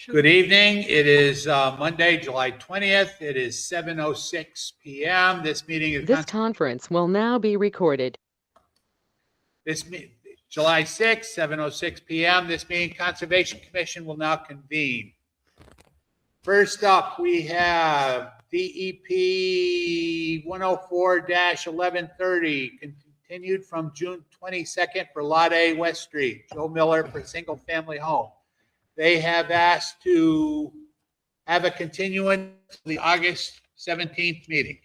Good evening. It is Monday, July 20th. It is 7:06 p.m. This meeting is This conference will now be recorded. July 6th, 7:06 p.m. This meeting, Conservation Commission will now convene. First up, we have DEP 104-1130, continued from June 22nd for Lot A West Street, Joe Miller for single family home. They have asked to have a continuance to the August 17th meeting.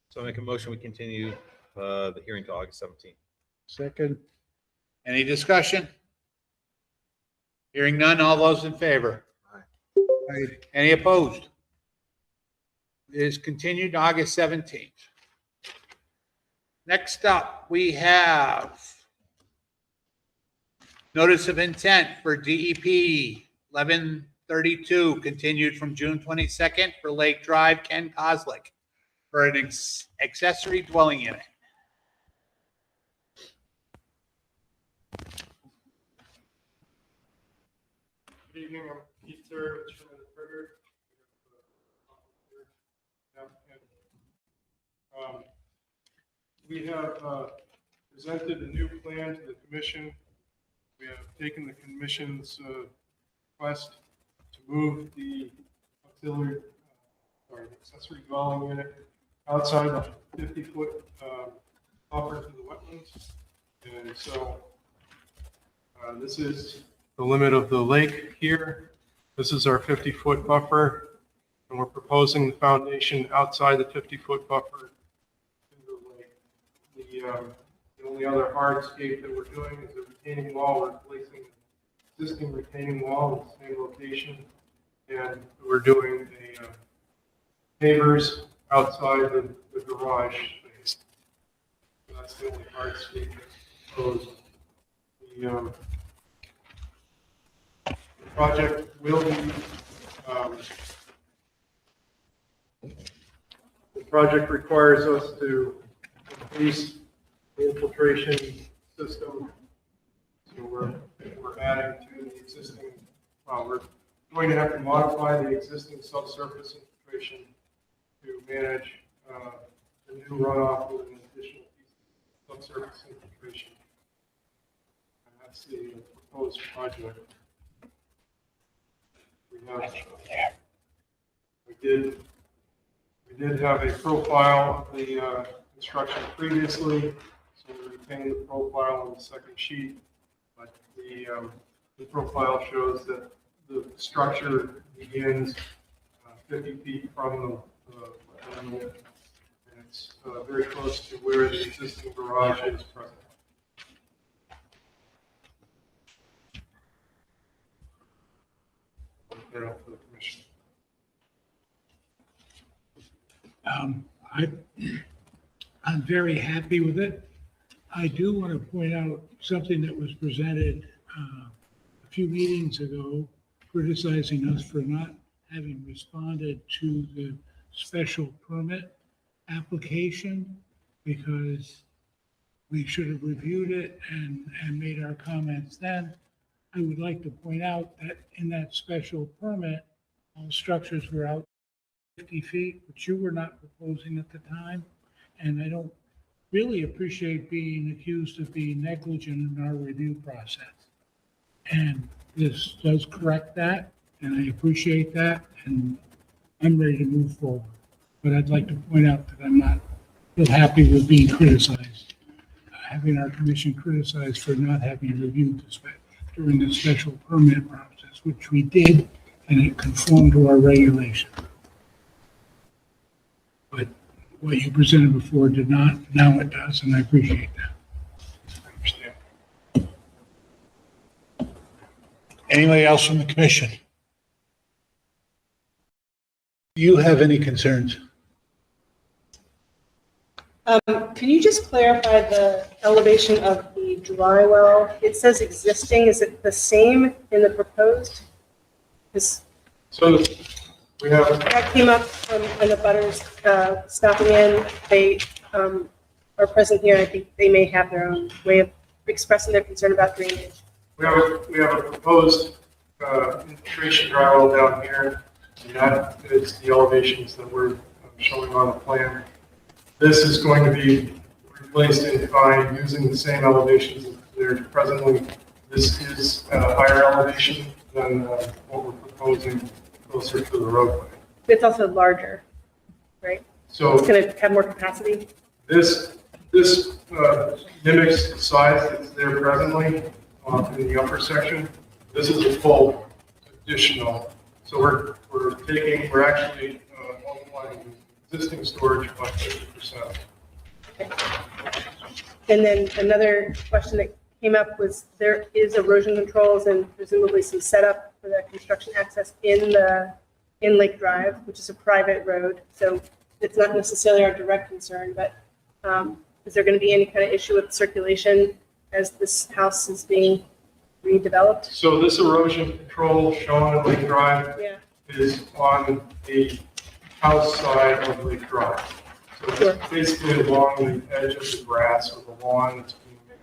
So I make a motion, we continue the hearing to August 17th. Second. Any discussion? Hearing none, all those in favor? Aye. Any opposed? It is continued to August 17th. Next up, we have notice of intent for DEP 1132, continued from June 22nd for Lake Drive, Ken Kozlik, for an accessory dwelling unit. Good evening, I'm Peter, Chairman of the Trigger. We have presented a new plan to the commission. We have taken the commission's request to move the auxiliary or accessory dwelling unit outside the 50-foot buffer to the wetlands. And so this is the limit of the lake here. This is our 50-foot buffer, and we're proposing the foundation outside the 50-foot buffer into the lake. The only other hardscape that we're doing is a retaining wall. We're replacing the existing retaining wall in the same location, and we're doing a pavers outside the garage space. So that's the only hardscape that's proposed. The project will be the project requires us to increase the infiltration system. So we're adding to the existing, we're going to have to modify the existing subsurface infiltration to manage the new runoff with an additional piece of subsurface infiltration. And that's the proposed project. We did have a profile of the construction previously, so we retained the profile on the second sheet, but the profile shows that the structure begins 50 feet from the animal, and it's very close to where the existing garage is present. For the commission. I'm very happy with it. I do want to point out something that was presented a few meetings ago, criticizing us for not having responded to the special permit application, because we should have reviewed it and made our comments then. I would like to point out that in that special permit, all structures were out 50 feet, which you were not proposing at the time. And I don't really appreciate being accused of being negligent in our review process. And this does correct that, and I appreciate that, and I'm ready to move forward. But I'd like to point out that I'm not real happy with being criticized, having our commission criticized for not having reviewed the spec during the special permit process, which we did, and it conformed to our regulation. But what you presented before did not, now it does, and I appreciate that. I understand. Anybody else from the commission? Do you have any concerns? Can you just clarify the elevation of the dry well? It says existing. Is it the same in the proposed? So we have That came up from when the butters stopping in. They are present here. I think they may have their own way of expressing their concern about drainage. We have a proposed infiltration drywall down here, and that is the elevations that we're showing on the plan. This is going to be replaced in kind using the same elevations that there presently. This is at a higher elevation than what we're proposing closer to the roadway. It's also larger, right? So It's going to have more capacity. this mimics the size that's there presently in the upper section. This is a full additional. So we're actually multiplying the existing storage by 50%. And then another question that came up was there is erosion controls and presumably some setup for the construction access in Lake Drive, which is a private road. So it's not necessarily our direct concern, but is there going to be any kind of issue with circulation as this house is being redeveloped? So this erosion control shown in Lake Drive Yeah. is on the house side of Lake Drive. So Sure. it's basically along the edge of the grass or the lawn that's being made.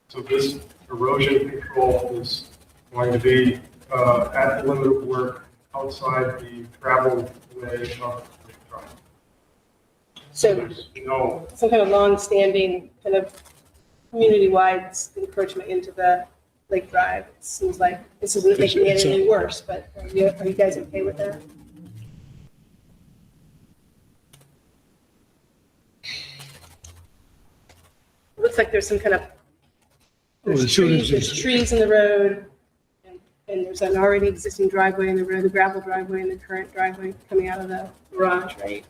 So this erosion control is going to be at the limit of work outside the travel way of Lake Drive. So There's no, some kind of long-standing kind of community-wide encroachment into the Lake Drive. It seems like this isn't making it any worse, but are you guys okay with that? It looks like there's some kind of, there's trees in the road, and there's an already existing driveway in the road, the gravel driveway and the current driveway coming out of the garage, right?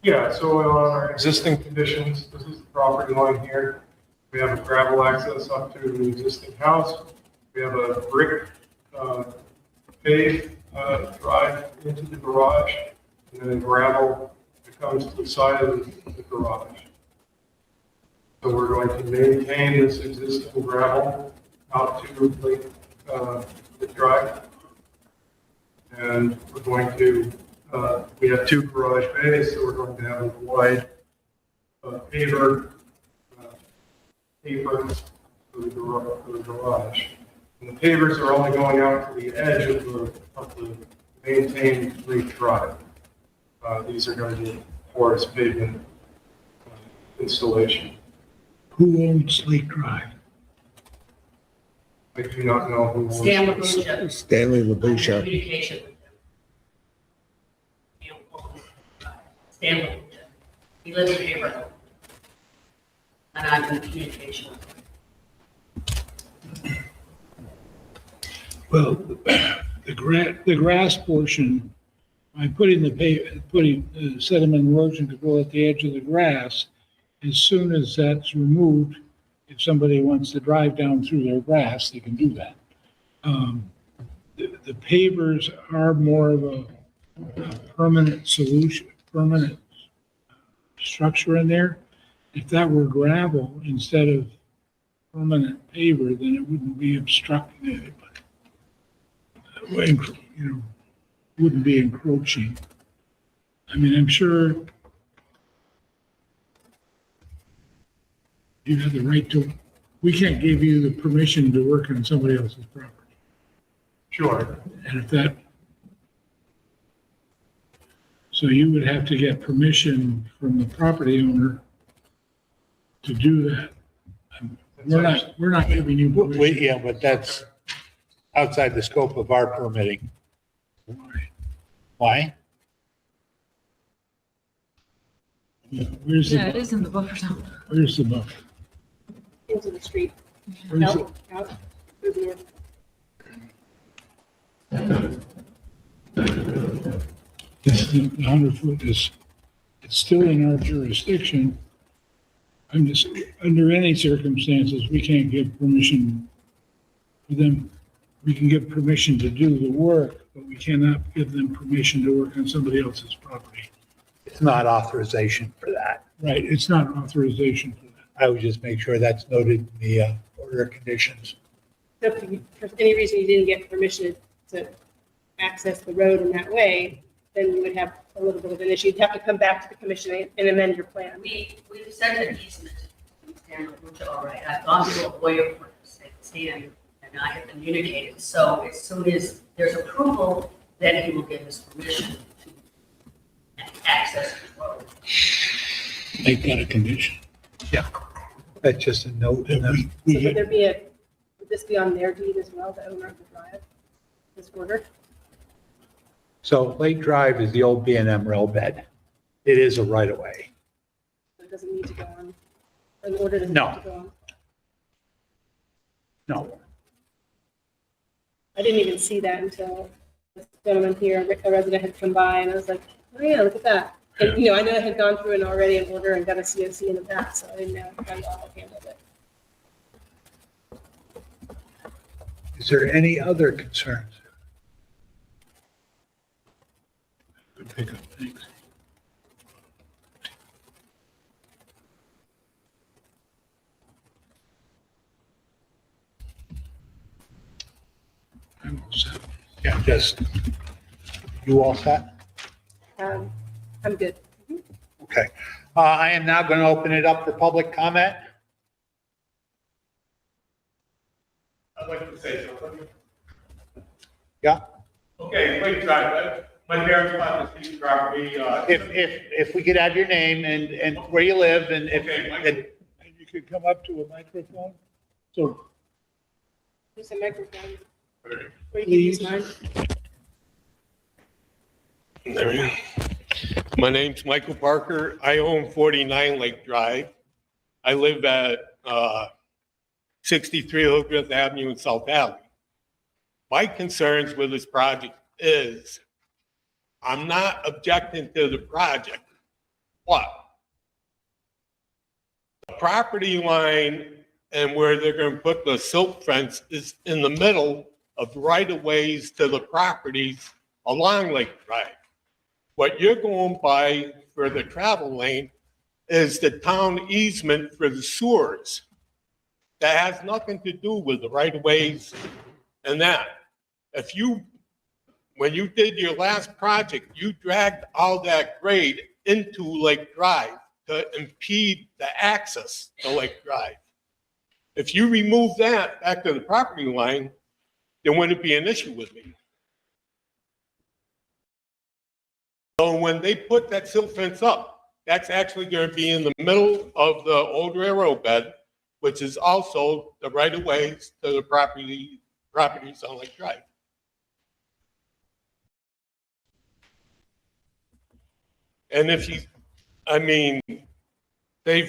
yeah, so on our existing conditions, this is the property line here. We have a gravel access up to the existing house. We have a brick paved drive into the garage, and then gravel that comes to the side of the garage. So we're going to maintain this existing gravel out to the drive. And we're going to, we have two garage bays, so we're going to have a wide paver apron for the garage. And the pavers are only going out to the edge of the maintained Lake Drive. These are going to be porous pavement installation. Who owns Lake Drive? I do not know who owns Stanley this. Boucher. Stanley I'm in LaBouche. communication with him. You know, Stanley Boucher. He lives in Beaver. And I'm in communication with him. Well, the grass portion, by putting the sediment erosion control at the edge of the grass, as soon as that's removed, if somebody wants to drive down through their grass, they can do that. The pavers are more of a permanent solution, permanent structure in there. If that were gravel instead of permanent paver, then it wouldn't be obstructing it. Wouldn't be encroaching. I mean, I'm sure you have the right to, we can't give you the permission to work on somebody else's property. Sure. And if that, so you would have to get permission from the property owner to do that. We're not giving you permission. Yeah, but that's outside the scope of our permitting. Why? Where's Yeah, it the, is in the buffer zone. where's the buffer? Into the street, Where's the- out, through the north. This 100 foot is, it's still in our jurisdiction. I'm just, under any circumstances, we can't give permission for them. We can give permission to do the work, but we cannot give them permission to work on somebody else's property. It's not authorization for that. Right, it's not authorization for that. I would just make sure that's noted in the order of conditions. So if for any reason you didn't get permission to access the road in that way, then you would have a little bit of an issue. You'd have to come back to the commission and amend your plan. We sent an easement to Stanley Boucher, all right. I've gone to a lawyer for this. understand, and I have communicated. So as soon as there's approval, then he will give us permission to access the road. Make that a condition. That's just a note. That So would there be would this be on their deed as well, the owner of the drive, this order? So Lake Drive is the old B&M rail bed. It is a right of way. It doesn't need to go on, an order doesn't No. need to go on. No. I didn't even see that until this gentleman here, a resident, had come by, and I was like, oh yeah, look at that. And, I know I had gone through already an order and got a COC in the past, so I didn't know how y'all had handled it. Is there any other concerns? Good pickup, thanks. I'm all set. Yeah, just, you all set? I'm good. Okay. I am now going to open it up for public comment. I'd like to say something. Yeah, Okay, Lake Drive, my parents bought this piece of property, if we could have your name and where you live and if, Okay, Mike. and And you could come up to a microphone? So There's a microphone. Okay. Or you can use Please. mine. There we go. My name's Michael Parker. I own 49 Lake Drive. I live at 63 Hillcrest Avenue in South Valley. My concerns with this project is I'm not objecting to the project, but the property line and where they're going to put the silt fence is in the middle of right-of-ways to the properties along Lake Drive. What you're going by for the travel lane is the town easement for the sewers. That has nothing to do with the right-of-ways and that. When you did your last project, you dragged all that grade into Lake Drive to impede the access to Lake Drive. If you remove that back to the property line, there wouldn't be an issue with me. So when they put that silt fence up, that's actually going to be in the middle of the old railroad bed, which is also the right-of-ways to the properties on Lake Drive. And they've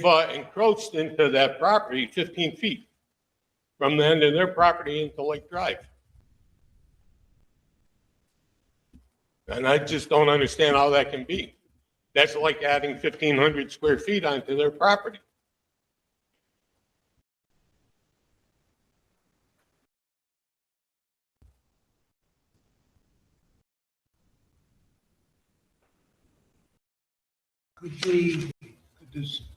encroached into that property 15 feet from the end of their property into Lake Drive. And I just don't understand how that can be. That's like adding 1,500 square feet onto their property.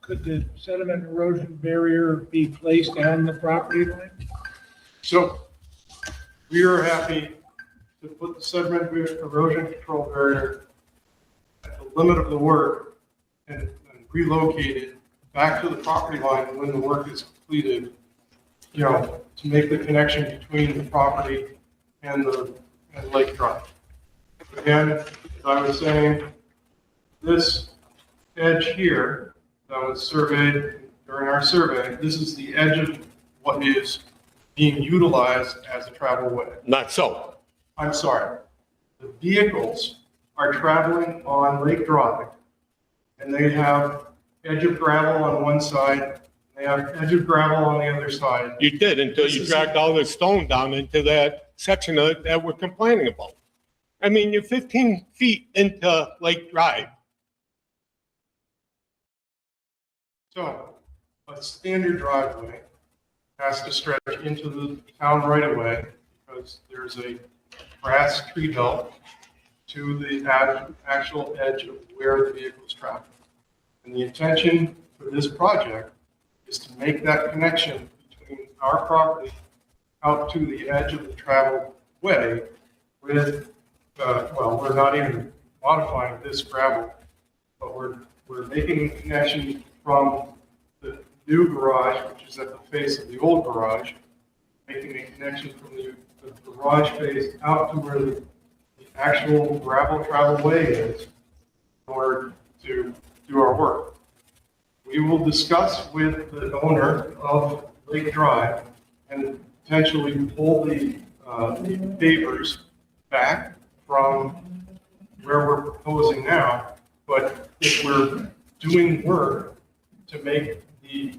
Could the sediment erosion barrier be placed on the property line? So we are happy to put the sediment erosion control barrier at the limit of the work and relocate it back to the property line when the work is completed, to make the connection between the property and Lake Drive. Again, as I was saying, this edge here that was surveyed during our survey, this is the edge of what is being utilized as a travel way. Not so. I'm sorry. The vehicles are traveling on Lake Drive, and they have edge of gravel on one side, they have edge of gravel on the other side. You did until you dragged all the stone down into that section that we're complaining about. I mean, you're 15 feet into Lake Drive. So a standard driveway has to stretch into the town right away because there's a grass tree belt to the actual edge of where the vehicles travel. And the intention for this project is to make that connection between our property out to the edge of the travel way with, we're not even modifying this gravel, but we're making a connection from the new garage, which is at the face of the old garage, making a connection from the garage face out to where the actual gravel travel way is in order to do our work. We will discuss with the owner of Lake Drive and potentially pull the pavers back from where we're proposing now. But if we're doing work to make the,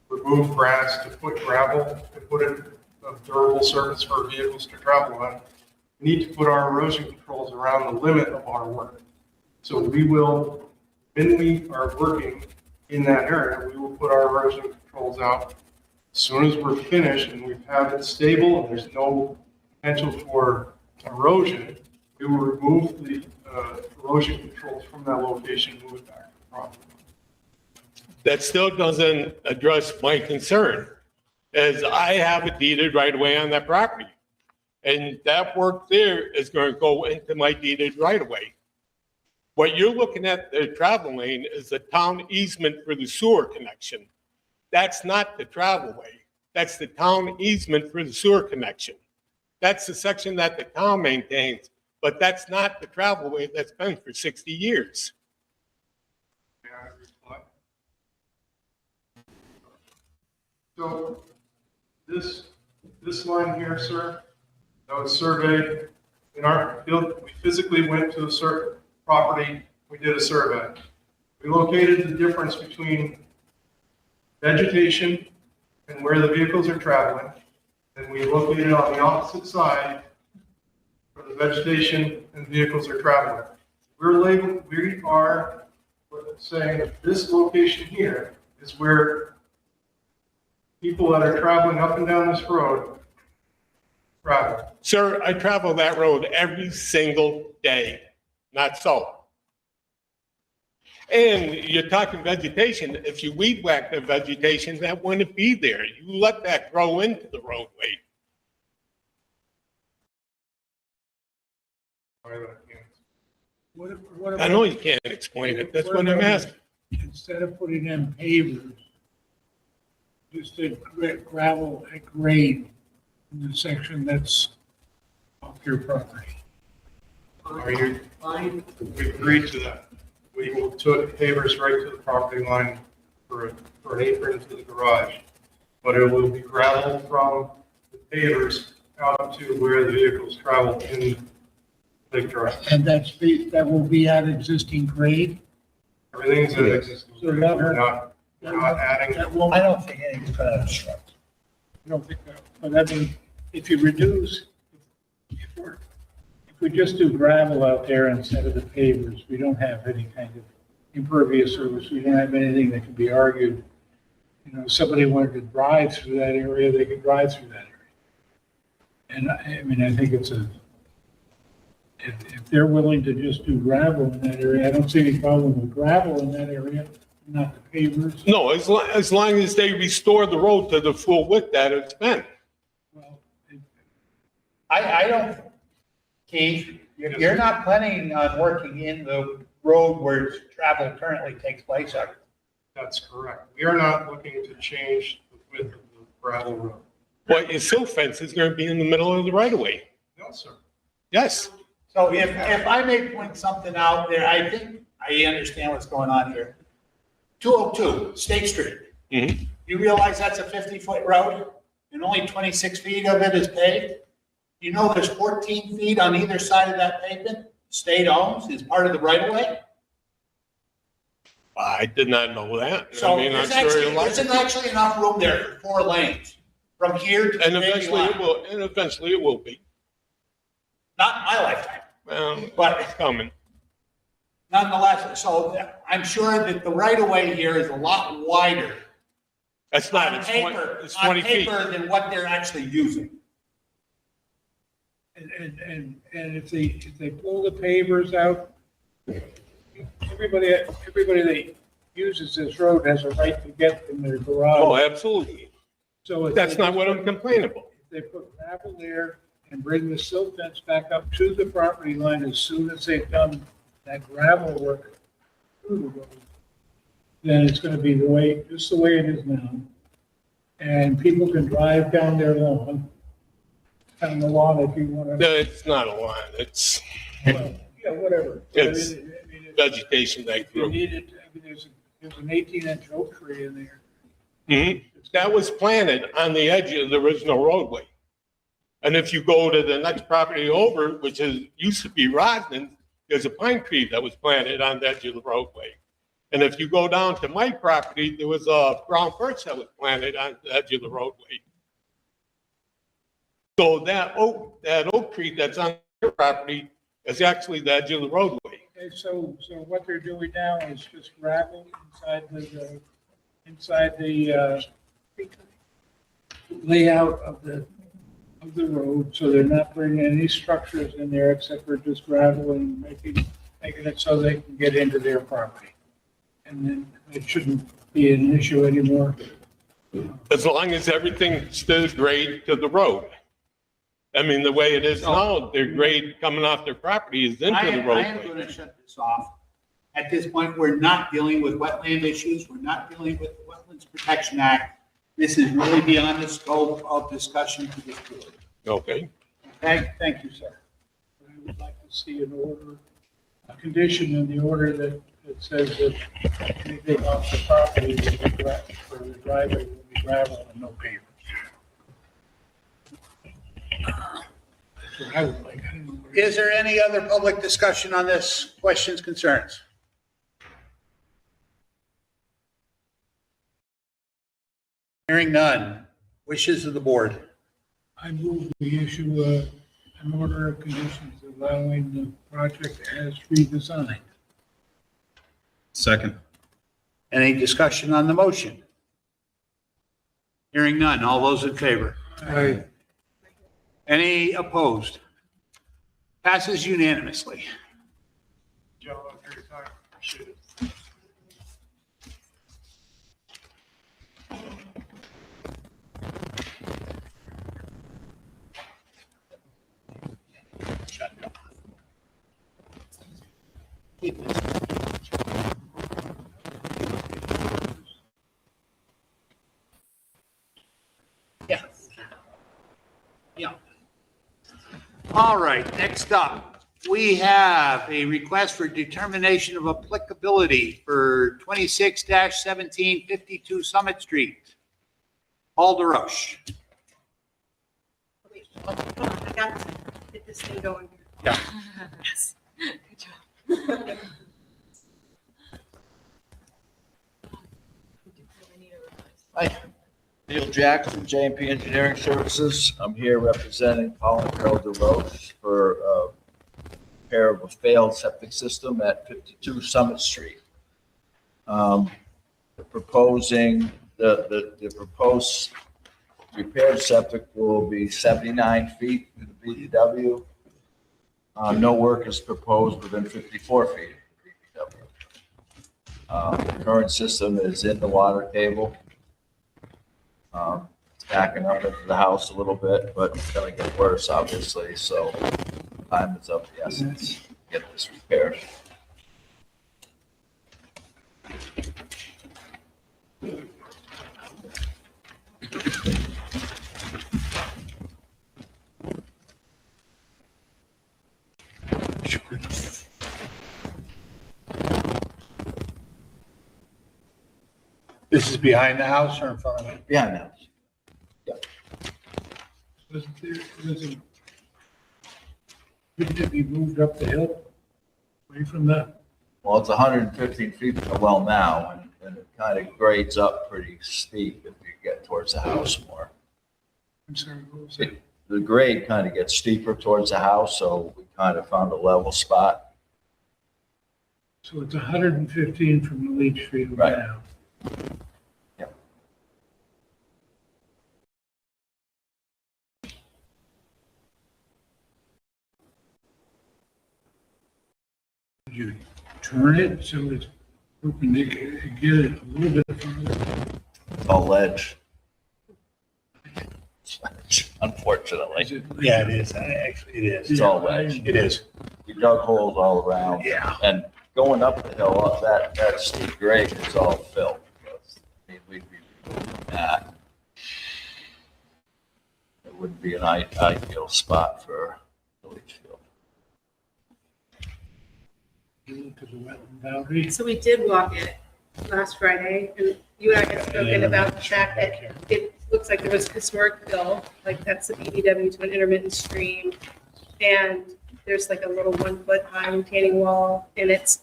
remove grass, to put gravel, to put it a durable surface for vehicles to travel on, we need to put our erosion controls around the limit of our work. So we will, when we are working in that area, we will put our erosion controls out as soon as we're finished and we have it stable and there's no potential for erosion. We will remove the erosion controls from that location and move it back to the property. That still doesn't address my concern, as I have a deeded right away on that property. And that work there is going to go into my deeded right away. What you're looking at, the travel lane, is the town easement for the sewer connection. That's not the travel way. That's the town easement for the sewer connection. That's the section that the town maintains, but that's not the travel way that's been for 60 years. May I reply? So this line here, sir, that was surveyed in our field. We physically went to the property. We did a survey. We located the difference between vegetation and where the vehicles are traveling. And we located on the opposite side where the vegetation and vehicles are traveling. We are saying this location here is where people that are traveling up and down this road travel. Sir, I travel that road every single day. Not so. And you're talking vegetation. If you weed whack the vegetation, that wouldn't be there. You let that grow into the roadway. What I about, know you can't explain it. That's what I'm asking. instead of putting in pavers, just a gravel at grade in the section that's off your property? Are you, Fine. we agreed to that. We will put pavers right to the property line for an apron to the garage. But it will be gravel from the pavers out to where the vehicles travel in Lake Drive. And that will be at existing grade? Everything's in existing. So that- We're not adding. That won't, I don't think anything's going to obstruct. I don't think that, but I mean, if you reduce, if we just do gravel out there instead of the pavers, we don't have any kind of impervious surface. We don't have anything that can be argued. If somebody wanted to drive through that area, they could drive through that area. And I mean, I think it's if they're willing to just do gravel in that area, I don't see any problem with gravel in that area, not the pavers. No, as long as they restore the road to the full width that it's been. Well, I don't, Keith, you're not planning on working in the road where travel currently takes place, are you? That's correct. We are not looking to change the width of the gravel road. But your silt fence is going to be in the middle of the right of way. No, sir. Yes. So if I may point something out there, I think I understand what's going on here. 202 State Street. Mhm. You realize that's a 50-foot road and only 26 feet of it is paved? You know there's 14 feet on either side of that pavement, state owns, is part of the right of way? I did not know that. So I mean, I'm there's sure actually, you're there isn't actually enough room there for 4 lanes from here to the And baby eventually it line. will, and eventually it will be. Not in my lifetime, Well, but it's coming. nonetheless, so I'm sure that the right of way here is a lot wider That's not, on it's 20, paper, it's on 20 feet. paper than what they're actually using. and if they pull the pavers out, everybody that uses this road has a right to get from their Oh, garage. absolutely. So if That's they- not what I'm complaining about. If they put gravel there and bring the silt fence back up to the property line as soon as they've done that gravel work through the road, then it's gonna be just the way it is now. and people can drive down their lawn, down the lawn if you want to. No, it's not a lawn, it's Yeah, whatever. It's I mean, if vegetation they you grew. need it, I mean, there's an 18-inch oak tree in there. Mhm. That was planted on the edge of the original roadway. And if you go to the next property over, which is, used to be Rodman, there's a pine tree that was planted on the edge of the roadway. And if you go down to my property, there was a brown birch that was planted on the edge of the roadway. So that oak tree that's on your property is actually the edge of the roadway. Okay, so what they're doing now is just gravel inside the layout of the road, so they're not bringing any structures in there except for just gravel and making it so they can get into their property. And then it shouldn't be an issue anymore. As long as everything stood grade to the road. I mean, the way it is now, their grade coming off their property is into I the am roadway. going to shut this off. At this point, we're not dealing with wetland issues. We're not dealing with the Wetlands Protection Act. This is really beyond the scope of discussion to this board. Okay. Okay, thank you, sir. I would like to see an order, a condition in the order that says that anything off the property will be for the driveway will be gravel and no pavement. That's what I would like. I don't know where- Is there any other public discussion on this? Questions, concerns? Hearing none. Wishes of the board. I move we issue an order of conditions allowing the project as redesigned. Second. Any discussion on the motion? Hearing none. All those in favor? Aye. Any opposed? Passes unanimously. Gentlemen, for your time, appreciate it. Yeah. Yeah. All right, next up, we have a request for determination of applicability for 26-1752 Summit Street. Paul DeRoche. Wait, I got to get this thing going. Yeah. Yes. Good job. Hi, Neil Jackson, J&P Engineering Services. I'm here representing Paul and Carol DeRoche for repair of a failed septic system at 52 Summit Street. The proposed repaired septic will be 79 feet to the BDW. No work is proposed within 54 feet of the BDW. The current system is in the water table. It's backing up into the house a little bit, but it's gonna get worse, obviously, so time is of the essence to get this repaired. This is behind the house or in front of it? Behind the house. Couldn't it be moved up the hill? Away from the, Well, it's 115 feet from the well now, and it kind of grades up pretty steep if you get towards the house more. I'm sorry, what was that? The grade kind of gets steeper towards the house, so we kind of found a level spot. So it's 115 from the leach field Right. down. Yep. Did you turn it so it's perpendicular, get it a little bit further? It's all ledge. Unfortunately, Is it- Yeah, it is. Actually, it is. it's all ledge. It is. We dug holes all around. Yeah. And going up the hill, up that steep grade is all filled. I mean, we'd be moving that. would be an ideal spot for the leach field. You look at the wetland boundary. So we did walk it last Friday, and you and I had spoken about the fact that it looks like there was historic fill, like that's the BBW to an intermittent stream. And there's like a little 1 foot high retaining wall, and it's,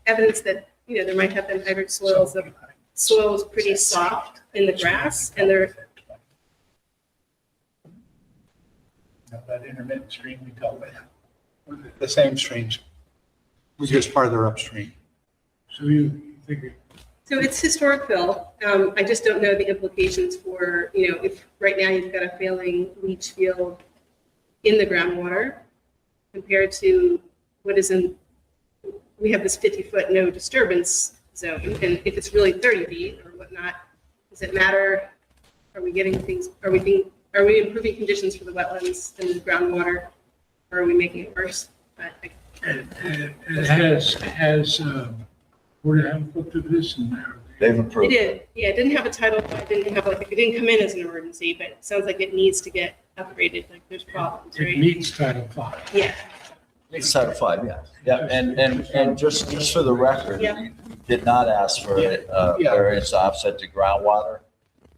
evidence that, there might have been hybrid soils. The soil was pretty soft in the grass, and there, That intermittent stream we dealt with. The same streams. We're just farther upstream. So you think, so it's historic fill. I just don't know the implications for, if right now you've got a failing leach field in the groundwater compared to what is we have this 50-foot no disturbance zone, and if it's really 30 feet or whatnot, does it matter? Are we getting things, are we improving conditions for the wetlands and the groundwater, or are we making it worse? it has, Board of Health looked at this and They've It approved. did, yeah, it didn't have a title, it didn't come in as an emergency, but it sounds like it needs to get upgraded, like there's problems, it right? meets Title V. Yeah, It's Title V, yeah. Yeah, and just for the record, Yeah. we did not ask for variance offset to groundwater.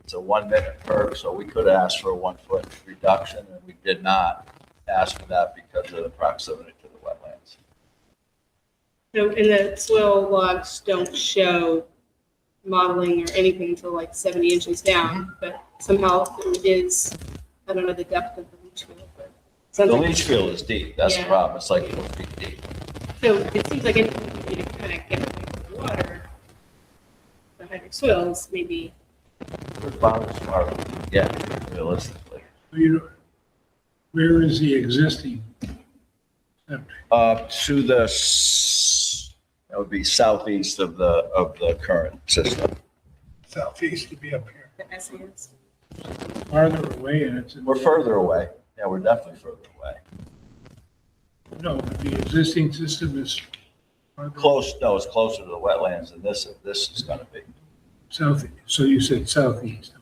It's a 1 minute perk, so we could ask for a 1 foot reduction, and we did not ask for that because of the proximity to the wetlands. so, and the soil logs don't show modeling or anything until like 70 inches down, but somehow there is, I don't know the depth of the leach field, but. The sounds like- leach field is deep, that's the Yeah. problem, it's like 4 feet deep. So it seems like anything we can do to kind of get away from the water, the hydric soils, maybe. We're about smart, yeah, realistically. Where is the existing septic? To the, that would be southeast of the current system. Southeast to be up here. The SAS. Farther away and it's. We're further away, yeah, we're definitely further away. No, but the existing system is farther Close, no, it's closer to the wetlands than this is gonna be. south, so you said southeast.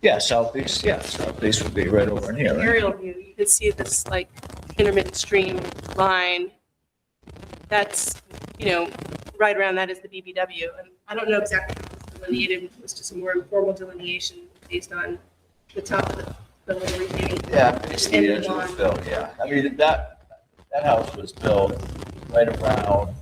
Yeah, southeast would be right over in here, right? Aerial view, you can see this like intermittent stream line. That's, right around that is the BBW. And I don't know exactly how it's delineated. It was just a more informal delineation based on the top of the little retaining. Yeah, basically And the the edge of the lawn. fill, yeah. I mean, that house was built right around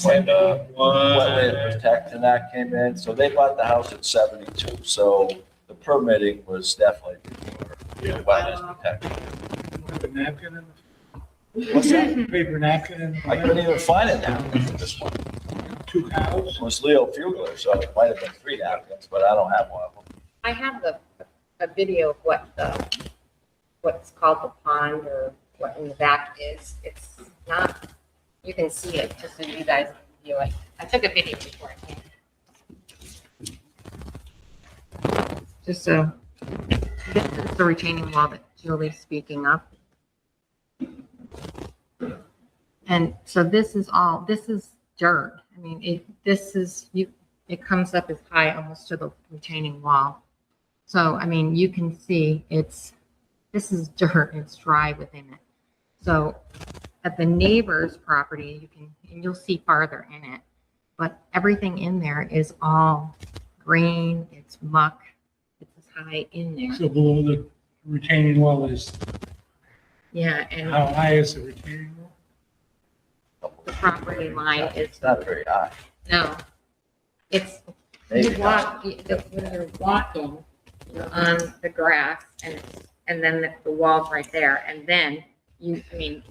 when wetland protection act came in. So they bought the house in 72. So the permitting was definitely before the wetlands protection. Paper napkin in What's that? the, paper napkin in I couldn't the, even find it now for this one. 2 cows. It was Leo Fugler, so it might have been 3 napkins, but I don't have one of them. I have a video of what's called the pond or what in the back is. It's not, you can see it just so you guys can view it. I took a video before I came. Just so, this is the retaining wall that Julie's speaking of. And so this is dirt. I mean, it comes up as high almost to the retaining wall. So, I mean, you can see this is dirt, it's dry within it. So at the neighbor's property, you'll see farther in it, but everything in there is all green, it's muck, it's as high in there. So below the retaining wall is, Yeah, and how high is the retaining wall? the property line is, It's not very high. no, it's, Maybe you not. walk, when you're walking, you're on the grass and then the wall's right there. And then what you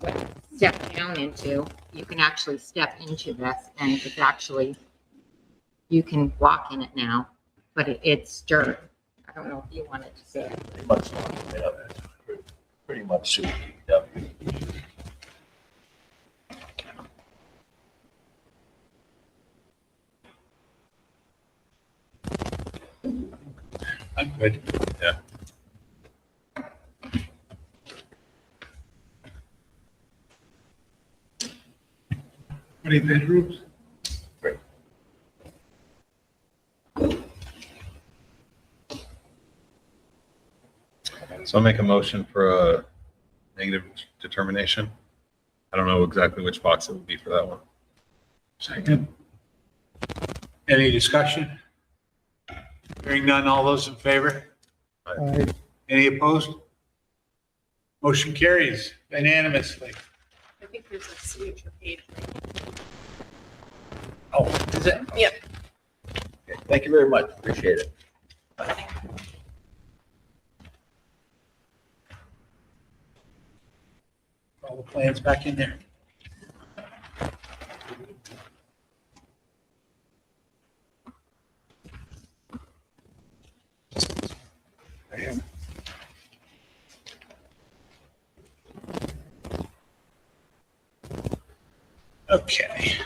step down into, you can actually step into this and it's actually, you can walk in it now, but it's dirt. I don't know if you wanted to see it. Pretty much, pretty much super DPW. I'm good. Yeah. How many bedrooms? Great. So I'll make a motion for a negative determination. I don't know exactly which box it would be for that one. Second. Any discussion? Hearing none, all those in favor? Any opposed? Motion carries unanimously. I think there's a signature page. Oh, is it? Yeah. Okay, thank you very much. Appreciate it. All the plans back in there. Okay.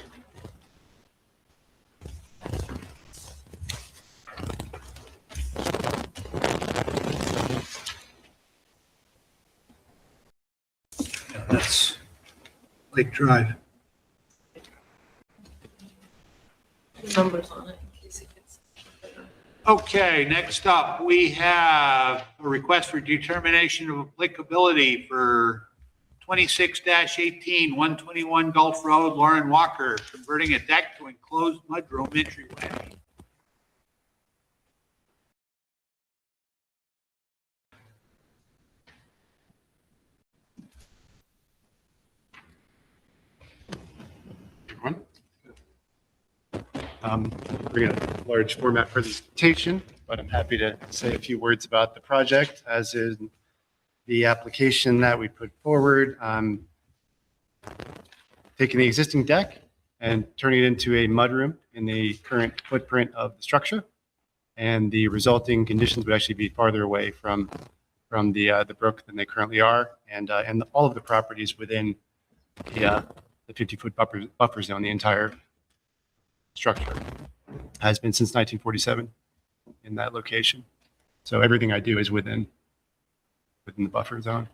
Yeah, that's Lake Drive. Numbers on it. In case it gets. Okay, next up, we have a request for determination of applicability for 26-18, 121 Gulf Road, Lauren Walker, converting a deck to enclosed mudroom entryway. Everyone. Bring a large format presentation, but I'm happy to say a few words about the project, as is the application that we put forward. Taking the existing deck and turning it into a mudroom in the current footprint of the structure. And the resulting conditions would actually be farther away from the brook than they currently are. And all of the properties within the 50-foot buffer zone, the entire structure has been since 1947 in that location. So everything I do is within the buffer zone.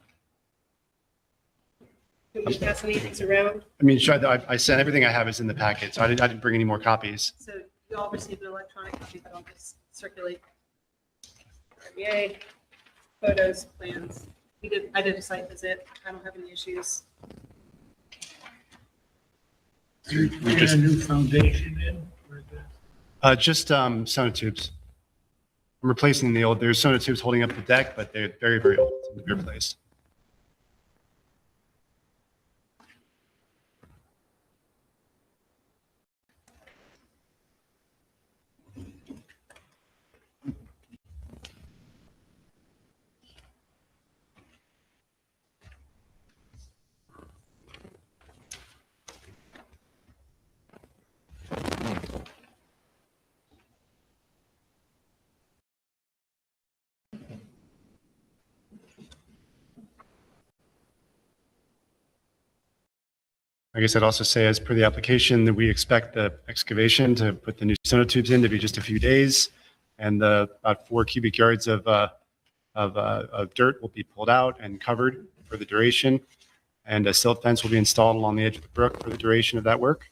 Do we pass any of these around? I mean, sure, I sent everything I have is in the packet, so I didn't bring any more copies. So you all received an electronic copy, but I'll just circulate. Yay. Photos, plans. I did a site visit. I don't have any issues. You're putting a new foundation in for the. Just sonotubes. I'm replacing the old, there's sonotubes holding up the deck, but they're very, very old to be replaced. I guess I'd also say, as per the application, that we expect the excavation to put the new sonotubes in to be just a few days, and about 4 cubic yards of dirt will be pulled out and covered for the duration, and a silt fence will be installed along the edge of the brook for the duration of that work.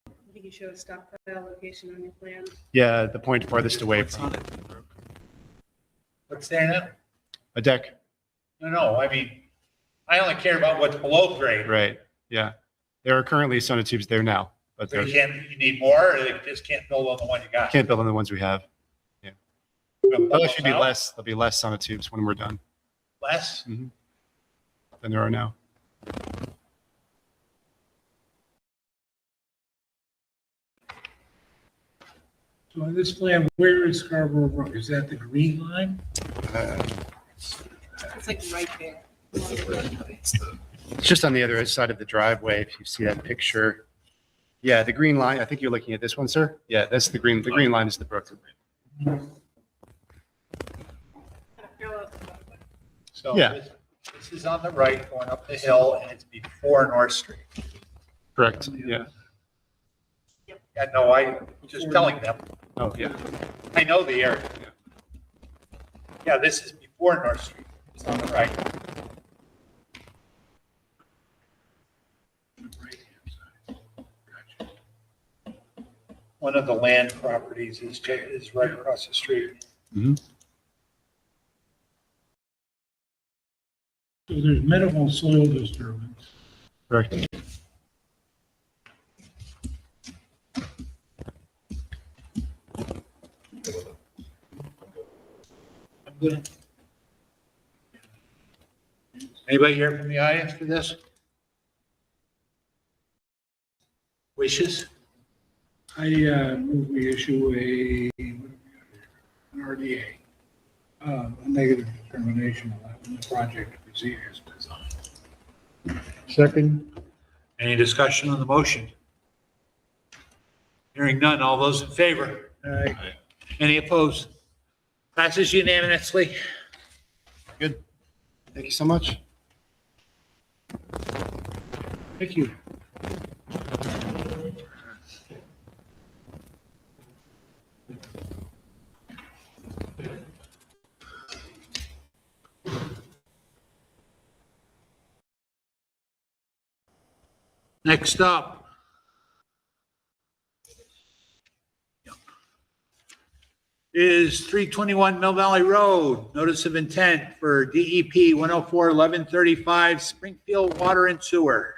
I think you show a stockpile location on your plan. Yeah, the point farthest away What's from on it? What's there now? a deck. No, I mean, I only care about what's below grade. Right. Yeah. There are currently sonotubes there now, but So they you need more, or you just can't build on the one you got? can't build on the ones we have. There'll actually be less. There'll be less sonotubes when we're done Less? than there are now. So on this plan, where is Scarborough Brook? Is that the green line? It's like right there. It's just on the other side of the driveway. If you see that picture, yeah, the green line. I think you're looking at this one, sir. Yeah, that's the green. The green line is the brook. So Yeah. this is on the right going up the hill, and it's before North Street. Correct. Yeah. Yeah, no, I'm just telling them. Oh, yeah. I know the area. Yeah, this is before North Street. It's on the right. one of the land properties is right across the street. So there's minimal soil disturbance. Correct. I'm good. Anybody here from the audience for this? Wishes? I move we issue an RDA, a negative determination on that when the project proceeds as designed. Second. Any discussion on the motion? Hearing none, all those in favor? Aye. Any opposed? Passes unanimously. Good. Thank you so much. Thank you. Next up is 321 Mill Valley Road, notice of intent for DEP 104-1135 Springfield Water and Sewer.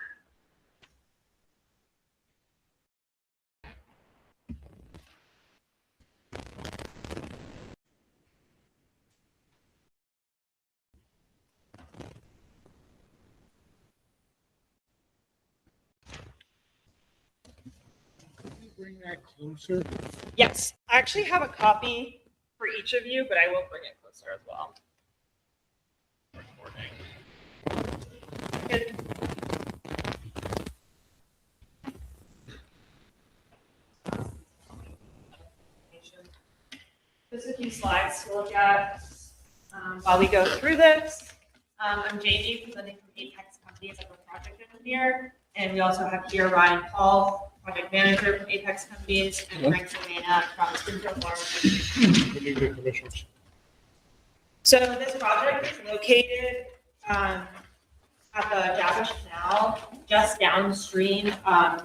Bring that closer. Yes, I actually have a copy for each of you, but I will bring it closer as well. Good. There's a few slides to look at while we go through this. I'm Jamie, presenting from Apex Companies as a project engineer, and we also have here Ryan Paul, project manager from Apex Companies, and Frank Savannah from Springfield Water Sewer Commission. So this project is located at the Jabish Canal, just downstream,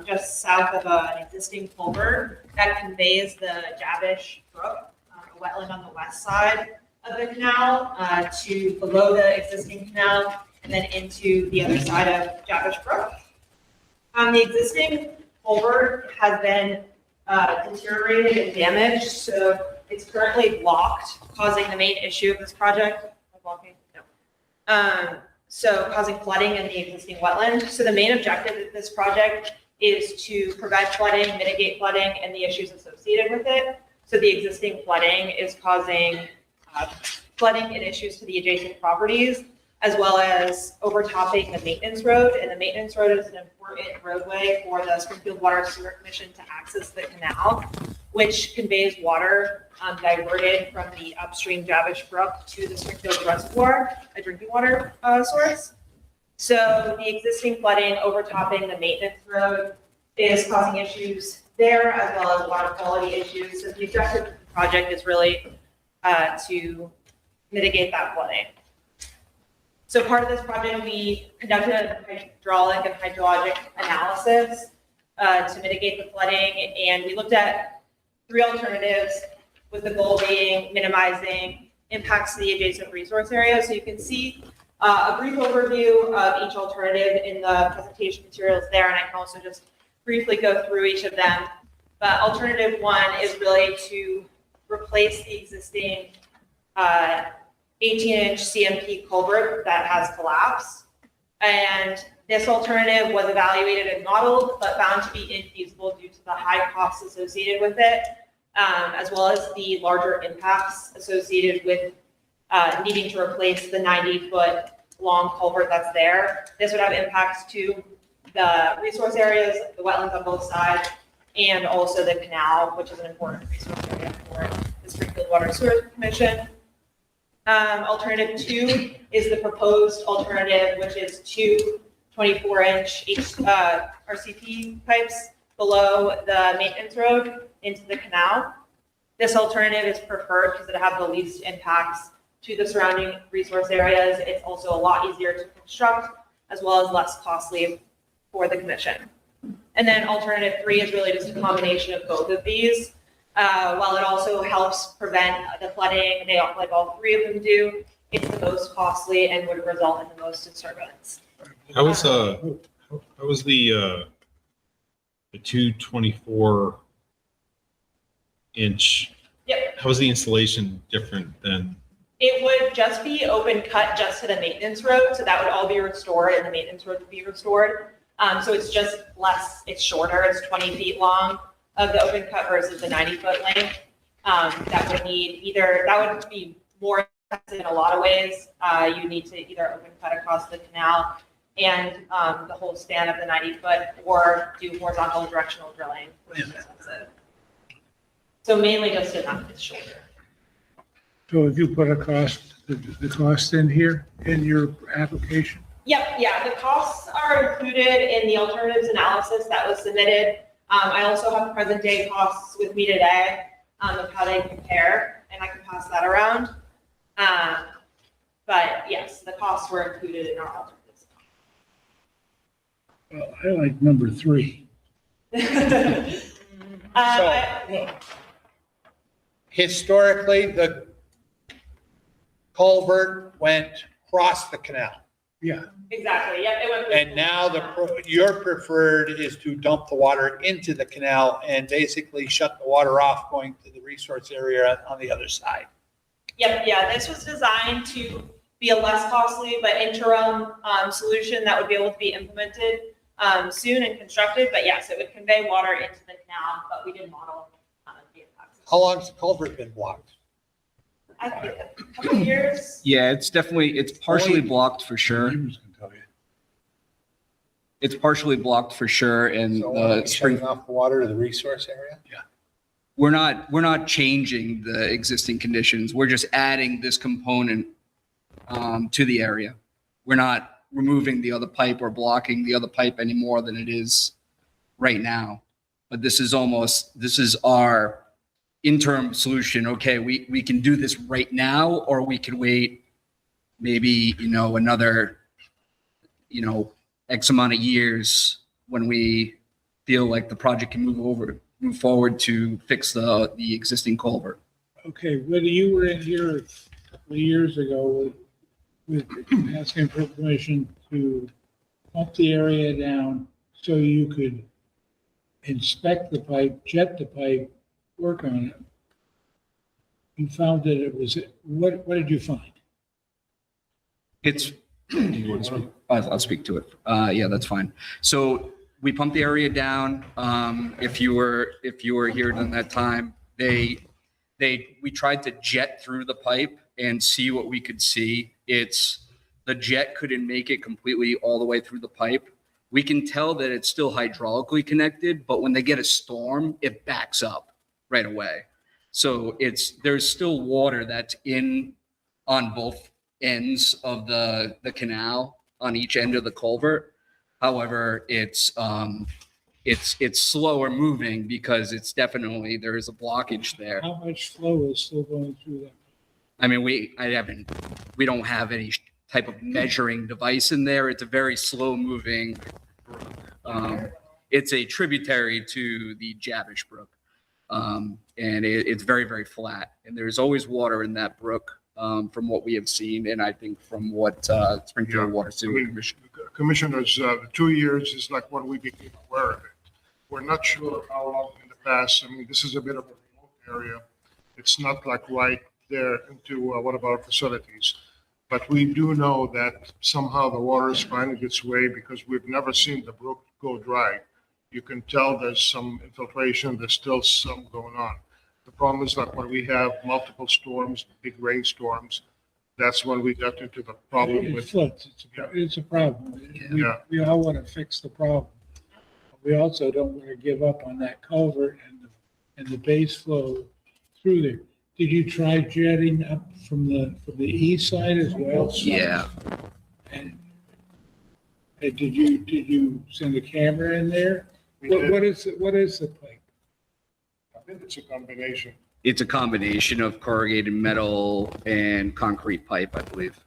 just south of an existing culvert that conveys the Jabish Brook, a wetland on the west side of the canal, to below the existing canal, and then into the other side of Jabish Brook. The existing culvert has been deteriorated and damaged, so it's currently blocked, causing the main issue of this project. Blocking? No. So causing flooding in the existing wetland. So the main objective of this project is to prevent flooding, mitigate flooding, and the issues associated with it. So the existing flooding is causing flooding and issues to the adjacent properties, as well as overtopping the maintenance road. And the maintenance road is an important roadway for the Springfield Water Sewer Commission to access the canal, which conveys water diverted from the upstream Jabish Brook to the Springfield Reservoir, a drinking water source. So the existing flooding overtopping the maintenance road is causing issues there, as well as water quality issues. So the objective of the project is really to mitigate that flooding. So part of this project, we conducted a hydraulic and hydrologic analysis to mitigate the flooding, and we looked at 3 alternatives, with the goal being minimizing impacts to the adjacent resource area. So you can see a brief overview of each alternative in the presentation materials there, and I can also just briefly go through each of them. But alternative 1 is really to replace the existing 18-inch CMP culvert that has collapsed. And this alternative was evaluated and modeled, but found to be infeasible due to the high costs associated with it, as well as the larger impacts associated with needing to replace the 90-foot long culvert that's there. This would have impacts to the resource areas, the wetlands on both sides, and also the canal, which is an important resource area for the Springfield Water Sewer Commission. Alternative 2 is the proposed alternative, which is 2 24-inch RCP pipes below the maintenance road into the canal. This alternative is preferred because it has the least impacts to the surrounding resource areas. It's also a lot easier to construct, as well as less costly for the commission. And then alternative 3 is really just a combination of both of these. While it also helps prevent the flooding, they all, like all 3 of them do, it's the most costly and would result in the most disturbance. How was the 224 inch? Yep. How was the installation different than? It would just be open cut just to the maintenance road, so that would all be restored and the maintenance road would be restored. So it's just less, it's shorter, it's 20 feet long of the open cut versus the 90-foot length. That would need either, that would be more expensive in a lot of ways. You need to either open cut across the canal and the whole span of the 90-foot, or do horizontal directional drilling, which is expensive. So mainly just enough, it's shorter. So if you put the cost in here, in your application? Yep, yeah, the costs are included in the alternatives analysis that was submitted. I also have present day costs with me today of how they compare, and I can pass that around. But yes, the costs were included in our alternatives. Well, I like number 3. Historically, the culvert went across the canal. Yeah. Exactly, yep, it went. And now your preferred is to dump the water into the canal and basically shut the water off going to the resource area on the other side. Yep, yeah, this was designed to be a less costly but interim solution that would be able to be implemented soon and constructed. But yes, it would convey water into the canal, but we didn't model the impacts. How long has the culvert been blocked? I think a couple of years. Yeah, it's partially blocked for sure. It's partially blocked for sure, and So the shutting off the water to the resource area? Yeah. we're not changing the existing conditions. We're just adding this component to the area. We're not removing the other pipe or blocking the other pipe any more than it is right now. But this is our interim solution. Okay, we can do this right now, or we could wait maybe, another, X amount of years when we feel like the project can move forward to fix the existing culvert. Okay, whether you were in here a couple of years ago with asking for permission to pump the area down so you could inspect the pipe, jet the pipe, work on it. You found that it was, what did you find? It's, I'll speak to it. Yeah, that's fine. So we pumped the area down. If you were here during that time, we tried to jet through the pipe and see what we could see. The jet couldn't make it completely all the way through the pipe. We can tell that it's still hydraulically connected, but when they get a storm, it backs up right away. So there's still water that's on both ends of the canal, on each end of the culvert. However, it's slower moving because there is a blockage there. How much flow is still going through that? I mean, we don't have any type of measuring device in there. It's a very slow moving brook. It's a tributary to the Jabish brook. And it's very, very flat. And there's always water in that brook. From what we have seen, and I think from what Springfield Water Sewer Commission. Commissioners, 2 years is like when we became aware of it. We're not sure how long in the past. I mean, this is a bit of a remote area. It's not like right there into one of our facilities. But we do know that somehow the water is finding its way because we've never seen the brook go dry. You can tell there's some infiltration. There's still some going on. The problem is that when we have multiple storms, big rainstorms, that's when we get into the problem It with. floods. It's a problem. We all want to fix the problem. We also don't want to give up on that culvert and the base flow through there. Did you try jetting up from the east side as well? Yeah. And did you send a camera in there? We did. What is the pipe? I think it's a combination. It's a combination of corrugated metal and concrete pipe, I believe.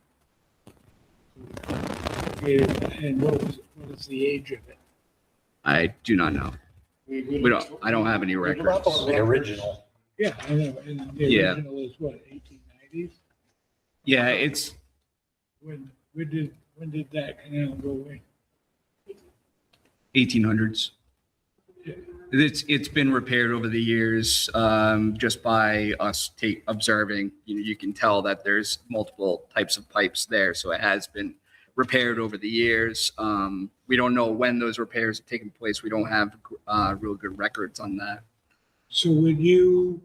And what is the age of it? I do not know. I don't have any records. The original. Yeah, I know, and the Yeah. original is what, 1890s? Yeah, it's, When did that canal go away? 1800s. It's been repaired over the years, just by us observing. You can tell that there's multiple types of pipes there, so it has been repaired over the years. We don't know when those repairs have taken place. We don't have real good records on that. So when you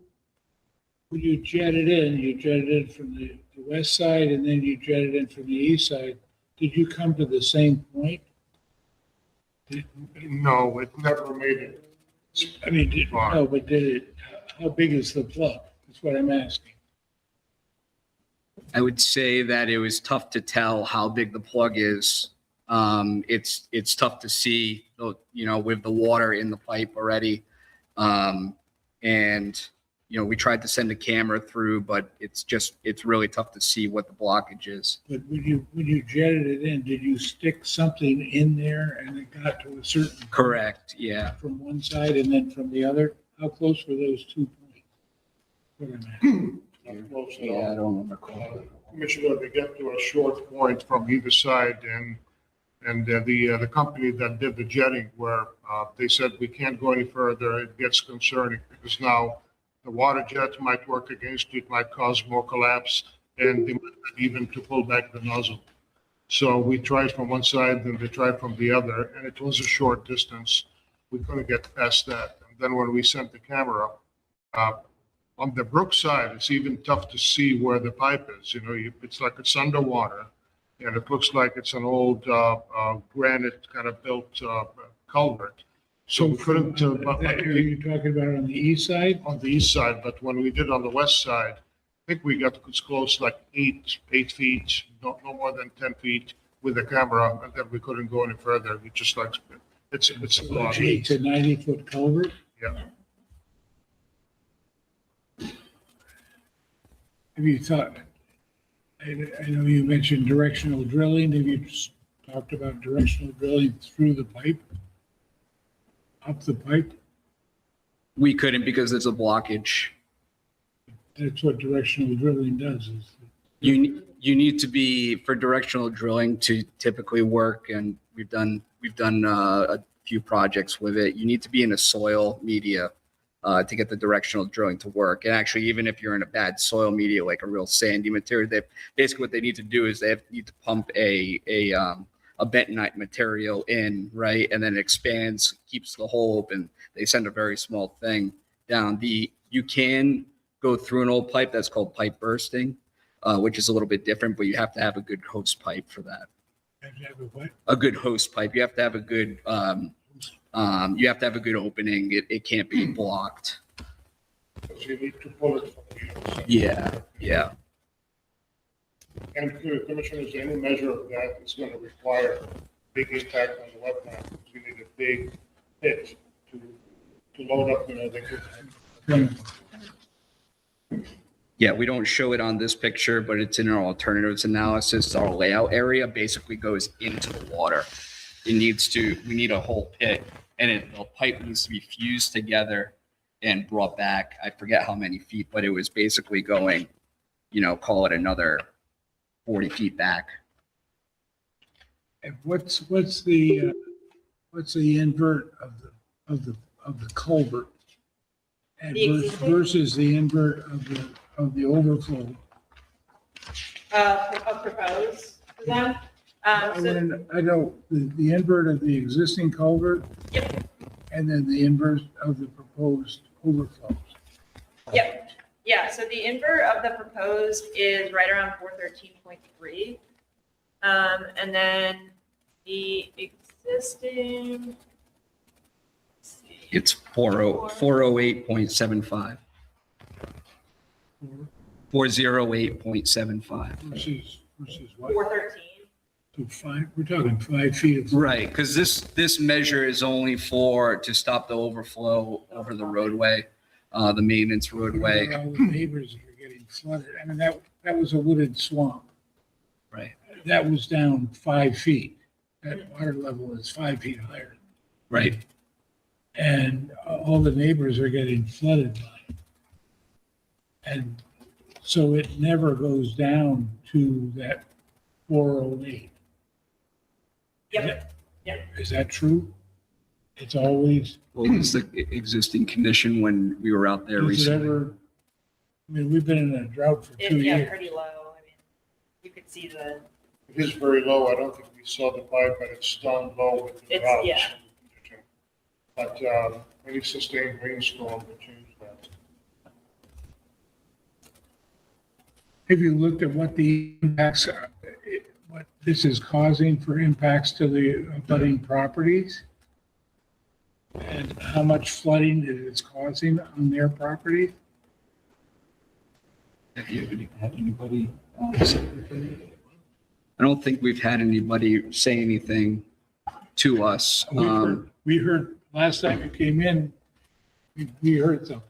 jetted in, you jetted in from the west side and then you jetted in from the east side, did you come to the same point? No, it never made it. I mean, but did it, how big is the plug? That's what I'm asking. I would say that it was tough to tell how big the plug is. It's tough to see, with the water in the pipe already. And, we tried to send a camera through, but it's really tough to see what the blockage is. But when you jetted it in, did you stick something in there and it got to a certain? Correct, yeah. From one side and then from the other? How close were those 2 points? What am I- Not close at Yeah, I all. don't remember. Commissioner, they get to a short point from either side, and the company that did the jetting, where they said we can't go any further, it gets concerning because now the water jet might work against you, it might cause more collapse, and they might not even to pull back the nozzle. So we tried from one side, then they tried from the other, and it was a short distance. We couldn't get past that. And then when we sent the camera, on the brook side, it's even tough to see where the pipe is. It's like it's underwater, and it looks like it's an old granite kind of built culvert. So we couldn't. Are you talking about on the east side? On the east side, but when we did on the west side, I think we got as close like 8 feet, no more than 10 feet with the camera, and then we couldn't go any further. We just like it's a lot. 8 to 90-foot culvert? Yeah. Have you thought, I know you mentioned directional drilling. Have you talked about directional drilling through the pipe? Up the pipe? We couldn't because there's a blockage. That's what directional drilling does is. You need to be, for directional drilling to typically work, and we've done a few projects with it. You need to be in a soil media to get the directional drilling to work. And actually, even if you're in a bad soil media, like a real sandy material, basically what they need to do is need to pump a bentonite material in, right? And then it expands, keeps the hole open. They send a very small thing down. You can go through an old pipe that's called pipe bursting, which is a little bit different, but you have to have a good hose pipe for that. Have you ever what? A good hose pipe. You have to have a good, opening. It can't be blocked. So you need to pull it from the other side. Yeah. And Commissioner, is there any measure of that is going to require big impact on the wetland? We need a big pit to load up, the equipment. Yeah, we don't show it on this picture, but it's in our alternatives analysis. Our layout area basically goes into the water. We need a whole pit, and the pipe needs to be fused together and brought back. I forget how many feet, but it was basically going, call it another 40 feet back. And what's the invert of the culvert? And The existing? versus the invert of the overflow? Of proposed design. I know the invert of the existing culvert. Yep. And then the invert of the proposed overflows. Yep. Yeah, so the invert of the proposed is right around 413.3. And then the existing. It's 408.75. 408.75. Versus what? 413. So we're talking 5 feet of. Right, because this measure is only to stop the overflow over the roadway, the maintenance roadway. All the neighbors are getting flooded. I mean, that was a wooded swamp. Right. That was down 5 feet. That water level is 5 feet higher. Right. And all the neighbors are getting flooded by it. And so it never goes down to that 408. Yep. Is that true? It's always, What was the existing condition when we were out there does it recently? ever, I mean, we've been in a drought for 2 It's, yeah, years. pretty low. I mean, you could see the, It is very low. I don't think we saw the pipe, but it's down low with the It's- drought. yeah. But any sustained rainstorm would change that. Have you looked at what the impacts are, what this is causing for impacts to the abutting properties? And how much flooding it is causing on their property? Have you had anybody? I don't think we've had anybody say anything to us. We heard, last time you came in, we heard something.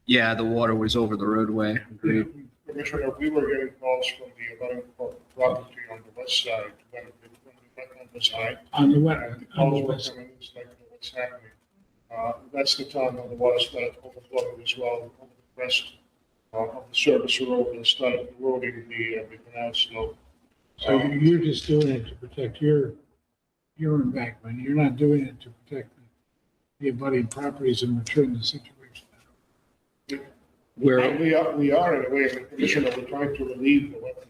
Yeah, the water was over the roadway. Agreed. Commissioner, we were getting calls from the abutting property on the west side, when the wetland was high. On the And west, the on calls the were west. coming, it's like, what's happening? That's the time when the water started overflowing as well, over the rest of the service road and started eroding the canal slope. So you're just doing it to protect your embankment. You're not doing it to protect the abutting properties and return the situation. Where, We are in a way, the commissioner, we're trying to relieve the wetland.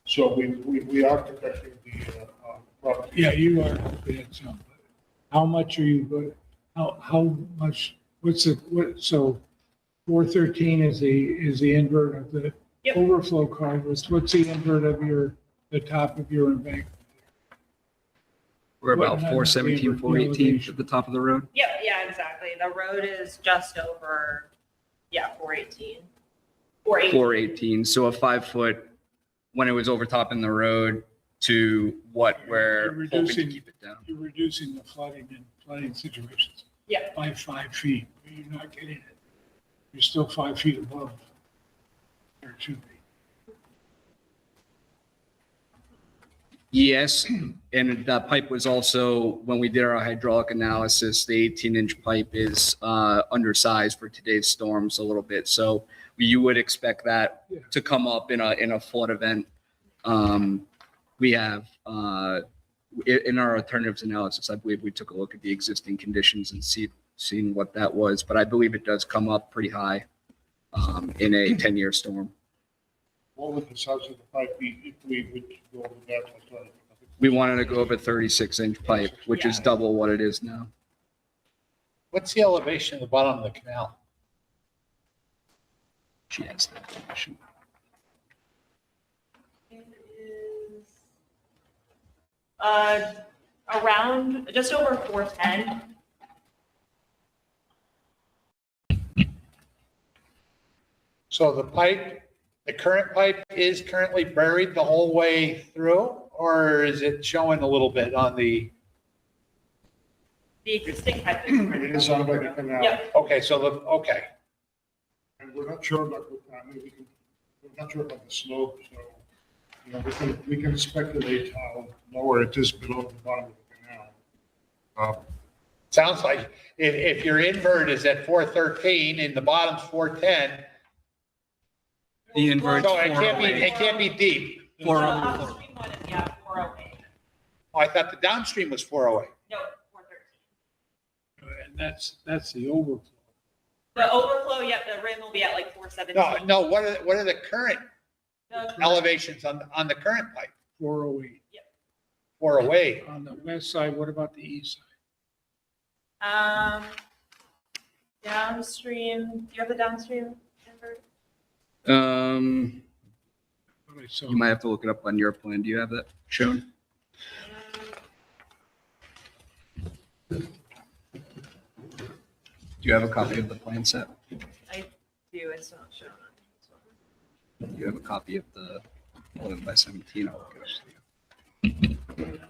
So we are protecting the property. Yeah, you are. Yeah, so, how much are you going, how much, so 413 is the invert of the Yep. overflow culverts. What's the invert of the top of your embankment? we're about What- 417, 418 at the top of the road. yep, yeah, exactly. The road is just over, 418. 418. 418, so a 5 foot, when it was overtopping the road to what we're You're hoping to reducing- keep it down. You're reducing the flooding in flooding situations. Yeah. By 5 feet. You're not getting it. You're still 5 feet above. Or it should be. Yes, and that pipe was also, when we did our hydraulic analysis, the 18-inch pipe is undersized for today's storms a little bit. So you would expect that to come up in a flood event. We have, in our alternatives analysis, I believe we took a look at the existing conditions and seen what that was, but I believe it does come up pretty high in a 10-year storm. What would the size of the pipe be if we would go over that alternative? We wanted to go over 36-inch pipe, which is double what it is now. What's the elevation at the bottom of the canal? She has that information. It is around, just over 410. So the pipe, the current pipe is currently buried the whole way through, or is it showing a little bit on the, The existing pipe It is on by the canal. Yep. okay, okay. And we're not sure about, we're not sure about the slope, so, you know, we can speculate how lower it is below the bottom of the canal. Sounds like if your invert is at 413 and the bottom's 410, The invert's so it can't be deep. The upstream one is, 408. Oh, I thought the downstream was 408. No, 413. And that's the overflow. The overflow, the rim will be at like 417. No, what are the current The- elevations on the current pipe? 408. 408. On the west side, what about the east side? Downstream, do you have the downstream invert? Okay, so You might have to look it up on your plan. Do you have that shown? Do you have a copy of the plan set? I do, it's not shown on this one. Do you have a copy of the 11x17? I'll look it up.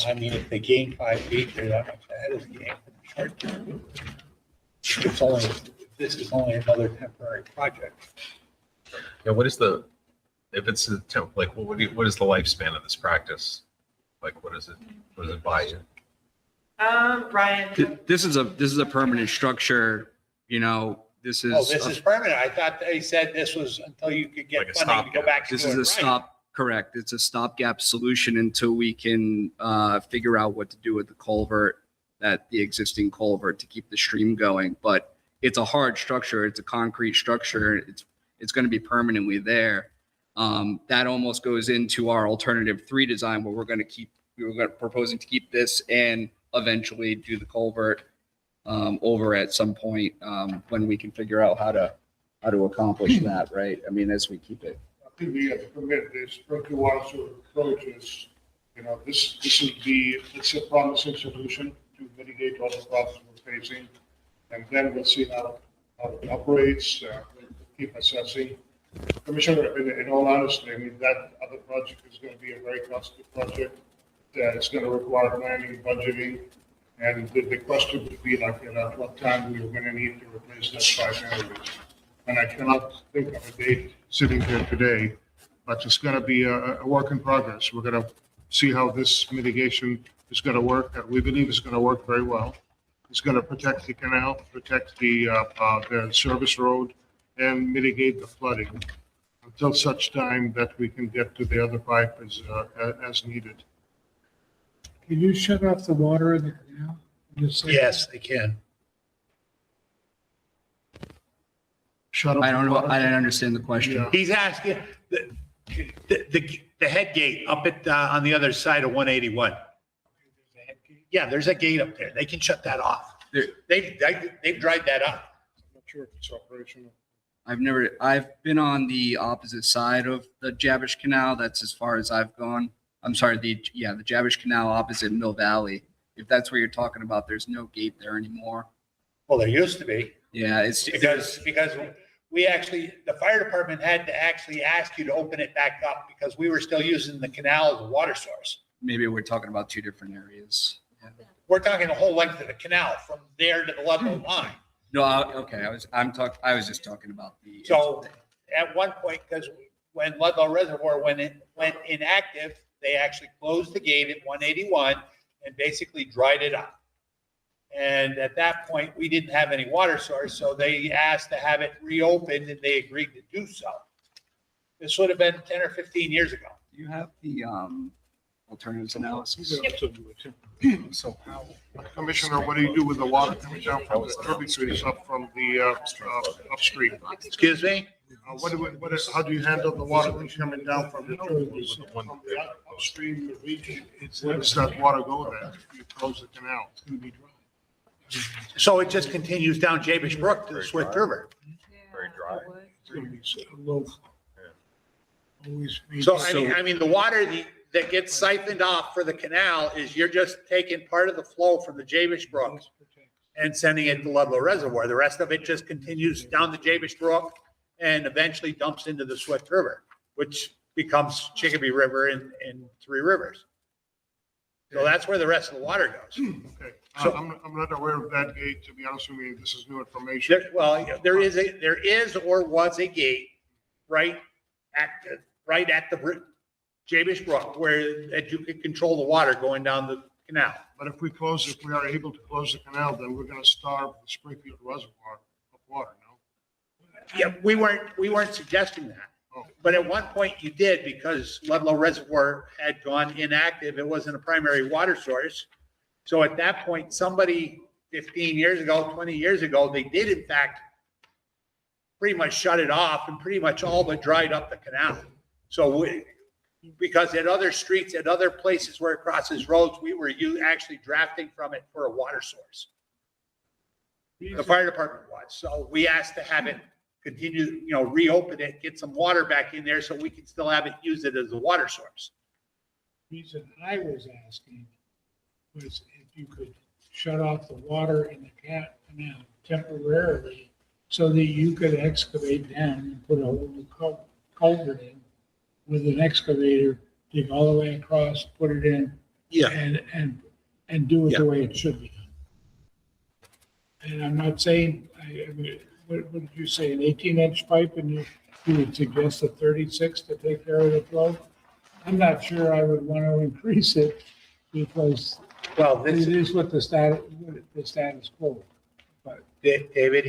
I mean, if they gain 5 feet, they're that much ahead of the game in the short term. This is only another temporary project. Yeah, what is if it's a temp, like, what is the lifespan of this practice? Like, what does it buy you? Ryan. This is a permanent structure, you know, this is. Oh, this is permanent. I thought they said this was until you could Like get a funding to go stopgap. back to This doing is a it right. correct. It's a stopgap solution until we can figure out what to do with the culvert, the existing culvert to keep the stream going. But it's a hard structure. It's a concrete structure. It's going to be permanently there. That almost goes into our alternative 3 design where we're proposing to keep this and eventually do the culvert over at some point when we can figure out how to accomplish that, right? I mean, as we keep it. I think we have to commit this Springfield Water Sewer approach is, you know, this it's a promising solution to mitigate all the problems we're facing. And then we'll see how it operates, we'll keep assessing. Commissioner, in all honesty, I mean, that other project is going to be a very costly project. It's going to require planning, budgeting, and the question would be like, you know, at what time we are going to need to replace those 5 areas. And I cannot think of a date sitting here today, but it's going to be a work in progress. We're going to see how this mitigation is going to work. We believe it's going to work very well. It's going to protect the canal, protect the service road, and mitigate the flooding until such time that we can get to the other pipe as needed. Can you shut off the water in the canal? Yes, they can. Shut up. I don't know. I didn't understand the question. Yeah. He's asking the head gate up at, on the other side of 181. Yeah, there's a gate up there. They can shut that off. They've dried that up. I'm not sure if it's operational. I've been on the opposite side of the Jabish Canal. That's as far as I've gone. I'm sorry, the Jabish Canal opposite Mill Valley. If that's what you're talking about, there's no gate there anymore. Well, there used to be. Yeah, it's Because we actually, the fire department had to actually ask you to open it back up because we were still using the canal as a water source. maybe we're talking about 2 different areas. Yeah. We're talking the whole length of the canal from there to the Ludlow line. No, okay, I was just talking about the. So at one point, because when Ludlow Reservoir went inactive, they actually closed the gate at 181 and basically dried it up. And at that point, we didn't have any water source, so they asked to have it reopened and they agreed to do so. This would have been 10 or 15 years ago. Do you have the alternatives analysis? So how, Commissioner, what do you do with the water coming down from the tributaries up from the upstream? Excuse me? How do you handle the water that's coming down from the tributaries from the upstream the region? Where does that water go then? You close the canal. It's going to be dry. So it just continues down Jabish Brook to the Swift River. Very dry. It's going to be so low. Always. So I mean, the water that gets siphoned off for the canal is you're just taking part of the flow from the Jabish Brook and sending it to Ludlow Reservoir. The rest of it just continues down the Jabish Brook and eventually dumps into the Swift River, which becomes Chicopee River and Three Rivers. So that's where the rest of the water goes. Okay. I'm not aware of that gate, to be honest with you. This is new information. There is or was a gate right at the Jabish Brook where that you could control the water going down the canal. But if we are able to close the canal, then we're going to starve the Springfield Reservoir of water, no? Yeah, we weren't suggesting that. Oh. But at one point you did because Ludlow Reservoir had gone inactive. It wasn't a primary water source. So at that point, somebody 15 years ago, 20 years ago, they did in fact pretty much shut it off and pretty much all but dried up the canal. So because at other streets, at other places where it crosses roads, we were actually drafting from it for a water source. The fire department was. So we asked to have it continue, reopen it, get some water back in there so we can still have it, use it as a water source. The reason I was asking was if you could shut off the water in the canal temporarily so that you could excavate down and put a whole new culvert in with an excavator, dig all the way across, put it in. Yeah. And do it the way it should be done. And I'm not saying, what did you say, an 18-inch pipe, and you would suggest a 36 to take care of the flow? I'm not sure I would want to increase it because Well, It this, is what the status quo. But David,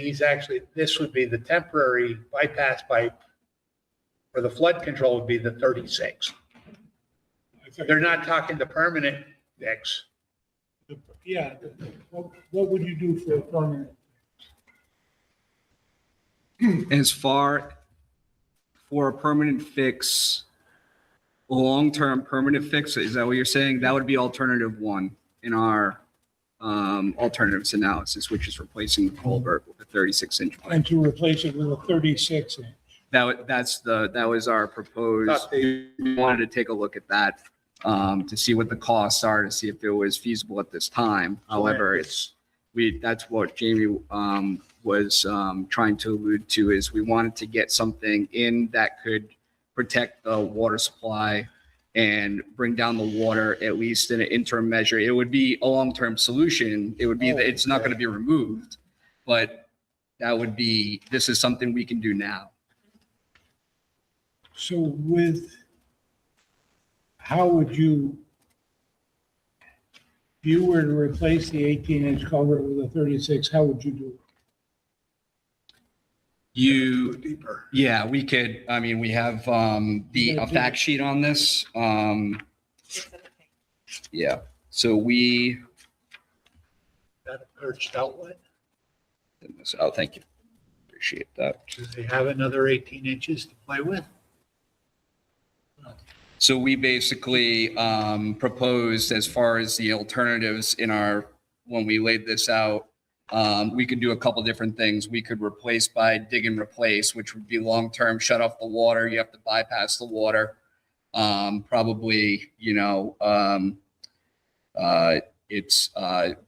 this would be the temporary bypass pipe for the flood control would be the 36. I think- They're not talking the permanent fix. Yeah, what would you do for a permanent? As far for a permanent fix, long-term permanent fix, is that what you're saying? That would be alternative one in our alternatives analysis, which is replacing the culvert with a 36-inch pipe. And to replace it with a 36-inch? That was our proposed. We wanted to take a look at that to see what the costs are, to see if it was feasible at this time. However, that's what Jamie was trying to allude to, is we wanted to get something in that could protect the water supply and bring down the water, at least in an interim measure. It would be a long-term solution. It would be that it's not going to be removed, but this is something we can do now. So how would you, if you were to replace the 18-inch culvert with a 36, how would you do it? Deeper. Yeah, we could, I mean, we have a fact sheet on this. Yeah, so That a perched outlet? oh, thank you. Appreciate that. Do they have another 18 inches to play with? So we basically proposed, as far as the alternatives when we laid this out, we could do a couple different things. We could replace by dig and replace, which would be long-term, shut off the water. You have to bypass the water. Probably, it's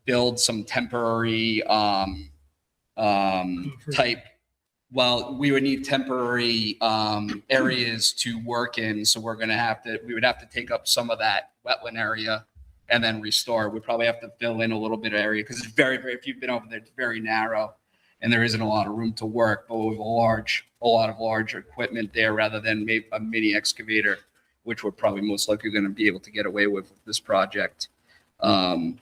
build some temporary type. Well, we would need temporary areas to work in. So we would have to take up some of that wetland area and then restore. We probably have to fill in a little bit of area because it's very, if you've been over there, it's very narrow and there isn't a lot of room to work, but with a lot of large equipment there rather than maybe a mini excavator, which we're probably most likely going to be able to get away with this project. There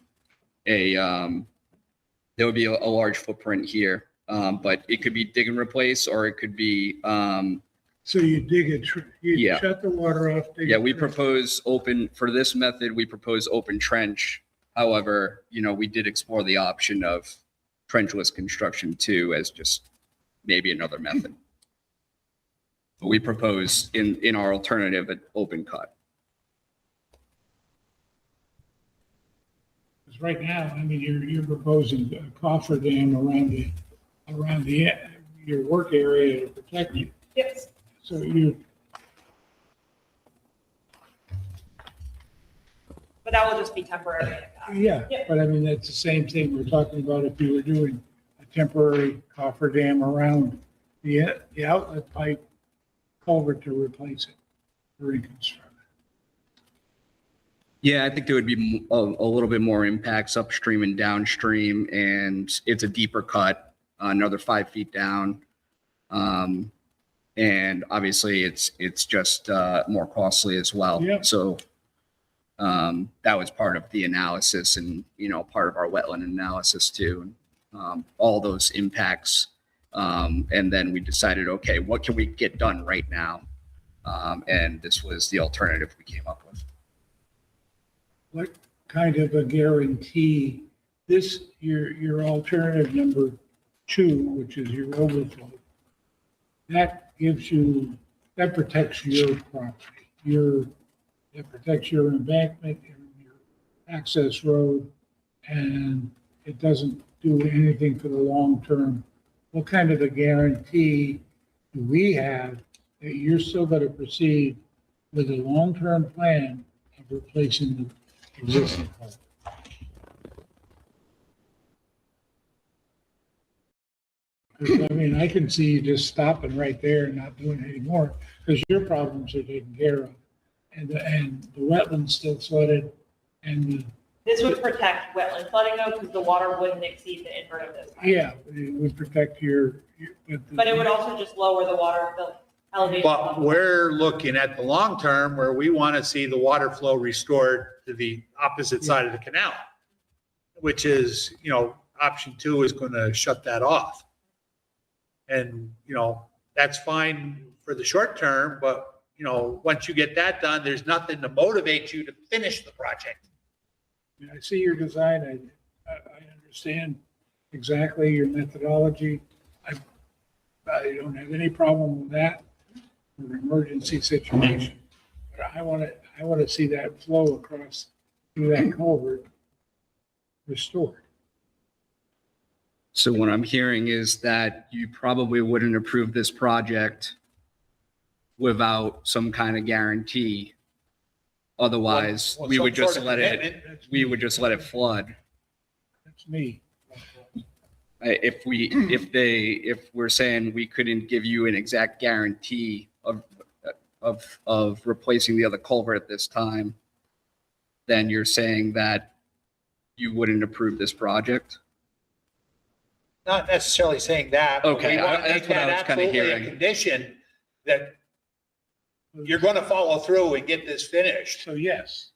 would be a large footprint here, but it could be dig and replace, or it could be, So you dig Yeah. shut the water off. yeah, we propose for this method, we propose open trench. However, we did explore the option of trenchless construction too, as just maybe another method. But we propose in our alternative an open cut. Because right now, I mean, you're proposing a coffer dam around your work area to protect you. Yes. So But that will just be temporary. yeah, but I mean, that's the same thing we're talking about if you were doing a temporary coffer dam around the outlet pipe culvert to replace it for reconstruction. Yeah, I think there would be a little bit more impacts upstream and downstream, and it's a deeper cut, another 5 feet down. And obviously it's just more costly as well. Yep. So that was part of the analysis and, part of our wetland analysis too. All those impacts. And then we decided, okay, what can we get done right now? And this was the alternative we came up with. What kind of a guarantee, your alternative number 2, which is your overflow, that protects your property, it protects your embankment and your access road, and it doesn't do anything for the long term. What kind of a guarantee do we have that you're still going to proceed with a long-term plan of replacing the existing culvert? I mean, I can see you just stopping right there and not doing any more because your problems are taken care of. And the wetland's still flooded and This would protect wetland flooding though, because the water wouldn't exceed the invert of this. pipe. yeah, it would protect But it would also just lower the elevation. But level. we're looking at the long term where we want to see the water flow restored to the opposite side of the canal. which is, option 2 is going to shut that off. And, that's fine for the short term, but, once you get that done, there's nothing to motivate you to finish the project. I see your design. I understand exactly your methodology. I don't have any problem with that for an emergency situation. But I want to see that flow across through that culvert restored. So what I'm hearing is that you probably wouldn't approve this project without some kind of guarantee. Otherwise, Well, we some would just sort of let it, commitment. we would just let it flood. That's me. If we're saying we couldn't give you an exact guarantee of replacing the other culvert at this time, then you're saying that you wouldn't approve this project? Not necessarily saying that. but Okay, we wanna that's make what I that was kinda absolutely a hearing. Condition that you're going to follow through and get this finished. So yes,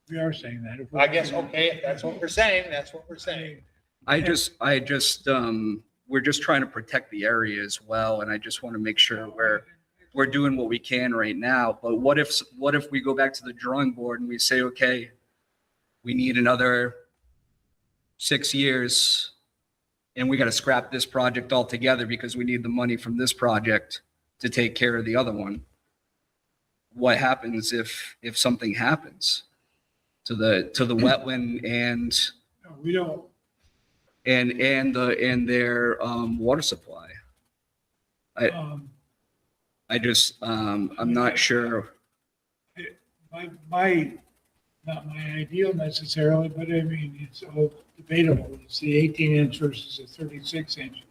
we are saying that. If I guess, okay, if that's what we're saying, that's what we're saying. I just, we're just trying to protect the area as well, and I just want to make sure we're doing what we can right now. But what if we go back to the drawing board and we say, okay, we need another 6 years, and we got to scrap this project altogether because we need the money from this project to take care of the other one? What happens if something happens to the wetland and No, we don't. and their water supply? I'm not sure. Not my ideal necessarily, but I mean, it's all debatable. It's the 18-inch versus the 36-inch.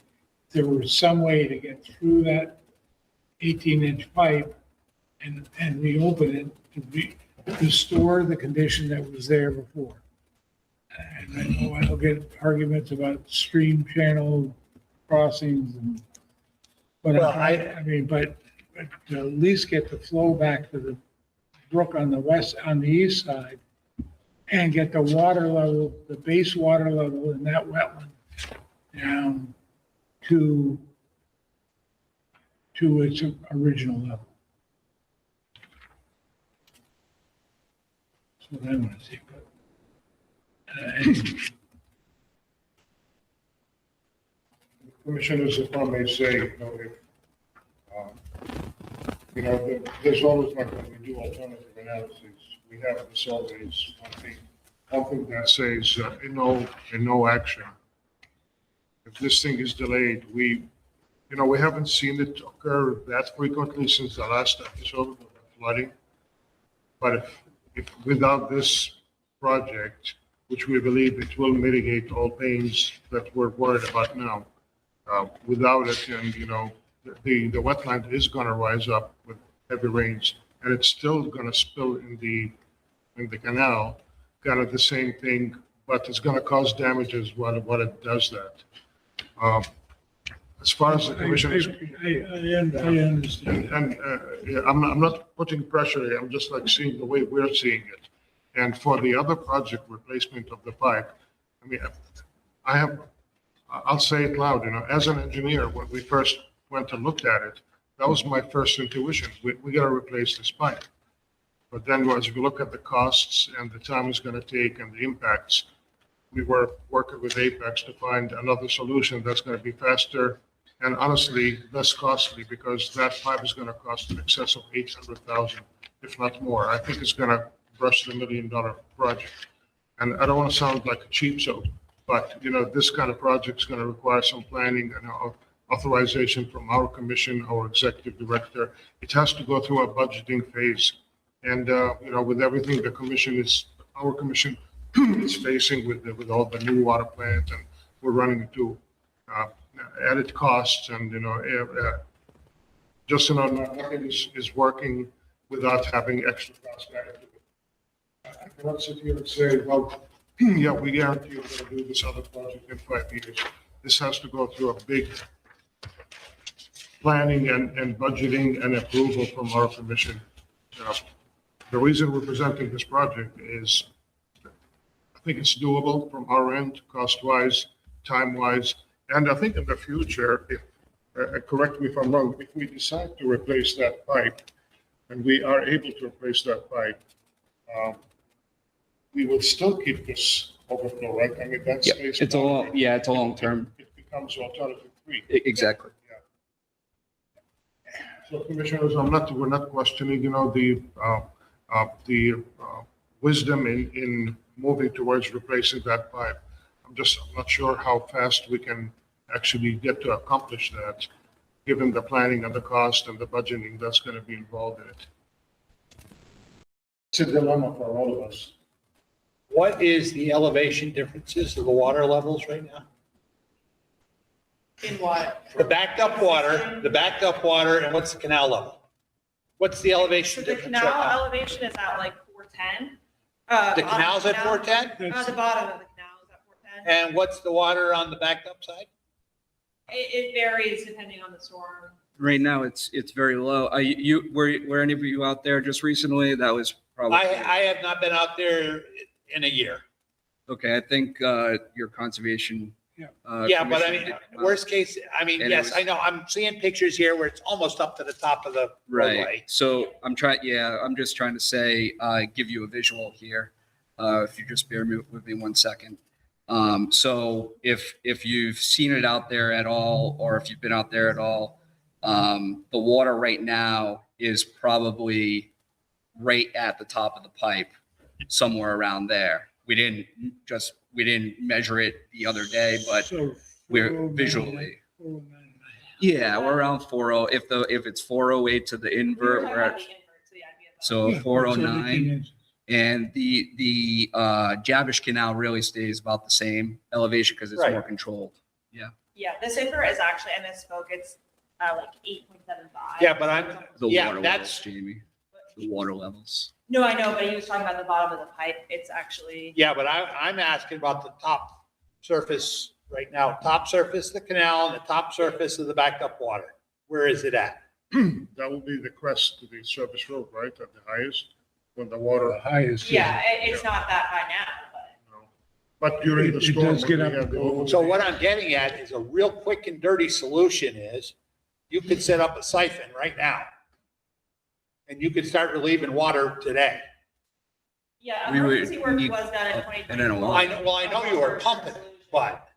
If there was some way to get through that 18-inch pipe and reopen it to restore the condition that was there before. And I know I'll get arguments about stream channel crossings but to at least get the flow back to the brook on the east side and get the water level, the base water level in that wetland down to its original level. That's what I want to see. Commissioners, if I may say, there's always like when we do alternative analysis, we have this always one thing that says no action. If this thing is delayed, we haven't seen it occur that frequently since the last episode of the flooding. But if without this project, which we believe it will mitigate all pains that we're worried about now, without it, and the wetland is going to rise up with heavy rains, and it's still going to spill in the canal, kind of the same thing, but it's going to cause damages while it does that. As far as the commission is, I understand. and I'm not putting pressure here, I'm just like seeing the way we're seeing it. And for the other project, replacement of the pipe, I mean, I'll say it loud, as an engineer, when we first went to look at it, that was my first intuition. We got to replace this pipe. But then as we look at the costs and the time it's going to take and the impacts, we were working with Apex to find another solution that's going to be faster and honestly less costly, because that pipe is going to cost in excess of $800,000, if not more. I think it's going to brush the $1 million project. And I don't want to sound like a cheapskate, but this kind of project is going to require some planning and authorization from our commission, our executive director. It has to go through a budgeting phase. And, with everything our commission is facing with all the new water plants, and we're running into added costs, and, nothing is working without having extra costs added to it. I cannot sit here and say, well, yeah, we guarantee you're going to do this other project in 5 years. This has to go through a big planning and budgeting and approval from our commission. The reason we're presenting this project is think it's doable from our end, cost-wise, time-wise. And I think in the future, if, correct me if I'm wrong, if we decide to replace that pipe, and we are able to replace that pipe, we will still keep this overflow, right? I mean, that's. Yeah, it's a long-term. It becomes alternative free. Exactly. So commissioners, we're not questioning, the wisdom in moving towards replacing that pipe. I'm not sure how fast we can actually get to accomplish that, given the planning and the cost and the budgeting that's going to be involved in it. It's a dilemma for all of us. What is the elevation differences of the water levels right now? In what? The backed up water, and what's the canal level? What's the So elevation the difference right canal now? elevation is at like 410. The canal's at 410? The bottom of the canal is at 410. And what's the water on the backed up side? It varies depending on the storm. Right now, it's very low. Were any of you out there just recently? That was probably. I have not been out there in a year. Okay, I think your conservation. Yeah, but I mean, commission did- worst case, I mean, And it yes, was- I know, I'm seeing pictures here where it's almost up to the top of the Right. roadway. So I'm just trying to say, give you a visual here. If you just bear with me 1 second. So if you've seen it out there at all, or if you've been out there at all, the water right now is probably right at the top of the pipe, somewhere around there. We didn't measure it the other day, but So we're 409, visually. 409. Yeah, we're around 40. If it's 408 to the invert, we're at so Yeah, 409. inches. And the Jabish Canal really stays about the same elevation because it's Right. more controlled. Yeah, this invert is actually, I misspoke, it's like 8.75. Yeah, but The Yeah, water that's- levels, Jamie. The water levels. No, I know, but he was talking about the bottom of the pipe. It's actually, yeah, but I'm asking about the top surface right now, top surface of the canal and the top surface of the backed up water. Where is it at? That will be the crest to the service road, right, at the highest, when the water. The highest. yeah, it's not that high now, but. But during the It storm. does get when up we have the and go. overflow- So what I'm getting at is a real quick and dirty solution is you could set up a siphon right now. And you could start relieving water today. Yeah, We would emergency work need- was done in and then a 2024. Well, I know you were pumping, but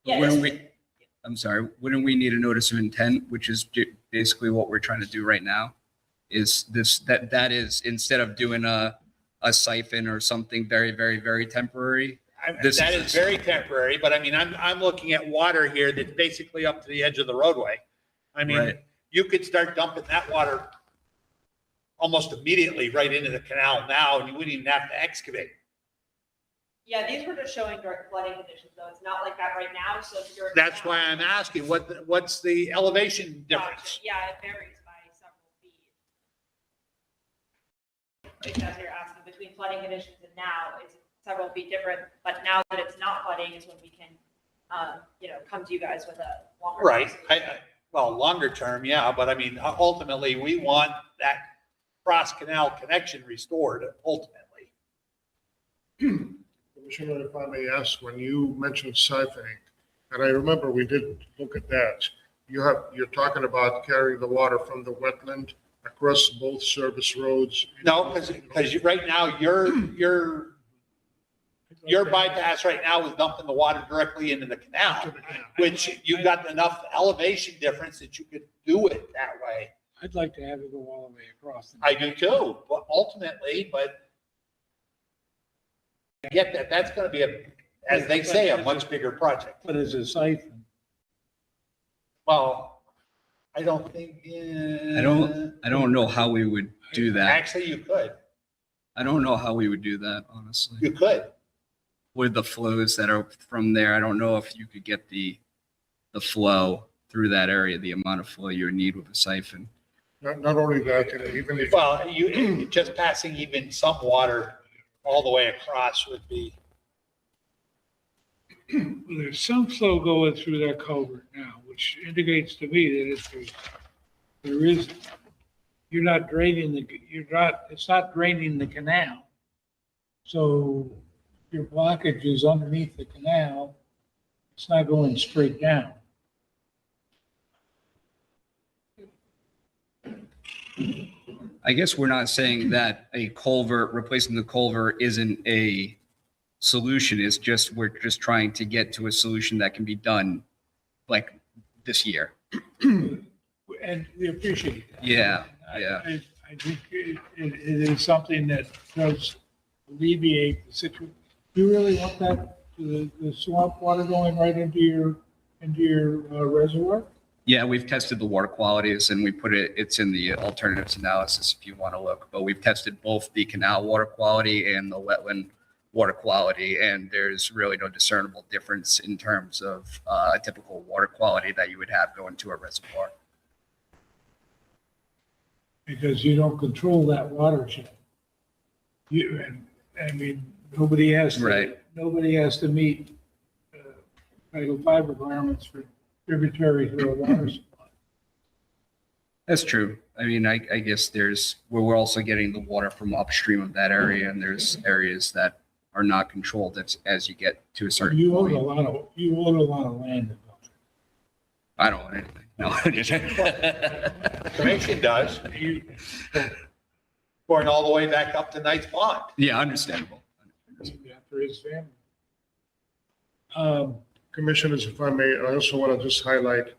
Yeah, Wouldn't this- we, I'm sorry, wouldn't we need a notice of intent, which is basically what we're trying to do right now? Is that is, instead of doing a siphon or something very, very, very temporary? This that is- is very temporary, but I mean, I'm looking at water here that's basically up to the edge of the roadway. I mean, Right. you could start dumping that water almost immediately right into the canal now, and you wouldn't even have to excavate. Yeah, these were just showing during flooding conditions, though. It's not like that right now, so if you're. That's why I'm asking, what's the elevation difference? Yeah, it varies by several feet. Because you're asking between flooding conditions and now, it's several feet different, but now that it's not flooding is when we can, come to you guys with a longer. Right, solution. well, longer term, yeah, but I mean, ultimately, we want that cross-canal connection restored ultimately. Commissioner, if I may ask, when you mentioned siphoning, and I remember we did look at that, you're talking about carrying the water from the wetland across both service roads? No, because right now, your bypass right now is dumping the water directly into the canal, which you got enough elevation difference that you could do it that way. I'd like to have it go all the way across. the- I do too, but ultimately, I get that, that's gonna be as they say, a much bigger project. But as a siphon, Well, I don't think. I don't know how we would do that. Actually, you could, I don't know how we would do that, honestly. you could. With the flows that are from there, I don't know if you could get the flow through that area, the amount of flow you would need with a siphon. Not only that, even if. Well, you, just passing even some water all the way across would be, well, there's some flow going through that culvert now, which indicates to me that you're not draining it's not draining the canal. So your blockage is underneath the canal, it's not going straight down. I guess we're not saying that a culvert, replacing the culvert isn't a solution. It's just, we're just trying to get to a solution that can be done like this year. And we appreciate that. Yeah, yeah. I think it is something that does alleviate the situation. You really want that, the swamp water going right into your reservoir? Yeah, we've tested the water qualities and we put it's in the alternatives analysis if you want to look. But we've tested both the canal water quality and the wetland water quality, and there's really no discernible difference in terms of a typical water quality that you would have going to a reservoir. Because you don't control that watershed. I mean, nobody has to meet Title V requirements for tributary to a water supply. That's true. I mean, I guess we're also getting the water from upstream of that area, and there's areas that are not controlled as you get to a certain You own point. you own a lot of land in Belcher. I don't want anything. No. Commission does. Going all the way back up to Knight's Pond. Yeah, understandable. After his family. Commissioners, if I may, I also want to just highlight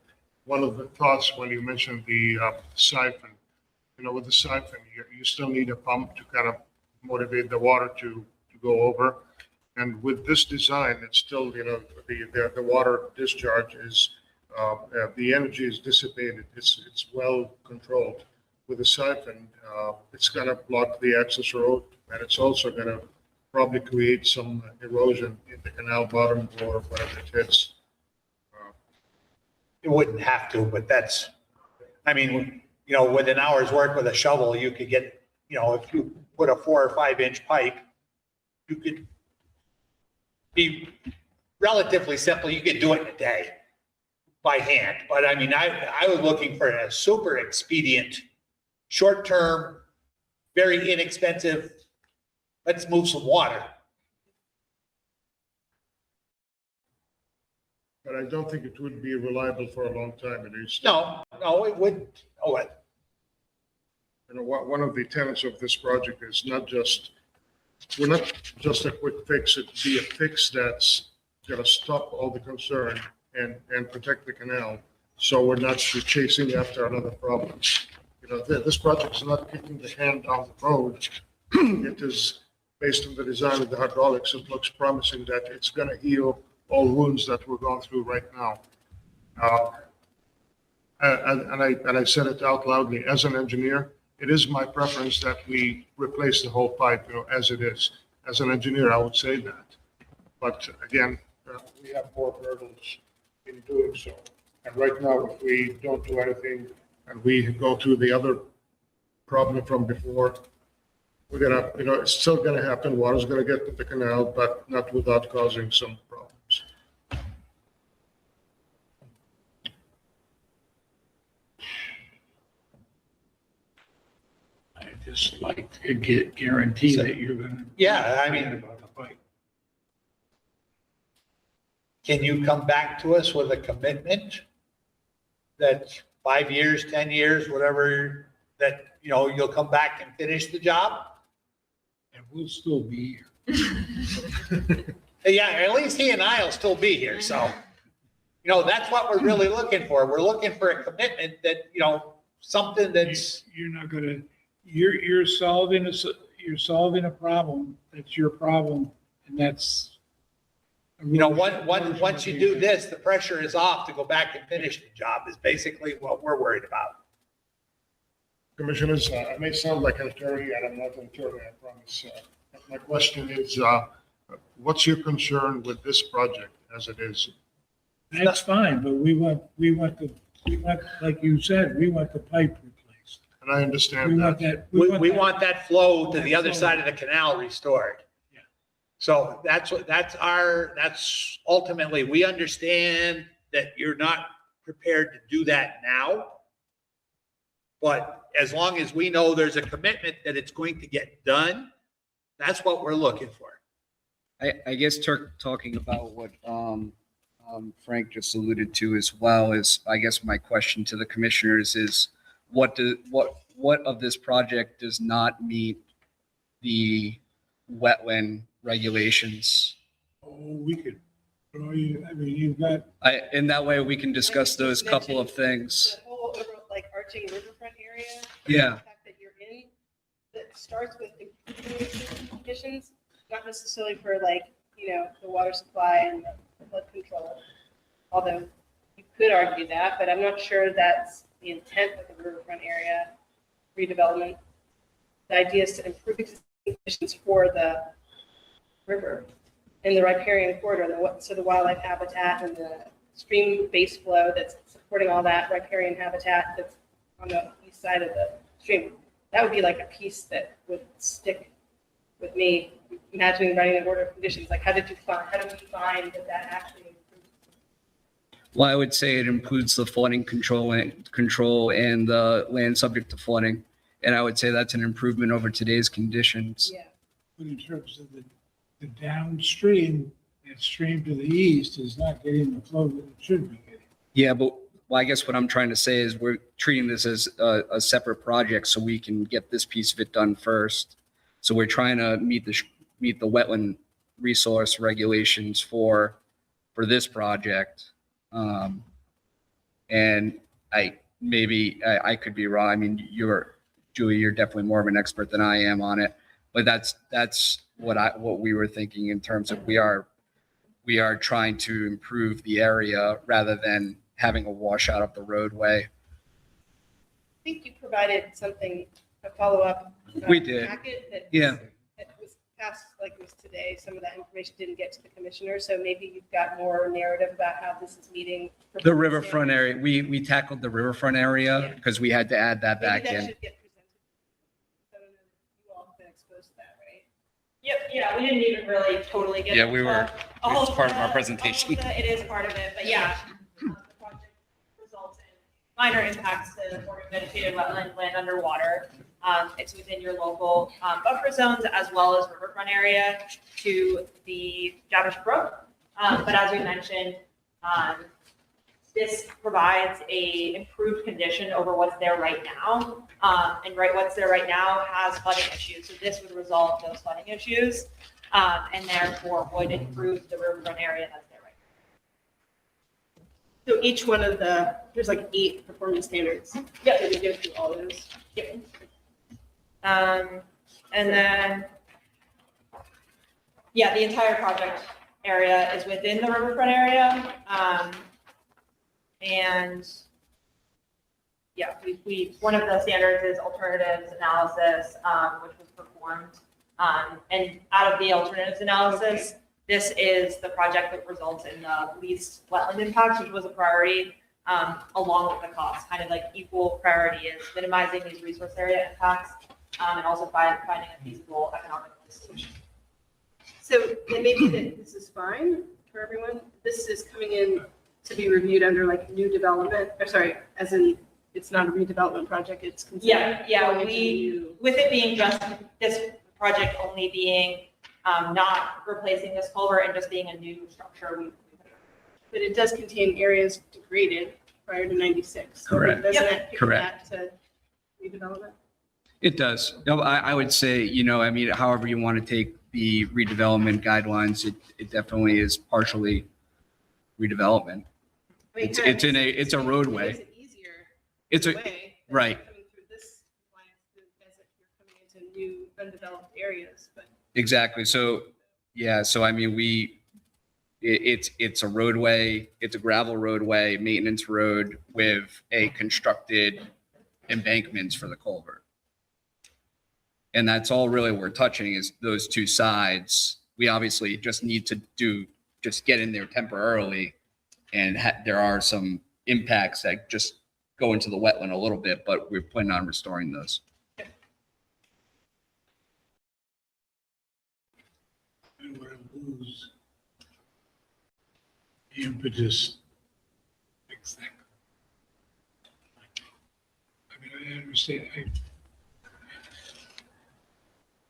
one of the thoughts when you mentioned the siphon. You know, with the siphon, you still need a pump to kind of motivate the water to go over. And with this design, it's still, you know, the water discharge is, the energy is dissipated. It's well controlled. With the siphon, it's going to block the access road, and it's also going to probably create some erosion in the canal bottom or whatever it hits. It wouldn't have to, but that's, I mean, you know, with an hour's work with a shovel, you could get, you know, if you put a 4 or 5 inch pipe, you could be relatively simple. You could do it in a day by hand. But I mean, I was looking for a super expedient, short-term, very inexpensive, let's move some water. But I don't think it would be reliable for a long time, at least. No, it wouldn't. Oh, it. You know, one of the tenets of this project is we're not just a quick fix. It'd be a fix that's going to stop all the concern and protect the canal. So we're not chasing after another problem. You know, this project is not kicking the can down the road. It is based on the design of the hydraulics. It looks promising that it's going to heal all wounds that we're going through right now. And I said it out loudly, as an engineer, it is my preference that we replace the whole pipe, you know, as it is. As an engineer, I would say that. But again, we have more hurdles in doing so. And right now, if we don't do anything and we go through the other problem from before, we're gonna, you know, it's still gonna happen. Water's gonna get to the canal, but not without causing some problems. I just like to guarantee that you're gonna. Yeah, I mean, About the pipe. can you come back to us with a commitment that 5 years, 10 years, whatever, that, you know, you'll come back and finish the job? And we'll still be here. Yeah, at least he and I will still be here, so, you know, that's what we're really looking for. We're looking for a commitment that, you know, something that's, You're not gonna, you're solving a problem. That's your problem, and that's. you know, once you do this, the pressure is off to go back and finish the job is basically what we're worried about. Commissioners, I may sound like an attorney, and I'm not an attorney, I promise. My question is, what's your concern with this project as it is? That's fine, but we want, like you said, we want the pipe replaced. And I We understand want that. that. We want that flow to the other side of the canal restored. Yeah. So that's ultimately, we understand that you're not prepared to do that now. But as long as we know there's a commitment that it's going to get done, that's what we're looking for. I guess talking about what Frank just alluded to as well is, I guess my question to the commissioners is, what of this project does not meet the wetland regulations? Oh, we could, throw you, I mean, you've got, In that way, we can discuss those couple of things. The whole like arching riverfront area. Yeah. The fact that you're in, that starts with improving conditions, not necessarily for like, you know, the water supply and the flood control. Although you could argue that, but I'm not sure that's the intent of the riverfront area redevelopment. The idea is to improve existing conditions for the river in the riparian corridor, so the wildlife habitat and the stream base flow that's supporting all that riparian habitat that's on the east side of the stream. That would be like a piece that would stick with me, imagining writing an order of conditions. Like, how do we find that actually improves? Well, I would say it includes the flooding control and the land subject to flooding. And I would say that's an improvement over today's conditions. Yeah. but in terms of the downstream, that stream to the east is not getting the flow that it should be getting. Yeah, but well, I guess what I'm trying to say is we're treating this as a separate project so we can get this piece of it done first. So we're trying to meet the wetland resource regulations for this project. And I could be wrong. I mean, Julie, you're definitely more of an expert than I am on it, but that's what we were thinking in terms of we are trying to improve the area rather than having a washout of the roadway. I think you provided something, a follow-up. We did. Packet that Yeah. that was passed like it was today. Some of that information didn't get to the commissioner, so maybe you've got more narrative about how this is meeting. The riverfront area, we tackled the riverfront area because we had to add that Maybe back that in. should get presented. I don't know if you all have been exposed to that, right? Yep, yeah, we didn't even really totally get. Yeah, we were, all it's part of our the- presentation. all of the- It is part of it, but yeah. The project results in minor impacts to the vegetated wetland land underwater. It's within your local buffer zones as well as riverfront area to the Jabish Brook. But as we mentioned, this provides a improved condition over what's there right now. And what's there right now has flooding issues. So this would resolve those flooding issues and therefore would improve the riverfront area that's there right now. So each one of there's like 8 performance standards. Yep. Did we go through all those? Yep. And then, yeah, the entire project area is within the riverfront area. And yeah, one of the standards is alternatives analysis, which was performed. And out of the alternatives analysis, this is the project that results in the least wetland impacts, which was a priority, along with the cost, kind of like equal priority is minimizing these resource area impacts, and also finding a feasible economic solution. So then maybe this is fine for everyone. This is coming in to be reviewed under like new development, or sorry, as in it's not a redevelopment project, it's considered. Yeah, going into new. with it being just this project only being not replacing this culvert and just being a new structure. But it does contain areas degraded prior to 96. So Correct. doesn't that kick Correct. that to redevelopment? It does. No, I would say, I mean, however you want to take the redevelopment guidelines, it definitely is partially redevelopment. I mean, It's a roadway. It makes it easier. It's a, way than right. Coming through this compliance as if you're coming into new undeveloped areas, but. Exactly. So, yeah, so I mean, it's a roadway, it's a gravel roadway, maintenance road with a constructed embankments for the culvert. And that's all really we're touching is those two sides. We obviously just need to get in there temporarily. And there are some impacts that just go into the wetland a little bit, but we're planning on restoring those. I don't want to lose the impetus. Exactly. I mean, I understand.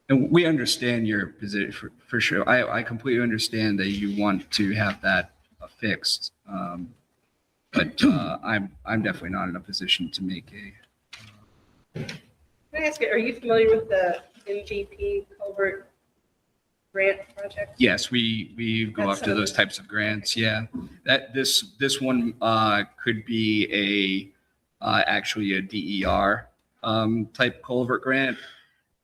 And we understand your position for sure. I completely understand that you want to have that fixed. But I'm definitely not in a position to make Can I ask you, are you familiar with the MGP Culvert grant project? Yes, we go That's after those types of grants. Yeah, this one could be actually a DER type culvert grant.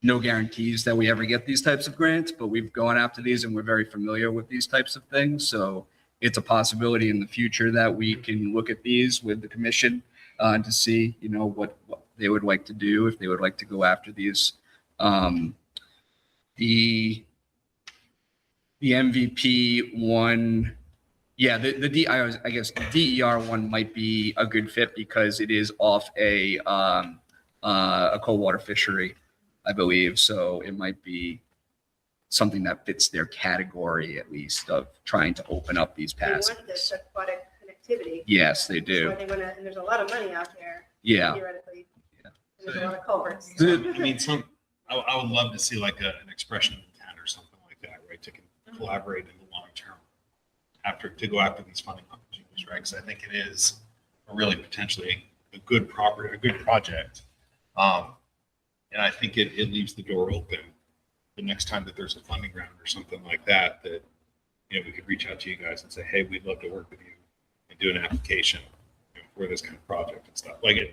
No guarantees that we ever get these types of grants, but we've gone after these and we're very familiar with these types of things. So it's a possibility in the future that we can look at these with the commission to see, what they would like to do, if they would like to go after these. The MVP one, yeah, I guess the DER one might be a good fit because it is off a cold water fishery, I believe. So it might be something that fits their category, at least, of trying to open up these They paths. want this aquatic connectivity. Yes, they do. That's why they wanna, and there's a lot of money out there. Yeah. Theoretically. Yeah. And there's a lot of culverts. I mean, I would love to see like an expression of intent or something like that, right? To collaborate in the long term to go after these funding opportunities, right? Because I think it is a really potentially a good project. And I think it leaves the door open the next time that there's a funding round or something like that, we could reach out to you guys and say, hey, we'd love to work with you and do an application for this kind of project and stuff. I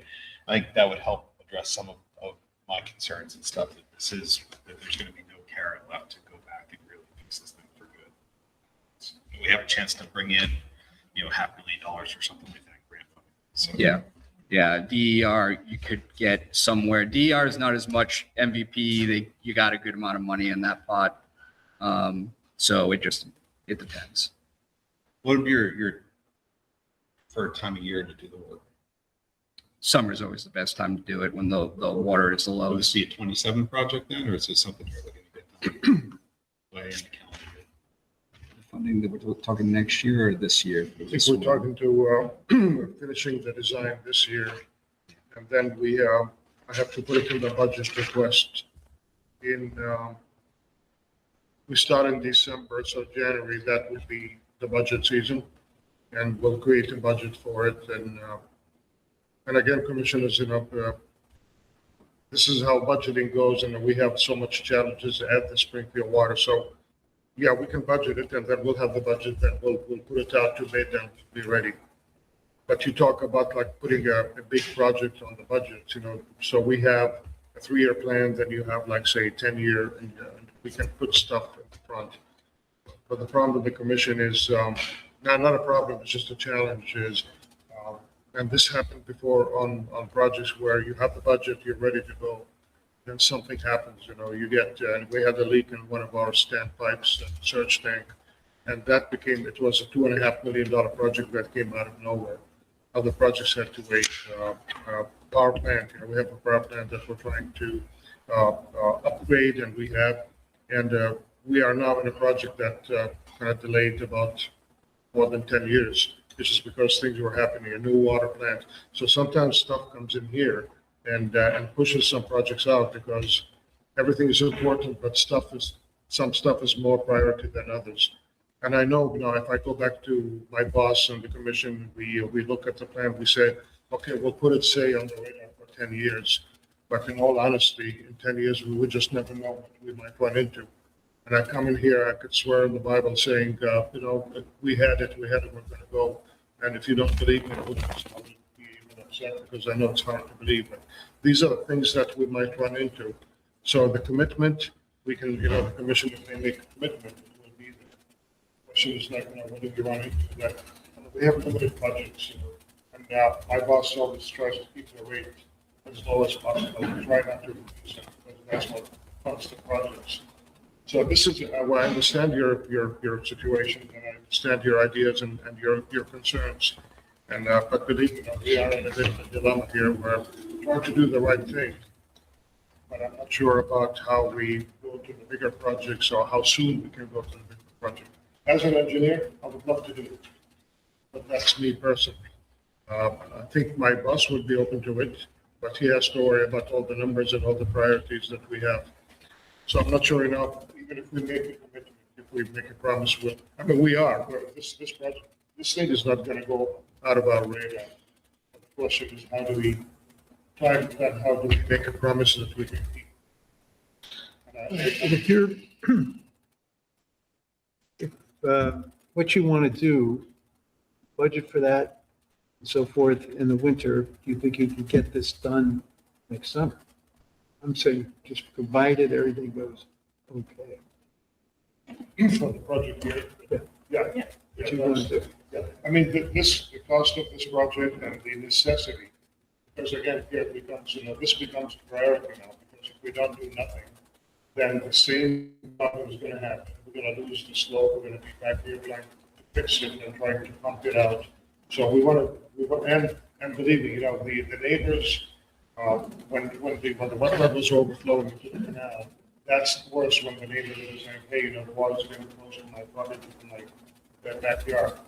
think that would help address some of my concerns and stuff that there's going to be no carrot left to go back and really fix this thing for good. So we have a chance to bring in, $500,000 or something like that grant funding. So Yeah, DER, you could get somewhere. DER is not as much MVP. You got a good amount of money in that pot. So it depends. what would be your preferred time of year to do the work? Summer is always the best time to do it when the water is the Will this lowest. be a 27 project then, or is this something you're looking to get done by end of calendar year? Funding that we're talking next year or this year? I think we're talking to finishing the design this year. And then I have to put it in the budget request we start in December, so January, that would be the budget season. And we'll create a budget for it. And again, commissioners, this is how budgeting goes, and we have so much challenges at the Springfield Water. So yeah, we can budget it, and then we'll have the budget, then we'll put it out to bid and be ready. But you talk about like putting a big project on the budget, so we have a 3-year plan, then you have like, say, 10-year, and we can put stuff in front. But the problem with the commission is, not a problem, it's just a challenge is, and this happened before on projects where you have the budget, you're ready to go, then something happens, you get, we had a leak in one of our standpipes, surge tank, and it was a $2.5 million project that came out of nowhere. Other projects had to wait. Power plant, we have a power plant that we're trying to upgrade and rehab, and we are now in a project that kind of delayed about more than 10 years. This is because things were happening, a new water plant. So sometimes stuff comes in here and pushes some projects out because everything is important, but some stuff is more priority than others. And I know, if I go back to my boss and the commission, we look at the plan, we say, okay, we'll put it, say, on the radar for 10 years. But in all honesty, in 10 years, we would just never know what we might run into. And I come in here, I could swear in the Bible saying, we had it, we're going to go. And if you don't believe me, I wouldn't be even upset because I know it's hard to believe. But these are the things that we might run into. So the commitment, we can, the commission, if they make a commitment, it will be there. The question is not, when do we run into that? We have limited budgets, and my boss always tries to keep the rate as low as possible. We try not to reduce it because that's what funds the projects. So this is where I understand your situation, and I understand your ideas and your concerns. And but believe me, we are in a bit of a dilemma here where we're trying to do the right thing. But I'm not sure about how we go to the bigger projects or how soon we can go to the bigger project. As an engineer, I would love to do it, but that's me personally. I think my boss would be open to it, but he has to worry about all the numbers and all the priorities that we have. So I'm not sure, even if we make a commitment, if we make a promise, we are, this project, this thing is not gonna go out of our radar. The question is, how do we time that, how do we make a promise that we can keep? And if you're, if, what you want to do, budget for that and so forth in the winter, do you think you can get this done next summer? I'm saying just provided everything goes okay. For the project here? Yeah. What you want to do? Yeah, I mean, the cost of this project and the necessity, because again, here it becomes, this becomes a priority now, because if we don't do nothing, then the same problem is gonna happen. We're gonna lose the slope, we're gonna be back here trying to fix it and trying to pump it out. So we want, and believe me, the neighbors, when the wet levels overflow into the canal, that's worse when the neighbors are saying, hey, the water's getting close to my property, to my backyard.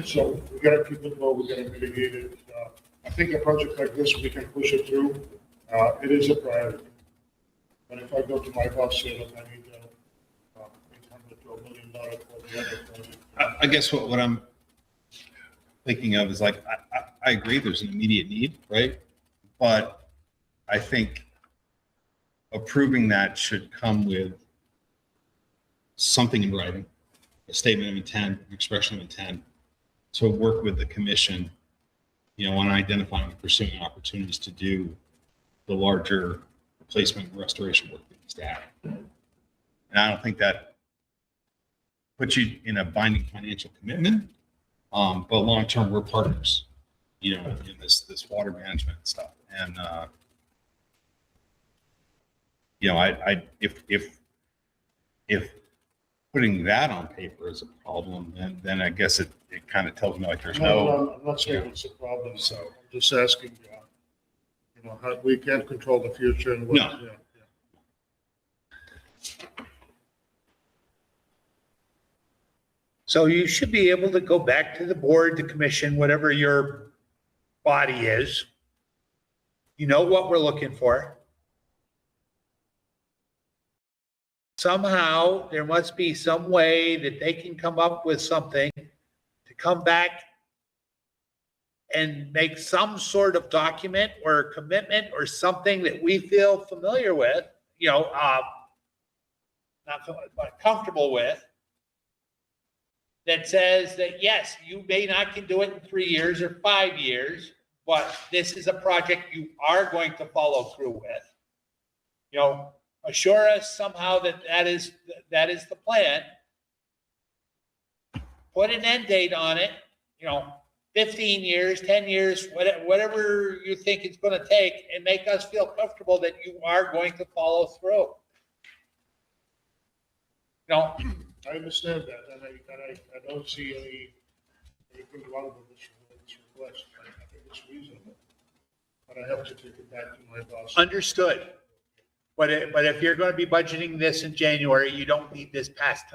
So we gotta keep it low, we gotta mitigate it. I think a project like this, we can push it through. It is a priority. But if I go to my boss, say, look, I need $800 to $1 million for the other project. I guess what I'm thinking of is like, I agree there's an immediate need, right? But I think approving that should come with something in writing, a statement of intent, an expression of intent, to work with the commission, on identifying and pursuing opportunities to do the larger replacement and restoration work that needs to happen. And I don't think that puts you in a binding financial commitment, but long-term, we're partners, in this water management stuff. And, if putting that on paper is a problem, then I guess it kind of tells me like there's no. I'm not saying it's a problem, so I'm just asking, how we can't control the future and what. No. So you should be able to go back to the board, the commission, whatever your body is. You know what we're looking for. Somehow, there must be some way that they can come up with something to come back and make some sort of document or commitment or something that we feel familiar with, not but comfortable with, that says that, yes, you may not can do it in 3 years or 5 years, but this is a project you are going to follow through with. Assure us somehow that is the plan. Put an end date on it, 15 years, 10 years, whatever you think it's going to take, and make us feel comfortable that you are going to follow through. I understand that, and I don't see anything wrong with this request. I think it's reasonable, but I have to take it back to my boss. Understood. But if you're going to be budgeting this in January, you don't need this passed,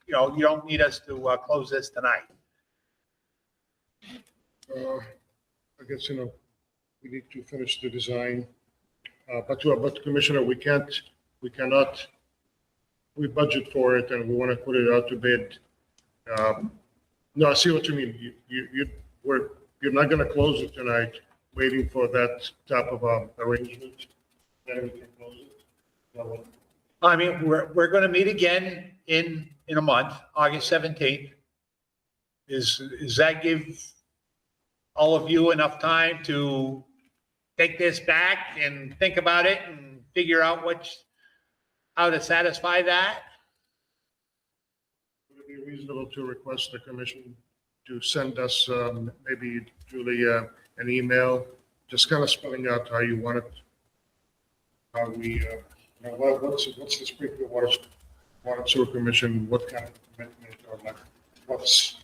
you don't need us to close this tonight. I guess, we need to finish the design. But Commissioner, we cannot, we budget for it and we want to put it out to bid. No, I see what you mean. You're not going to close it tonight, waiting for that type of arrangement. Then we can close it. I mean, we're going to meet again in a month, August 17th. Does that give all of you enough time to take this back and think about it and figure out how to satisfy that? Would it be reasonable to request the commission to send us, maybe Julie, an email, just kind of spelling out how you want it, how we, what's the Springfield Water Sewer Commission, what kind of commitment, or like, what's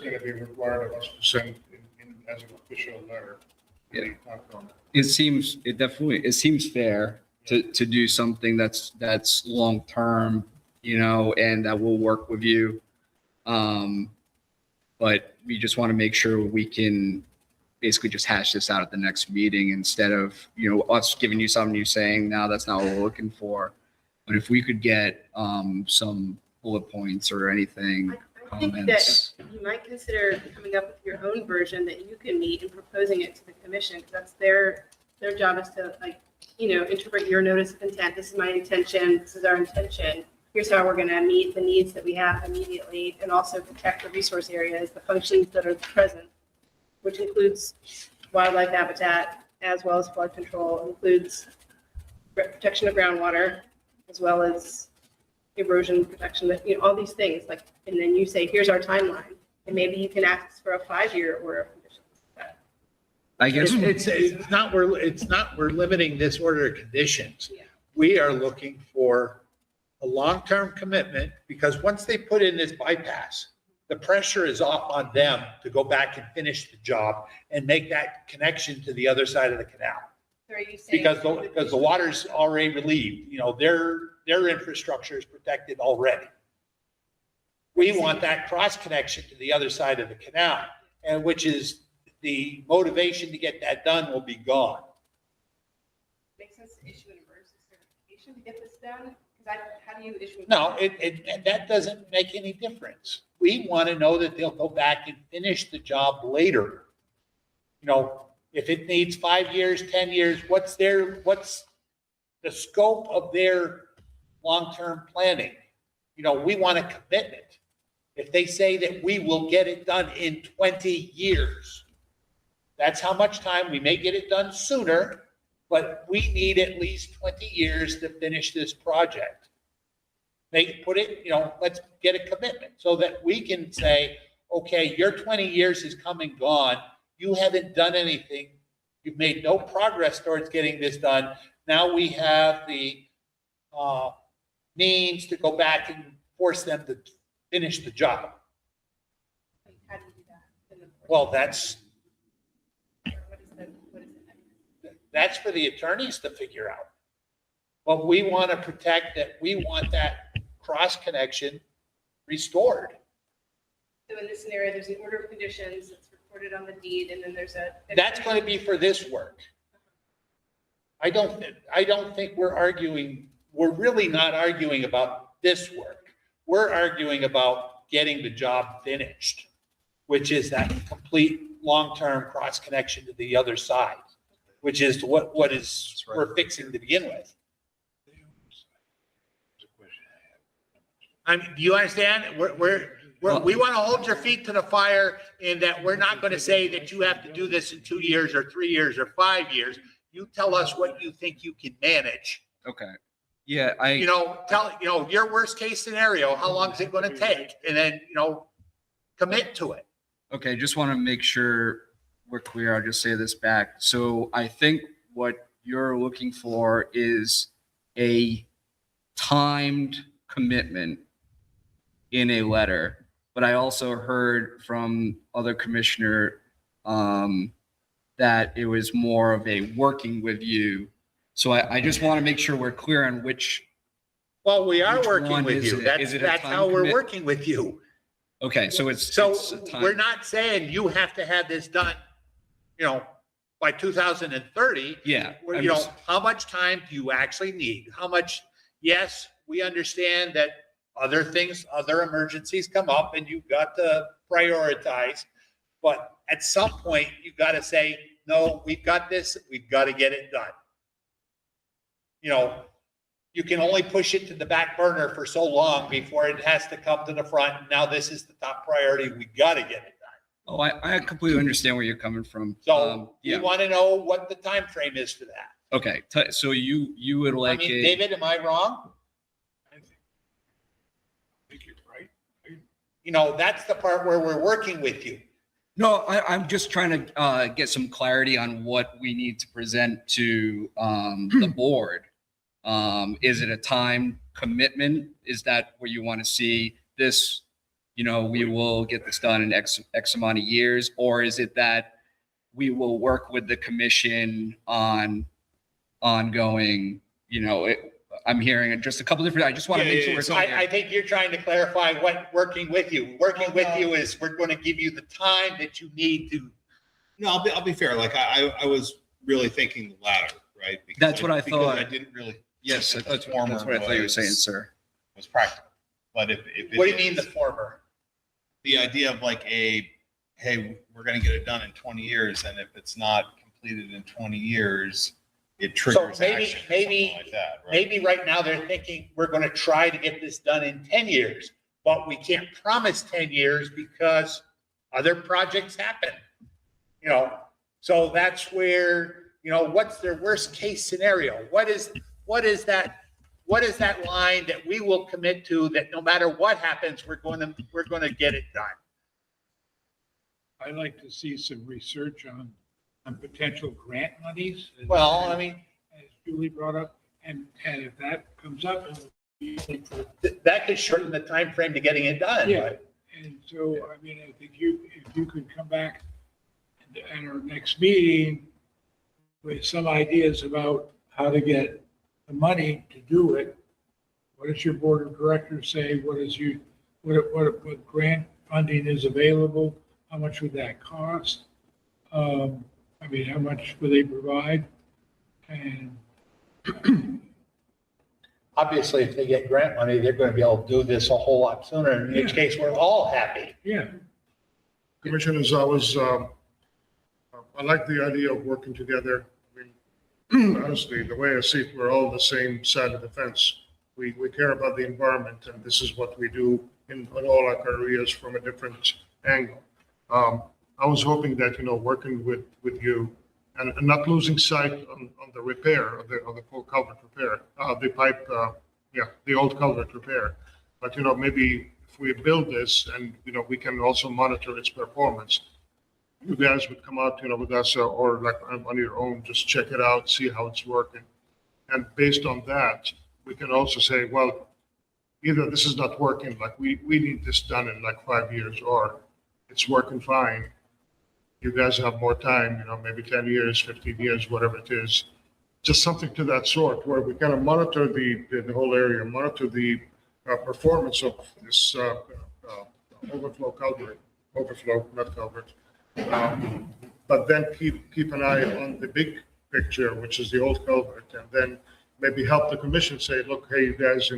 going to be required of us to send in as an official letter? Yeah. It seems fair to do something that's long-term, and that will work with you. But we just want to make sure we can basically just hash this out at the next meeting instead of, you know, us giving you something, you saying, no, that's not what we're looking for. But if we could get some bullet points or anything, I think comments. that you might consider coming up with your own version that you can meet and proposing it to the commission. 'Cause that's their job is to, like, you know, interpret your notice of intent. This is my intention. This is our intention. Here's how we're going to meet the needs that we have immediately and also protect the resource areas, the functions that are present, which includes wildlife habitat as well as flood control, includes protection of groundwater, as well as erosion protection, you know, all these things, like, and then you say, here's our timeline, and maybe you can ask for a 5-year order of conditions. I guess. It's not, we're limiting this order of conditions. Yeah. We are looking for a long-term commitment, because once they put in this bypass, the pressure is off on them to go back and finish the job and make that connection to the other side of the canal. So are you saying? Because the water's already relieved, you know, their infrastructure is protected already. We want that cross connection to the other side of the canal, and which is the motivation to get that done will be gone. Makes sense to issue an emergency certification to get this done? Because how do you issue? No, that doesn't make any difference. We want to know that they'll go back and finish the job later. You know, if it needs 5 years, 10 years, what's the scope of their long-term planning? You know, we want a commitment. If they say that we will get it done in 20 years, that's how much time. We may get it done sooner, but we need at least 20 years to finish this project. They put it, you know, let's get a commitment so that we can say, okay, your 20 years is come and gone. You haven't done anything. You've made no progress towards getting this done. Now we have the means to go back and force them to finish the job. How do you do that? Well, that's for the attorneys to figure out. But we want to protect that. We want that cross connection restored. So in this scenario, there's an order of conditions that's recorded on the deed, and then there's a. That's going to be for this work. I don't think we're arguing, we're really not arguing about this work. We're arguing about getting the job finished, which is that complete long-term cross connection to the other side, which is what we're fixing to begin with. I mean, do you understand? We want to hold your feet to the fire in that we're not going to say that you have to do this in 2 years or 3 years or 5 years. You tell us what you think you can manage. Okay. Yeah, your worst case scenario, how long is it going to take? And then, commit to it. Okay, just want to make sure we're clear. I'll just say this back. So I think what you're looking for is a timed commitment in a letter. But I also heard from other commissioner that it was more of a working with you. So I just want to make sure we're clear on which. Well, we are which working one with is you. it. That's how we're working with you. Okay, so it's a time. We're not saying you have to have this done, by 2030. Yeah. How much time do you actually need? How much? Yes, we understand that other emergencies come up and you've got to prioritize. But at some point, you've got to say, no, we've got this, we've got to get it done. You can only push it to the back burner for so long before it has to come to the front. Now this is the top priority. We got to get it done. Oh, I completely understand where you're coming from. So we want to know what the time frame is for that. Okay, so you would like David, am I wrong? I think you're right. That's the part where we're working with you. No, I'm just trying to get some clarity on what we need to present to the board. Is it a time commitment? Is that where you want to see this? We will get this done in X amount of years, or is it that we will work with the commission on ongoing? I'm hearing just a couple different. I just want to make sure we're clear. I think you're trying to clarify what working with you. Working with you is we're going to give you the time that you need to No, I'll be fair. Like I was really thinking the latter, right? Because That's what I because thought. I didn't really. Yes, think that's the former what I thought you were saying, was- sir. Was practical, but if it What do you mean the is- former? the idea of like hey, we're going to get it done in 20 years, and if it's not completed in 20 years, it triggers maybe- action or maybe- something like that, right? Maybe right now they're thinking we're going to try to get this done in 10 years, but we can't promise 10 years because other projects happen. You know, so that's where, you know, what's their worst case scenario? What is that line that we will commit to that no matter what happens, we're going to get it done? I'd like to see some research on potential grant monies. Well, I mean, As Julie brought up, and if that comes up, it'll be for that could shorten the time frame to getting it done. Yeah. But And so, I mean, I think if you could come back at our next meeting with some ideas about how to get the money to do it, what does your board of directors say? What grant funding is available? How much would that cost? I mean, how much will they provide? And obviously, if they get grant money, they're going to be able to do this a whole lot sooner, in which case we're all happy. yeah, Commissioners, I like the idea of working together. I mean, honestly, the way I see it, we're all the same side of the fence. We care about the environment, and this is what we do in all our careers from a different angle. I was hoping that, working with you and not losing sight on the repair of the full culvert repair, the pipe, the old culvert repair. But, maybe if we build this and, we can also monitor its performance, you guys would come out, with us or like on your own, just check it out, see how it's working. And based on that, we can also say, well, either this is not working, like we need this done in like 5 years, or it's working fine. You guys have more time, maybe 10 years, 15 years, whatever it is. Just something to that sort where we kind of monitor the whole area, monitor the performance of this not culvert. But then keep an eye on the big picture, which is the old culvert, and then maybe help the commission say, look, hey, you guys,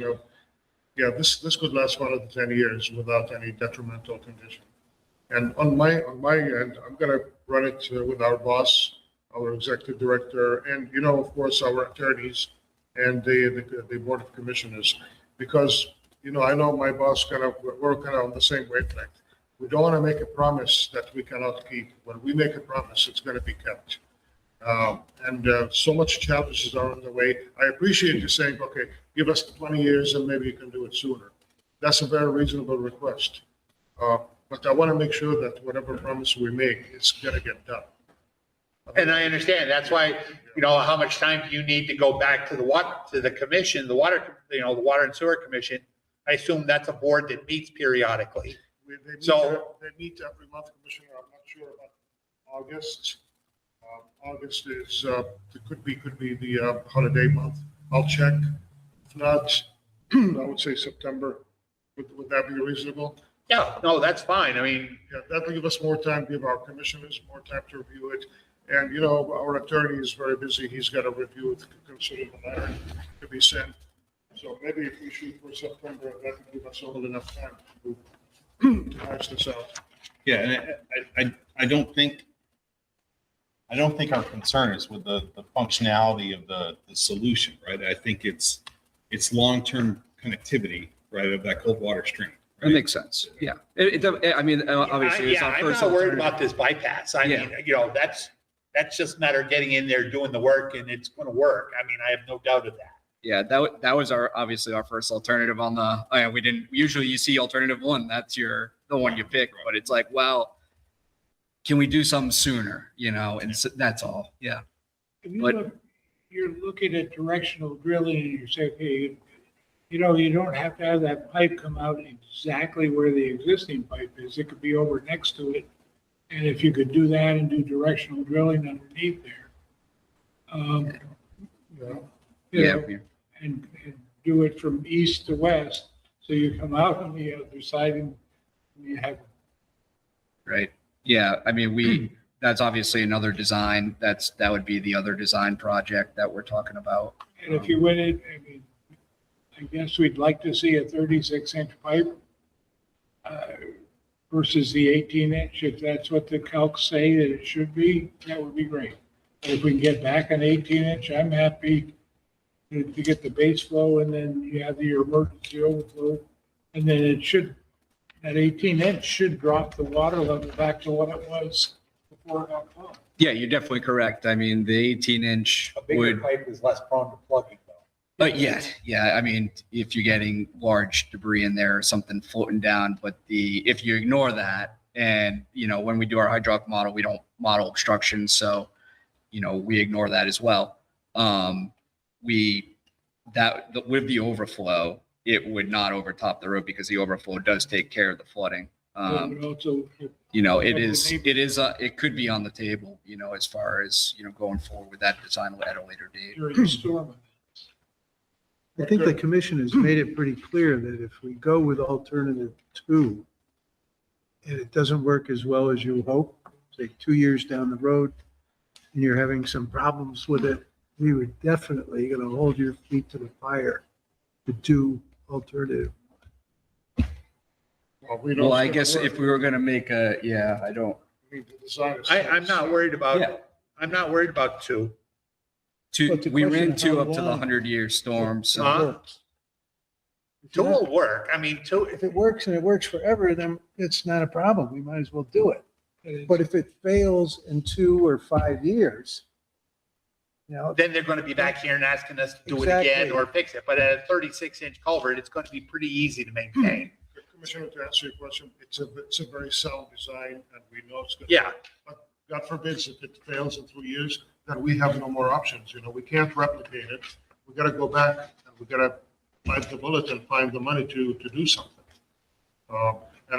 this could last 1 to 10 years without any detrimental condition. And on my end, I'm going to run it with our boss, our executive director, and, of course, our attorneys and the board of commissioners, because, I know my boss we're kind of on the same wavelength. We don't want to make a promise that we cannot keep. When we make a promise, it's going to be kept. And so much challenges are on the way. I appreciate you saying, okay, give us 20 years and maybe you can do it sooner. That's a very reasonable request. But I want to make sure that whatever promise we make, it's going to get done. And I understand, that's why, how much time do you need to go back to the commission, the Water and Sewer Commission? I assume that's a board that meets periodically. They meet every month, Commissioner. I'm not sure about August. August is, it could be the holiday month. I'll check. If not, I would say September. Would that be reasonable? Yeah, no, that's fine. I mean, Yeah, that will give us more time, give our commissioners more time to review it. And, our attorney is very busy. He's got to review it, consider the letter to be sent. So maybe if we shoot for September, that will give us all enough time to hash this out. Yeah, and I don't think our concern is with the functionality of the solution, right? I think it's long-term connectivity, right, of that cold water stream. It Right? makes sense. Yeah. I mean, obviously, it's yeah, our I'm first not worried alternative. about this bypass. I Yeah. mean, that's just a matter of getting in there, doing the work, and it's going to work. I mean, I have no doubt of that. Yeah, that was obviously our first alternative on the, we didn't, usually you see alternative one, that's the one you pick, but it's like, well, can we do something sooner, and so, that's all. Yeah. if you But- look, you're looking at directional drilling and you say, okay, you don't have to have that pipe come out exactly where the existing pipe is. It could be over next to it. And if you could do that and do directional drilling underneath there, Yeah. and do it from east to west. So you come out on the other side and you have, Right. Yeah. I mean, that's obviously another design. That would be the other design project that we're talking about. And if you went in, I mean, I guess we'd like to see a 36-inch pipe versus the 18-inch. If that's what the calcs say that it should be, that would be great. If we can get back an 18-inch, I'm happy to get the base flow, and then you have your emergency overflow. And then it should, that 18-inch should drop the water level back to what it was before it got plugged. Yeah, you're definitely correct. I mean, the 18-inch A bigger would, pipe is less prone to plugging though. but yeah. I mean, if you're getting large debris in there or something floating down, but if you ignore that, and when we do our hydraulic model, we don't model obstruction, so we ignore that as well. With the overflow, it would not overtop the road because the overflow does take care of the flooding. But also, It could be on the table, as far as, going forward with that design at a later date. during the storm. I think the commission has made it pretty clear that if we go with alternative 2 and it doesn't work as well as you hope, say 2 years down the road, and you're having some problems with it, we were definitely going to hold your feet to the fire to do alternative. Well, I guess if we were going to make I mean, the design is. I'm not worried about, Yeah. I'm not worried about 2. But the we question ran is 2 how up to the long? 100-year storm, so. Huh? 2 will work. I mean, 2, If it works and it works forever, then it's not a problem. We might as well do it. But if it fails in 2 or 5 years, then they're going to be back here and asking us to do it again Exactly. or fix it. But at a 36-inch culvert, it's going to be pretty easy to maintain. Commissioner, to answer your question, it's a very sound design, and we know it's good. Yeah. But God forbids if it fails in 2 years, then we have no more options. We can't replicate it. We got to go back and we got to bite the bullet and find the money to do something.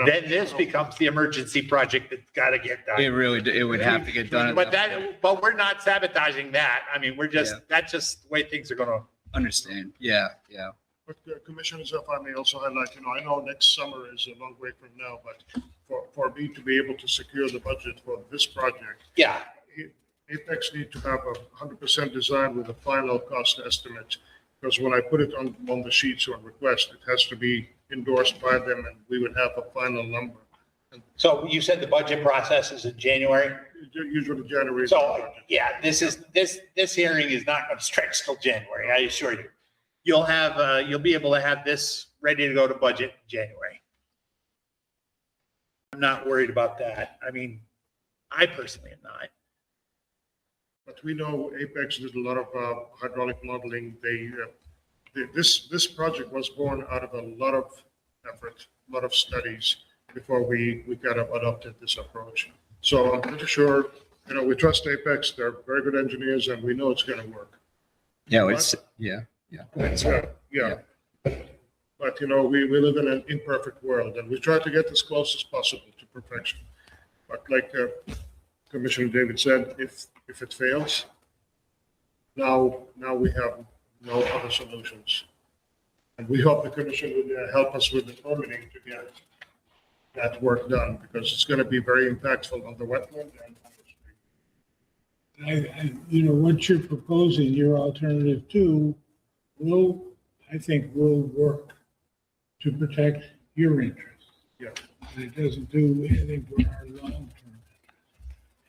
Then this becomes the emergency project that's got to get done. It would have to get done. But we're not sabotaging that. I mean, that's just the way things are going to. Understand. Yeah. But Commissioners, if I may also highlight, I know next summer is a long way from now, but for me to be able to secure the budget for this project, Yeah. Apex need to have 100% design with a final cost estimate, because when I put it on the sheets or request, it has to be endorsed by them, and we would have a final number. So you said the budget process is in January? Usually January. So, yeah, this hearing is not going to stretch till January, I assure you. You'll be able to have this ready to go to budget in January. I'm not worried about that. I mean, I personally am not. But we know Apex did a lot of hydraulic modeling. This project was born out of a lot of effort, a lot of studies before we kind of adopted this approach. So I'm pretty sure, we trust Apex. They're very good engineers, and we know it's going to work. Yeah. But, we live in an imperfect world, and we try to get as close as possible to perfection. But like Commissioner David said, if it fails, now we have no other solutions. And we hope the commission would help us with the permitting to get that work done, because it's going to be very impactful on the wetland and on the street. What you're proposing, your alternative 2, I think will work to protect your interests. Yeah. It doesn't do anything for our long-term.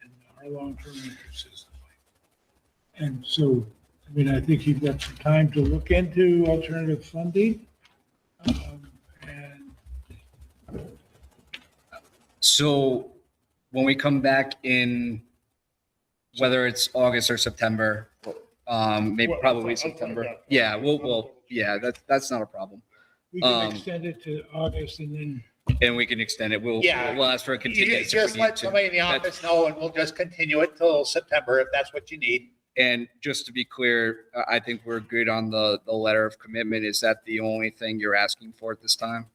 And our long-term interest is the way. And so, I think you've got some time to look into alternative funding. So when we come back in, whether it's August or September, probably September. Yeah, that's not a problem. We can extend it to August and we can extend it. We'll Yeah. ask for a You continuance. just let somebody in the office know, and we'll just continue it till September if that's what you need. And just to be clear, I think we're good on the letter of commitment. Is that the only thing you're asking for at this time?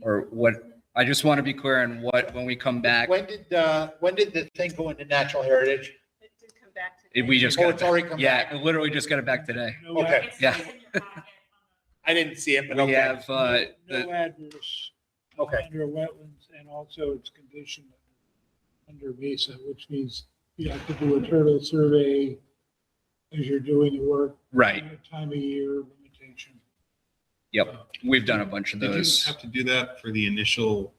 Or what? I just want to be clear on when we come back. When did the thing go into natural heritage? It did come back to. We just It's already come back. it literally just got it back today. Okay. Yeah. I didn't see it, but We okay. have no adverse Okay. under wetlands, and also its condition under MESA, which means you have to do a turtle survey as you're doing the work. Right. Time of year limitation. Yep. We've done a bunch of Did you those. have to do that for the initial?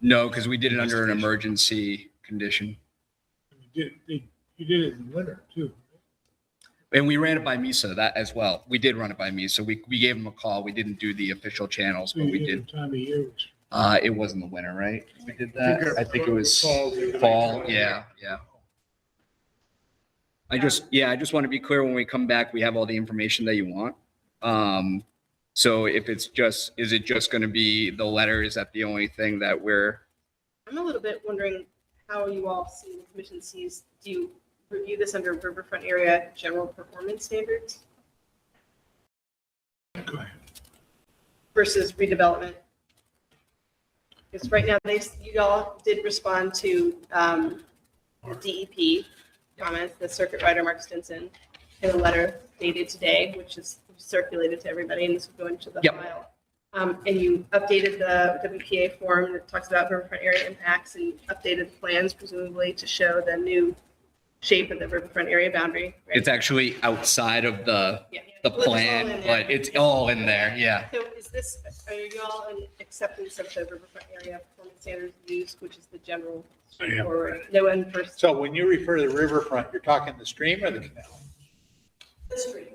No, because we did it under an emergency condition. You did it in the winter too. And we ran it by MESA that as well. We did run it by MESA. We gave them a call. We didn't do the official channels, but we did. Time of year. It was in the winter, right? We did that. I think it was fall. Yeah, yeah. I just want to be clear when we come back, we have all the information that you want. So if it's just, is it just going to be the letter? Is that the only thing that we're? I'm a little bit wondering how you all see, the commission sees, do you review this under Riverfront area general performance standards Go ahead. versus redevelopment? Because right now, you all did respond to the DEP comments, the circuit rider Mark Stinson, in a letter dated today, which is circulated to everybody, and this will go into the file. And you updated the WPA form that talks about Riverfront area impacts and updated the plans presumably to show the new shape of the Riverfront area boundary. Right? It's actually outside of the Well, it's all plan, in there. but it's all in there. Yeah. So is this, are you all in acceptance of the Riverfront area performance standards used, which is the general straightforward, no end first? So when you refer to the riverfront, you're talking the stream or the canal? The street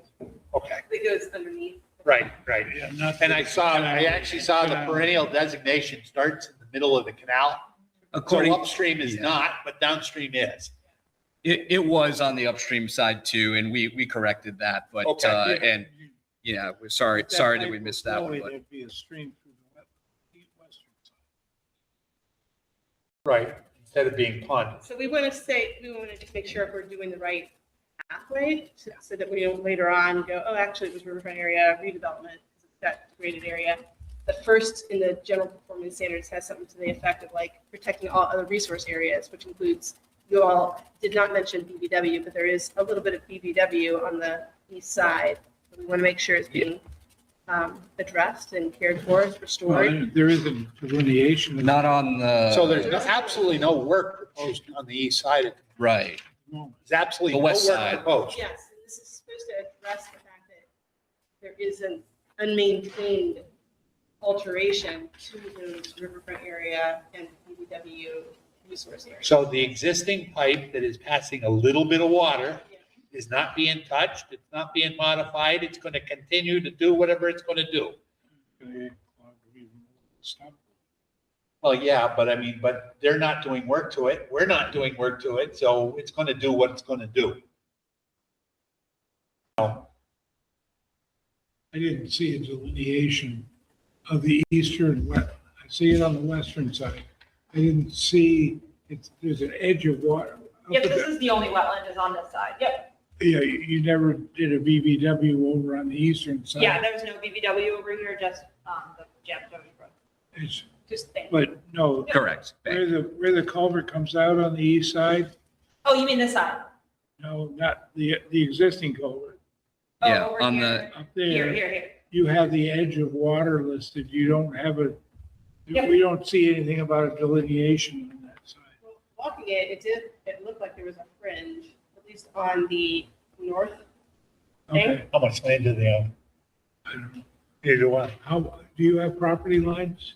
Okay, that goes underneath. right. Yeah, not And the- I actually saw the perennial designation starts in the middle of the canal. So According, upstream is not, but downstream is. it was on the upstream side too, and we corrected that, but, Okay. and yeah, we're sorry that we missed that one, but There'd be a stream through the western side. Right, instead of being pond. So we want to just make sure if we're doing the right pathway so that we don't later on go, oh, actually it was Riverfront area redevelopment, because it's that graded area. The first in the general performance standards has something to the effect of like protecting all other resource areas, which includes, you all did not mention BVW, but there is a little bit of BVW on the east side. We want to make sure it's being addressed and cared for, restored. There is a delineation. of- not on the. So there's absolutely no work proposed on the east side. Of Right. There's absolutely The no west work side. proposed. Yes, and this is supposed to address the fact that there is an unmaintained alteration to those Riverfront area and BVW resource area. So the existing pipe that is passing a little bit of water is not being touched, it's not being modified, it's going to continue to do whatever it's going to do. Well, yeah, but I mean, but they're not doing work to it, we're not doing work to it, so it's going to do what it's going to do. I didn't see a delineation of the eastern wet. I see it on the western side. I didn't see, there's an edge of water. Yep, this is the only wetland is on this side. Yep. Yeah, you never did a BBW over on the eastern side. Yeah, there's no BBW over here, just the Jabish Brook. It's- Just there. But no, Correct. where the culvert comes out on the east side, Oh, you mean this side? no, not the existing culvert. Oh, Yeah, over on here. Up Here, there, here. you have the edge of water listed. You don't have Yep. we don't see anything about a delineation on that side. Walking it looked like there was a fringe, at least on the north. Okay. How much land do they own? I don't know. Either one. How, do you have property lines?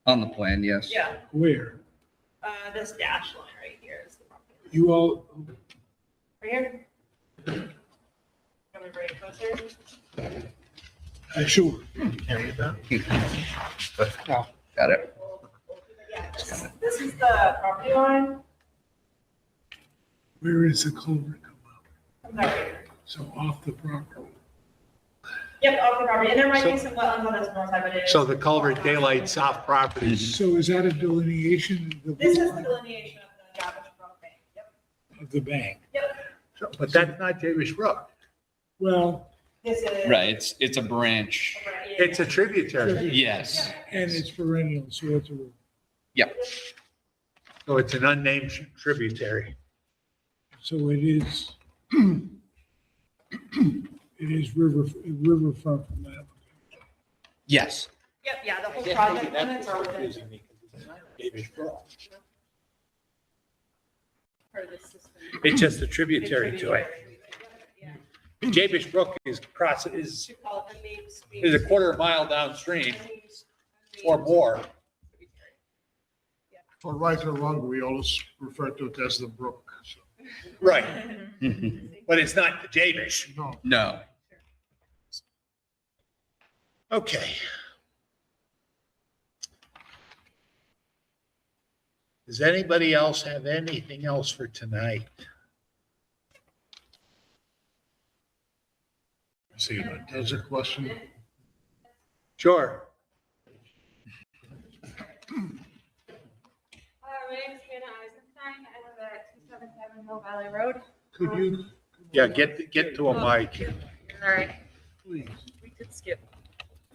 On the plan, yes. Yeah, Where? this dash line right here is the property. You all, Right here. Can we bring it closer? sure. Got it. Yeah, this is the property line. Where is the culvert come out? Comes out right here. So off the property. Yep, off the property, and there might be some wetlands on this north side, but it is. So the culvert daylights off properties. So is that a delineation of This is the, the delineation of the Jabish Brook Bank. Yep, of the bank? yep. But that's not Jabish Brook. Well, This is. Right. It's a branch. It's a tributary, Yes. and it's perennial, so it's a, Yep. so it's an unnamed tributary. so it is, it is riverfront from that. Yes. Yep, yeah, the whole Yeah, project that's limits are within. confusing me, 'cause it's not Jabish Brook. part of the system. It's just a tributary to it. Yeah. Jabish Brook is Should call it a main stream. is a quarter mile downstream or more. For right or wrong, we always refer to it as the brook. So, Right. But it's not the Jabish. no. No. Okay. Does anybody else have anything else for tonight? See, there's a question. Sure. My name is Hannah Eisenstein. I live at 277 Mill Valley Road. Could you? Yeah, get to a mic. All right. Please. We could skip.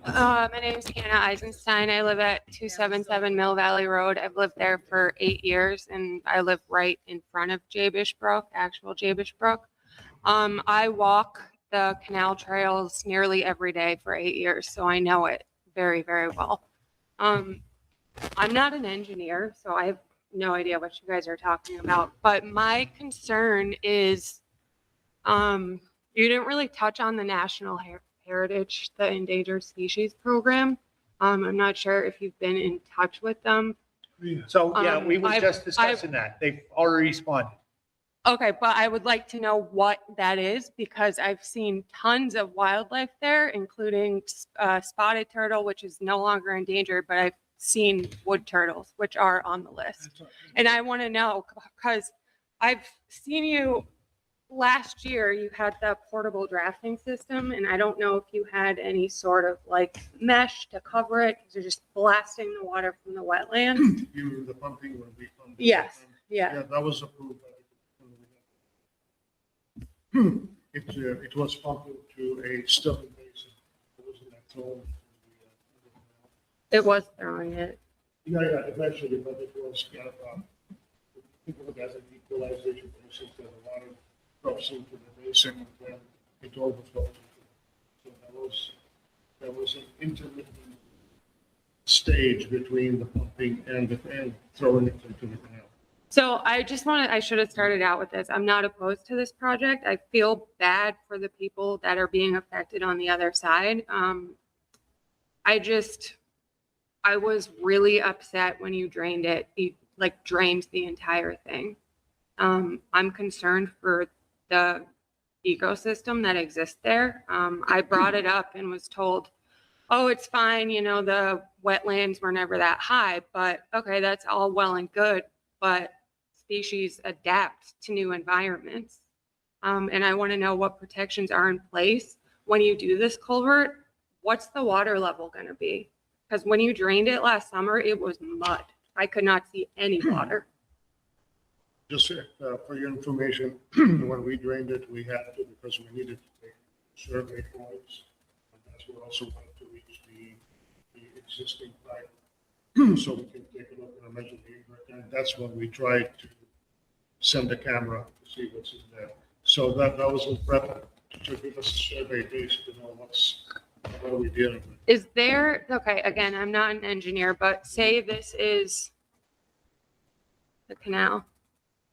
My name is Hannah Eisenstein. I live at 277 Mill Valley Road. I've lived there for 8 years, and I live right in front of Jabish Brook, actual Jabish Brook. I walk the canal trails nearly every day for 8 years, so I know it very, very well. I'm not an engineer, so I have no idea what you guys are talking about. But my concern is, you didn't really touch on the National Heritage, the Endangered Species Program. I'm not sure if you've been in touch with them. So, yeah, we were I've- just discussing that. They've already responded. Okay, but I would like to know what that is because I've seen tons of wildlife there, including spotted turtle, which is no longer endangered, but I've seen wood turtles, which are on the list. And I want to know because I've seen you last year, you had the portable drafting system, and I don't know if you had any sort of like mesh to cover it because you're just blasting the water from the wetland. You, the pumping when we pumped. Yes, yeah. Yeah, that was approved. It was pumped to a still basin. It wasn't that thrown. It was throwing it. Yeah, eventually, but it was, people look at an equalization basis, that the water drops into the basin and then it overflows. So that was an intermittent stage between the pumping and throwing it into the canal. So I should have started out with this. I'm not opposed to this project. I feel bad for the people that are being affected on the other side. I was really upset when you drained it. You like drained the entire thing. I'm concerned for the ecosystem that exists there. I brought it up and was told, oh, it's fine. You know, the wetlands were never that high, but okay, that's all well and good. But species adapt to new environments. And I want to know what protections are in place when you do this culvert. What's the water level going to be? Because when you drained it last summer, it was mud. I could not see any water. Just for your information, when we drained it, we had to, because we needed to take survey points. And that's what also wanted to reach the existing pipe. So we can take a look and measure the invert. And that's when we tried to send the camera to see what's in there. So that was in prep to give us a survey base to know what are we dealing with. Is there, okay, again, I'm not an engineer, but say this is the canal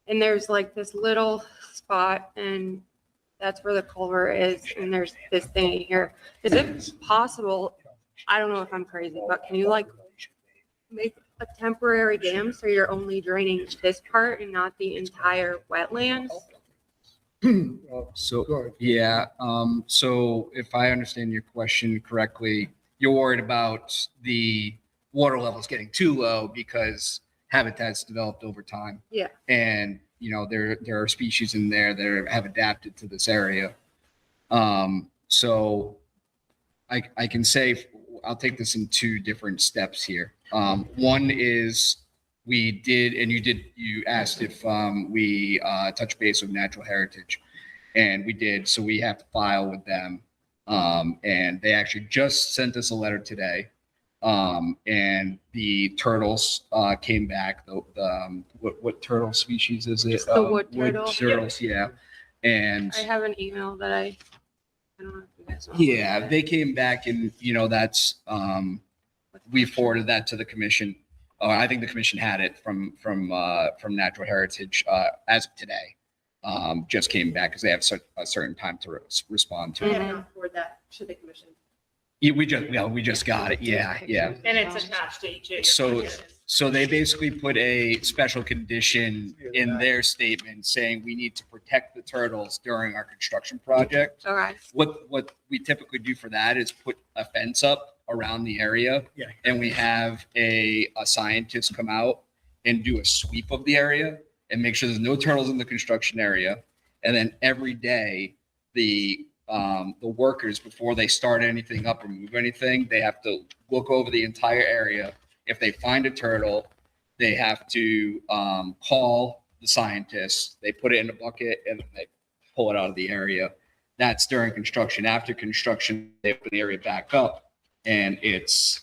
and there's like this little spot and that's where the culvert is and there's this thing here. Is it possible, I don't know if I'm crazy, but can you like make a temporary dam so you're only draining this part and not the entire wetlands? So, yeah, so if I understand your question correctly, you're worried about the water levels getting too low because habitat's developed over time. Yeah. And, you know, there are species in there that have adapted to this area. So I can say, I'll take this in two different steps here. One is we did, and you asked if we touch base with Natural Heritage, and we did. So we have to file with them. And they actually just sent us a letter today. And the turtles came back. What turtle species is it? The wood turtle. Turtles, yeah. And I have an email that I don't know if you guys know. yeah, they came back and, you know, that's, we forwarded that to the commission. I think the commission had it from Natural Heritage as of today. Just came back because they have a certain time to respond I to have it. not forwarded that to the commission. Yeah, we just got it. Yeah. And it's attached to each. of your So, packages. so they basically put a special condition in their statement saying we need to protect the turtles during our construction project. Okay. What we typically do for that is put a fence up around the area. Yeah. And we have a scientist come out and do a sweep of the area and make sure there's no turtles in the construction area. And then every day, the workers, before they start anything up or move anything, they have to look over the entire area. If they find a turtle, they have to call the scientists. They put it in a bucket and then they pull it out of the area. That's during construction. After construction, they put the area back up, and it's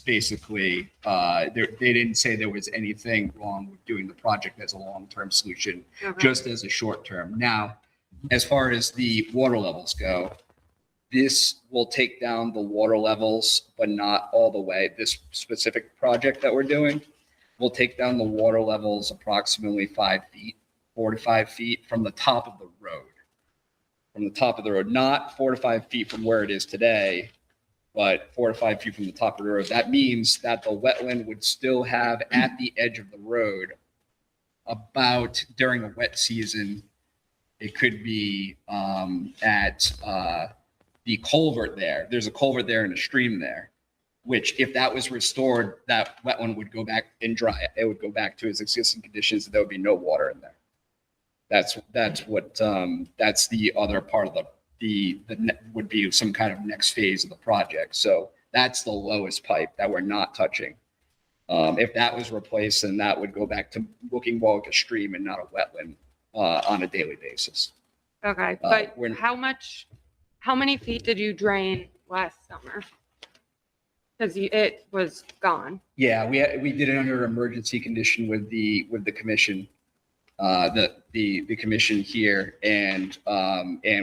basically they didn't say there was anything wrong with doing the project as a long-term solution, just as a short-term. Now, as far as the water levels go, this will take down the water levels, but not all the way. This specific project that we're doing will take down the water levels approximately 5 feet, 4 to 5 feet from the top of the road. From the top of the road, not 4 to 5 feet from where it is today, but 4 to 5 feet from the top of the road. That means that the wetland would still have at the edge of the road about during a wet season. It could be at the culvert there. There's a culvert there and a stream there, which if that was restored, that wetland would go back and dry. It would go back to its existing conditions. There would be no water in there. That's the other part of would be some kind of next phase of the project. So that's the lowest pipe that we're not touching. If that was replaced, then that would go back to looking more like a stream and not a wetland on a daily basis. Okay, but how many feet did you drain last summer? Because it was gone. Yeah, we did it under emergency condition with the commission, the commission here, and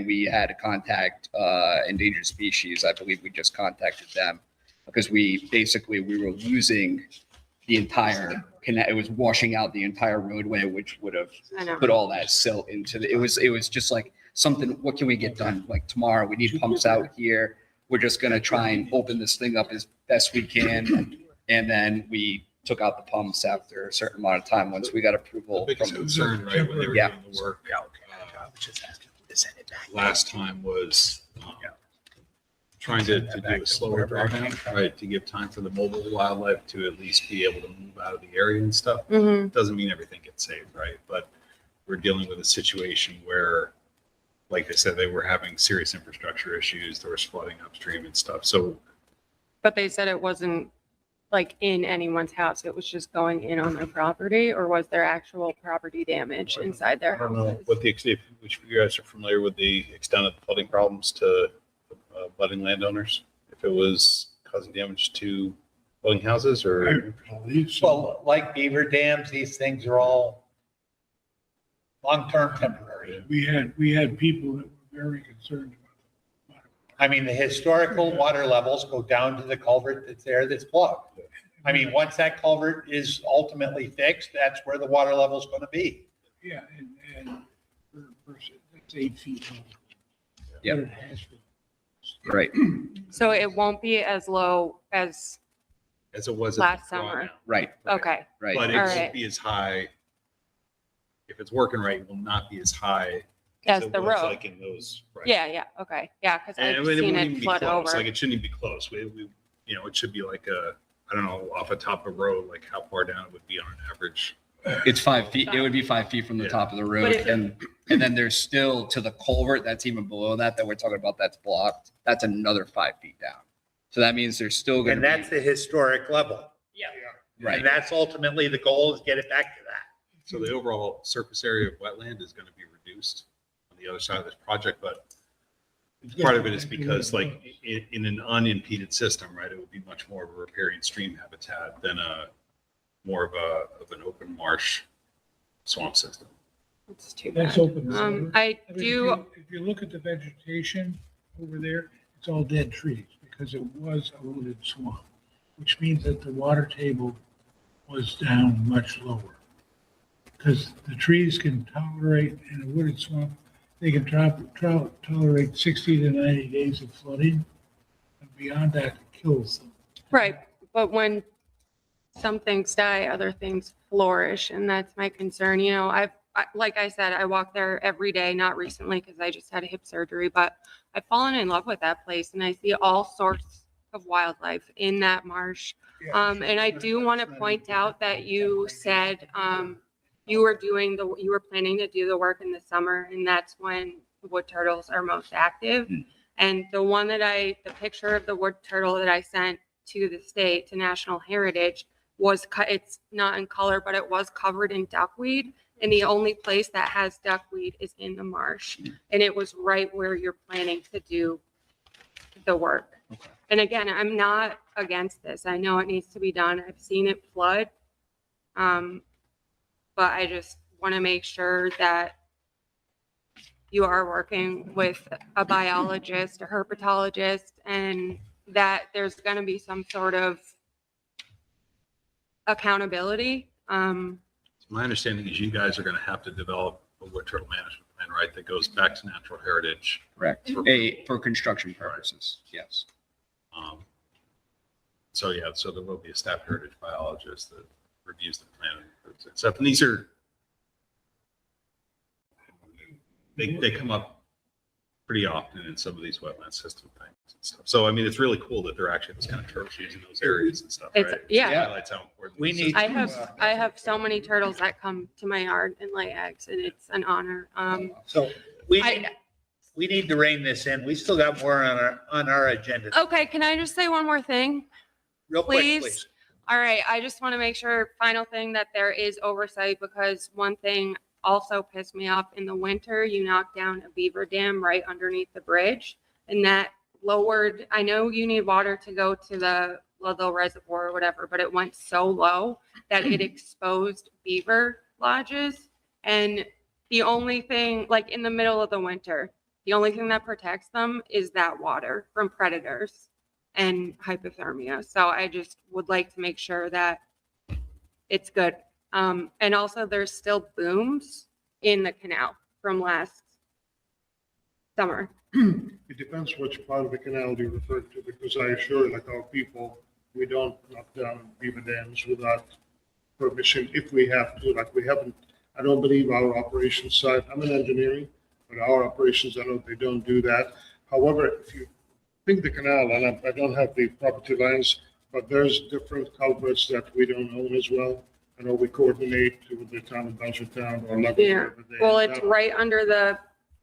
we had to contact endangered species. I believe we just contacted them because we were losing the entire canal. It was washing out the entire roadway, which would have put all that silt into it was just like something. What can we get done? Like tomorrow, we need pumps out here. We're just gonna try and open this thing up as best we can, and then we took out the pumps after a certain amount of time once we got approval. The biggest concern, right, when they were Yeah. doing the work, last time was trying to do a slower drawdown, right, to give time for the mobile wildlife to at least be able to move out of the area and stuff. Mm-hmm. Doesn't mean everything gets saved, right? But we're dealing with a situation where, like I said, they were having serious infrastructure issues. There was flooding upstream and stuff. So But they said it wasn't like in anyone's house. It was just going in on their property, or was there actual property damage inside their I don't know houses? what which you guys are familiar with the extent of the flooding problems to budding landowners, if it was causing damage to building houses or. Well, like beaver dams, these things are all long-term temporary. We had people that were very concerned about it. I mean, the historical water levels go down to the culvert that's there that's plugged. I mean, once that culvert is ultimately fixed, that's where the water level is going to be. Yeah, and it's 8 feet low. Yep. But it has been. Right. So it won't be as low as As it was. last at the summer. drawdown. Right. Okay. Right. But it All won't right. be as high. If it's working right, it will not be as high. As it the was road. Like in those. Right. Yeah. Okay. Yeah, because And I've it seen wouldn't it even be flood close. over. Like it shouldn't even be close. We it should be like I don't know, off a top of road, like how far down it would be on an average. It's 5 feet. It would be 5 feet from the Yeah. top of the But road. if- And then there's still to the culvert that's even below that we're talking about that's blocked. That's another 5 feet down. So that means there's still going And to that's the historic level. Yeah. Right. And that's ultimately the goal, is get it back to that. So the overall surface area of wetland is going to be reduced on the other side of this project, but part of it is because like in an unimpeded system, right, it would be much more of a riparian stream habitat than more of an open marsh swamp system. It's too bad. That's open. I mean, do. If you look at the vegetation over there, it's all dead trees because it was a wooded swamp, which means that the water table was down much lower. Because the trees can tolerate, in a wooded swamp, they can tolerate 60 to 90 days of flooding. And beyond that, it kills them. Right, but when some things die, other things flourish, and that's my concern. You know, like I said, I walk there every day, not recently because I just had a hip surgery, but I've fallen in love with that place, and I see all sorts of wildlife in that marsh. And I do want to point out that you said you were planning to do the work in the summer, and that's when wood turtles are most active. And the picture of the wood turtle that I sent to the state, to National Heritage, it's not in color, but it was covered in duckweed. And the only place that has duckweed is in the marsh. And it was right where you're planning to do the work. And again, I'm not against this. I know it needs to be done. I've seen it flood. But I just want to make sure that you are working with a biologist, a herpetologist, and that there's going to be some sort of accountability. My understanding is you guys are going to have to develop a wood turtle management plan, right? That goes back to natural heritage. Correct. For construction purposes, yes. So there will be a staff heritage biologist that reviews the plan and stuff. And these are, they come up pretty often in some of these wetland system things and stuff. So, I mean, it's really cool that they're actually those kind of turtles using those areas and stuff, right? Yeah. It highlights how important We the need- system I have so many turtles that come to my yard and lay eggs, and it's an honor. So we need to rein this in. We still got more on our agenda. Okay, can I just say one more thing? Real quick, Please. please. All right, I just want to make sure, final thing, that there is oversight, because one thing also pissed me off in the winter, you knocked down a beaver dam right underneath the bridge, and that lowered, I know you need water to go to the Ludlow Reservoir or whatever, but it went so low that it exposed beaver lodges. And the only thing, like in the middle of the winter, the only thing that protects them is that water from predators and hypothermia. So I just would like to make sure that it's good. And also there's still booms in the canal from last summer. It depends which part of the canal you refer to, because I assure like our people, we don't knock down beaver dams without permission if we have to. Like we haven't, I don't believe our operations side, I'm in engineering, but our operations, I know they don't do that. However, if you think the canal, and I don't have the property lines, but there's different culverts that we don't own as well. I know we coordinate with the town of Belchertown or Lebanon. Yeah. Well, it's right under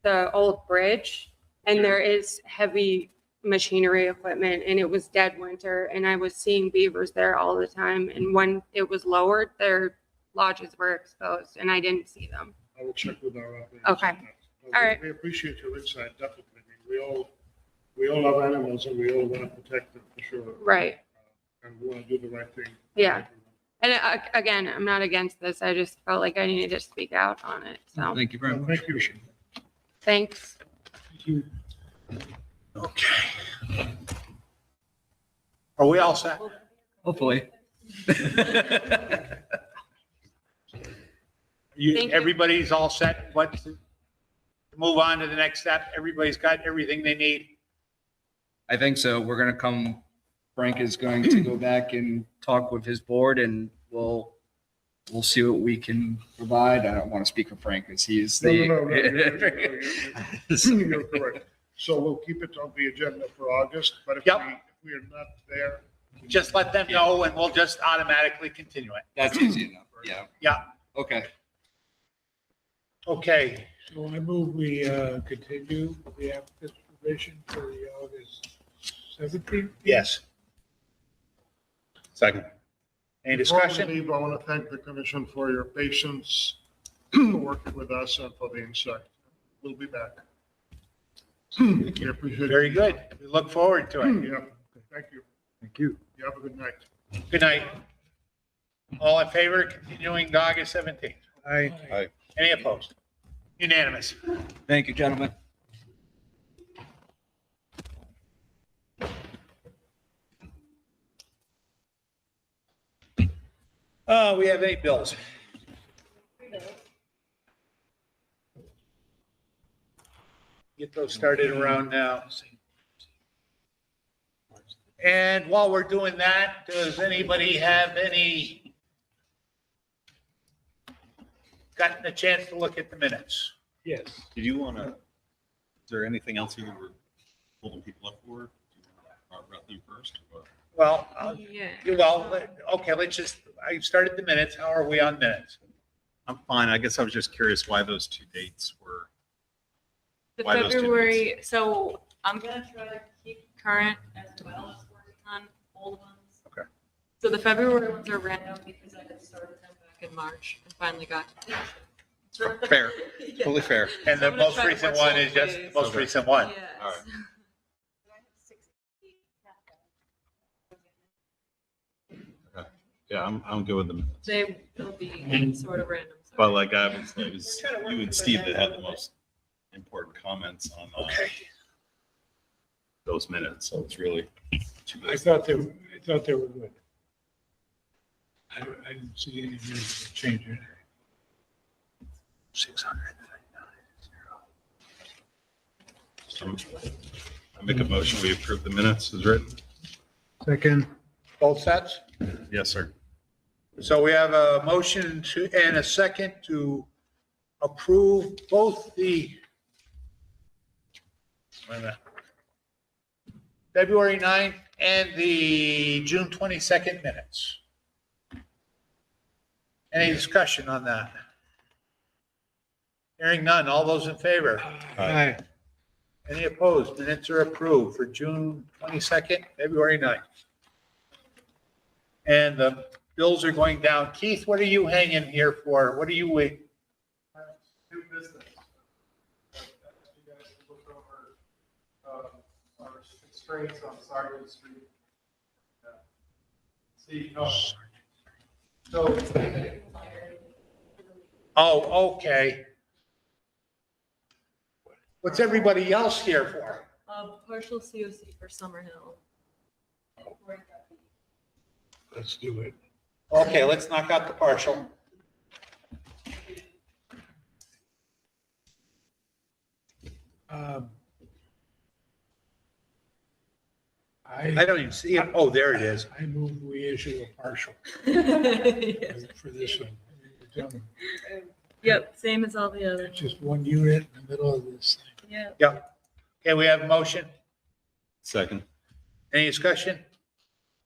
the old bridge, and there is heavy machinery equipment, and it was dead winter, and I was seeing beavers there all the time. And when it was lowered, their lodges were exposed, and I didn't see them. I will check with our operators. Okay. All right. We appreciate your insight, definitely. I mean, we all love animals and we all want to protect them for sure. Right. And we want to do the right thing. Yeah. And again, I'm not against this. I just felt like I needed to speak out on it. So Thank you very much. Thank you. thanks. Okay. Are we all set? Hopefully. Thank you. Everybody's all set? What, to move on to the next step? Everybody's got everything they need? I think so. We're going to come, Frank is going to go back and talk with his board, and we'll see what we can provide. I don't want to speak for Frank because he's the. No, you're correct. So we'll keep it on the agenda for August, but if we are not there. Just let them know and we'll just automatically continue it. That's easy enough. Yeah. Yeah. Okay. Okay, so I move we continue the applicant's provision for the August 17th. Yes. Second. Any discussion? Before we leave, I want to thank the commission for your patience, for working with us and for the insight. We'll be back. We appreciate it. Very good. We look forward to it. Yeah, thank you. Thank you. You have a good night. Good night. All in favor, continuing to August 17th? Aye. Any opposed? Unanimous. Thank you, gentlemen. We have 8 bills. Get those started around now. And while we're doing that, does anybody have gotten a chance to look at the minutes? Yes. Did you want to, is there anything else you were holding people up for? Do you want to talk about them first? Or? Well, Yeah. okay, I started the minutes. How are we on minutes? I'm fine. I guess I was just curious why those 2 dates were. The Why those two February, so I'm gonna try to keep current as well as working on old ones. Okay. So the February ones are random because I had started them back in March and finally got. Fair, totally fair. And the I'm gonna most try to recent watch one those is just the days. most recent one. Yes. All right. Yeah, I'm good with them. They'll be sort of random. so- But like it was you and Steve that had the most important comments on those minutes. So it's really. I thought they were good. I didn't see any reason to change it. 639. I make a motion, we approve the minutes as written. Second, Both sets? Yes, sir. So we have a motion and a second to approve both the wait a minute. February 9th and the June 22nd minutes. Any discussion on that? Hearing none. All those in favor? aye. Any opposed? Minutes are approved for June 22nd, February 9th. And the bills are going down. Keith, what are you hanging here for? What are you waiting? New business. You guys can look over our constraints on Seargent Street. See, so. Oh, okay. What's everybody else here for? Partial COC for Summerhill. Let's do it. Okay, let's knock out the partial. I don't even see it. Oh, there it is. I move we issue a partial Yes. for this one. We're done. Yep, same as all the others. It's just one unit in the middle of this thing. Yeah. Yep. Okay, we have a motion. Second. Any discussion?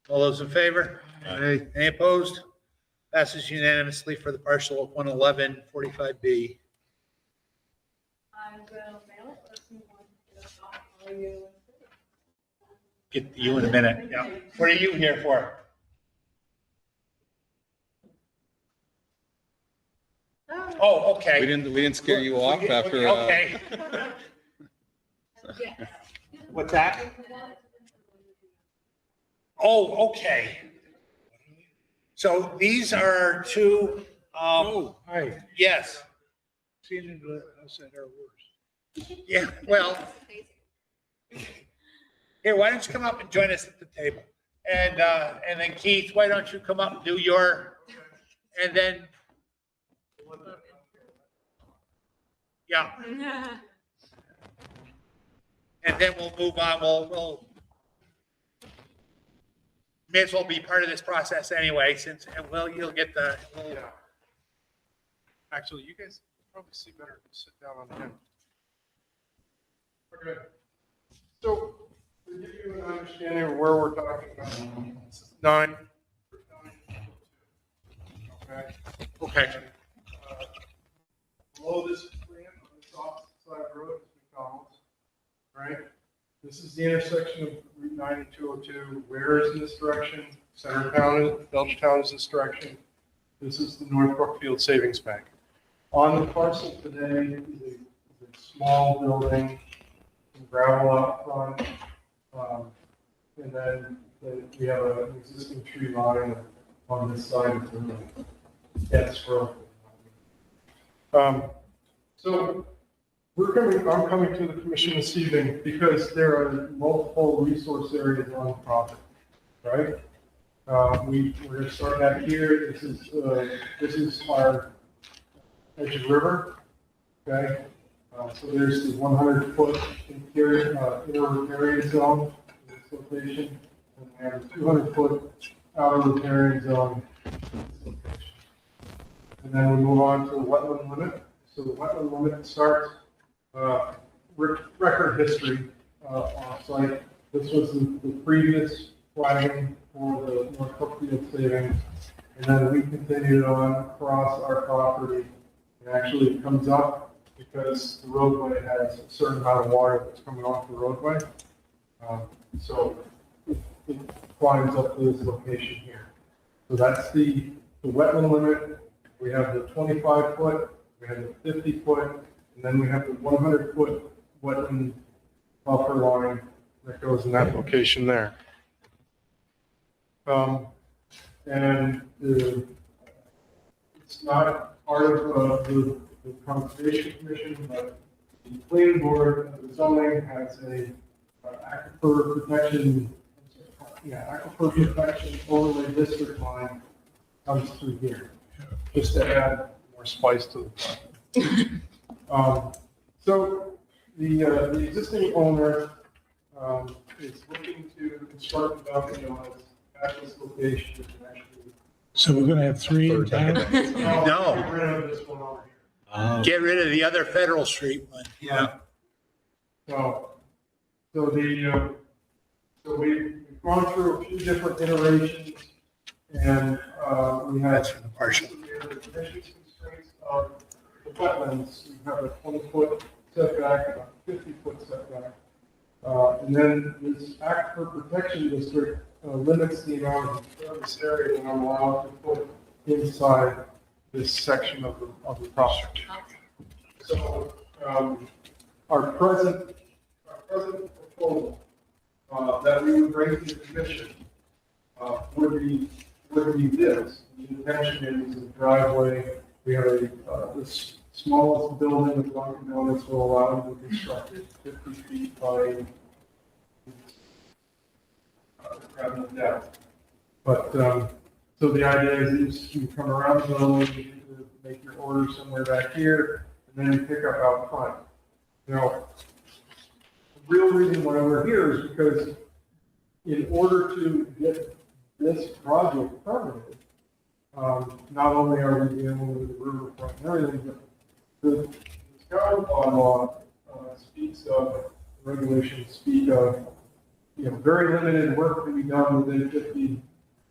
All those in favor? Aye. Any opposed? Passes unanimously for the partial of 111-45B. I will mail it. Let's move on to the top. Are you? Get to you in a minute. Yeah. What are you here for? Oh, okay. We didn't scare you off after. Okay. What's that? Oh, okay. So these are two, Oh, hi. yes, Seen it us at our worst. yeah, well. Here, why don't you come up and join us at the table? And then Keith, why don't you come up and do your, and then. Yeah, and then we'll move on. We'll may as well be part of this process anyway, since, and you'll get the, Yeah. Actually, you guys probably see better if you sit down on him. Okay. So, to give you an understanding of where we're talking about, this is 9. Okay. okay. Below this plan on this opposite side of the road is McDonald's, right? This is the intersection of Route 9 and 202. Where is in this direction? Belchertown is this direction. This is the North Brookfield Savings Bank. On the parcel today is a small building, some gravel out front, and then we have an existing tree line on this side of the road. That's road. So I'm coming to the commission this evening because there are multiple resource areas on the property, right? We're gonna start out here. This is our edge of river, okay? So there's the 100-foot interior, inner riparian zone in this location, and we have a 200-foot outer riparian zone in this location. And then we move on to the wetland limit. So the wetland limit starts, record history off-site. This was the previous flagging for the North Brookfield savings. And then we continued on across our property. And actually it comes up because the roadway has a certain amount of water that's coming off the roadway. So it climbs up to this location here. So that's the wetland limit. We have the 25-foot, we have the 50-foot, and then we have the 100-foot wetland buffer line that goes in that location there. And it's not part of the Conservation Commission, but the planning board of the zoning has a aquifer protection, aquifer protection overlay district line comes through here, just to add more spice to the project. So the existing owner is looking to construct a Dunkin' at this location. So we're going to have 3 in town? No. Get rid of this one over here. Get rid of the other Federal Street one. Yeah. So we've gone through a few different iterations, and we have. That's for the partial. The constraints of the wetlands. We have a 20-foot setback, and a 50-foot setback. And then this aquifer protection district limits the amount of this area that I'm allowed to put inside this section of the project. So our present proposal that we would bring to the commission would be this. The intention is a driveway. We have this smallest building that Dunkin' Donuts will allow to be constructed, 50 feet by depth. But so the idea is you come around the building, you make your order somewhere back here, and then you pick up out front. Now, the real reason why we're here is because in order to get this project permitted, not only are we dealing with the riverfront and everything, but the Skyline law speaks of, regulations speak of, very limited work to be done within 50,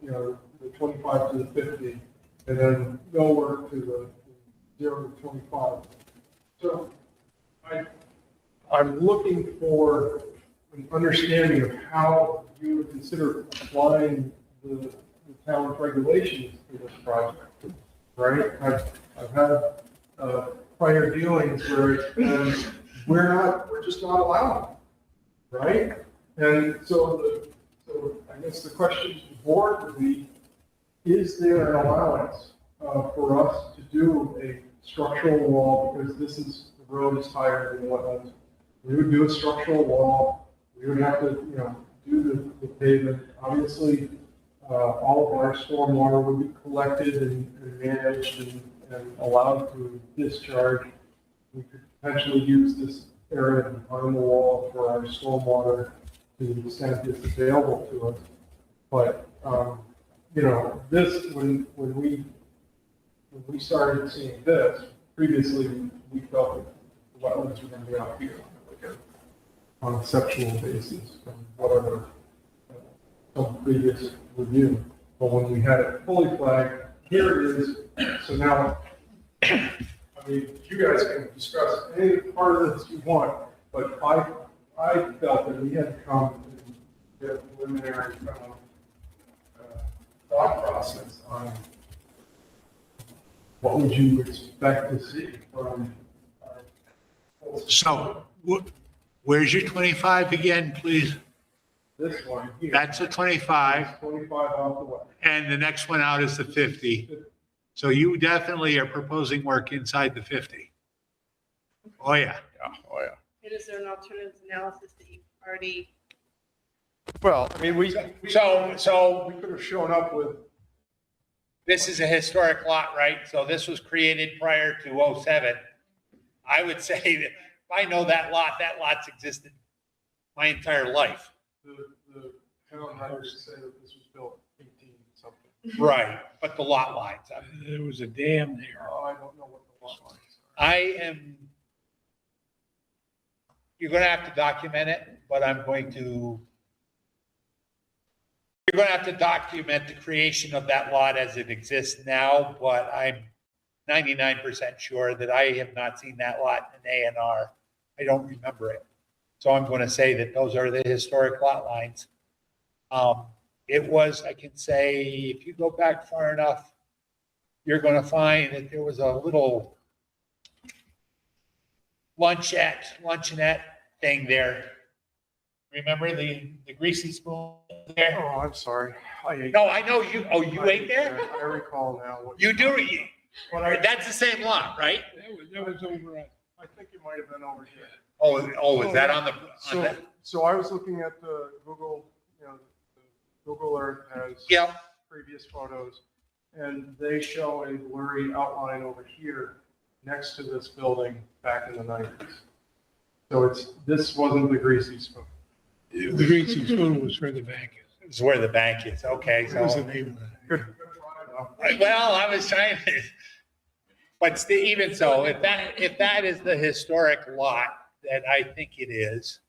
the 25 to the 50, and then no work to the 0 to 25. So I'm looking for an understanding of how you would consider applying the town's regulations to this project, right? I've had prior dealings where we're just not allowed, right? And so I guess the question to the board would be, is there an allowance for us to do a structural wall, because the road is higher than wetlands? We would do a structural wall. We would have to, do the pavement. Obviously, all of our stormwater would be collected and managed and allowed to discharge. We could potentially use this area behind the wall for our stormwater to the extent it's available to us. But, this, when we started seeing this, previously we felt that the wetlands were going to be out here on a conceptual basis from whatever some previous review. But when we had it fully flagged, here it is. So now, you guys can discuss any part of this you want, but I felt that we had to come and get a preliminary thought process on what would you expect to see from our. So where's your 25 again, please? This one here. That's a 25, 25 off the way. and the next one out is the 50. So you definitely are proposing work inside the 50. Oh, yeah. And is there an alternative analysis that you've already Well, I mean, we So could have shown up with, this is a historic lot, right? So this was created prior to '07. I would say that if I know that lot's existed my entire life. the town records say that this was built 18 something. Right, but the lot lines, There was a dam there. I don't know what the lot lines you're gonna have to document it, but you're gonna have to document the creation of that lot as it exists now, but I'm 99% sure that I have not seen that lot in A&R. I don't remember it. So I'm gonna say that those are the historic lot lines. I can say, if you go back far enough, you're gonna find that there was a little luncheonette thing there. Remember the greasy spoon there? Oh, I'm sorry. No, I know you, you ate there? I recall now. You do, that's the same lot, right? That was over at. I think it might have been over here. Oh, is that on the? So I was looking at the Google, the Google Earth has Yep. previous photos, and they show a blurry outline over here next to this building back in the 90s. So this wasn't the greasy spoon. The greasy spoon was where the bank is. It's where the bank is, okay, That was the so, name of it. Good. well, I was trying to, but even so, if that is the historic lot that I think it is,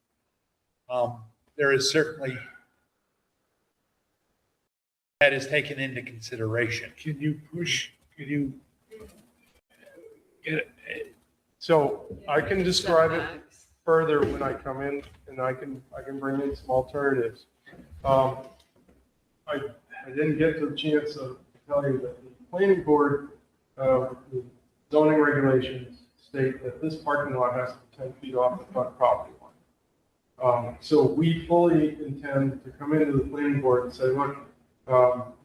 there is certainly, that is taken into consideration. Can you get it? So I can describe it further when I come in, and I can bring in some alternatives. I didn't get the chance to tell you that the planning board, the zoning regulations state that this parking lot has to be 10 feet off the front property line. So we fully intend to come into the planning board and say, look,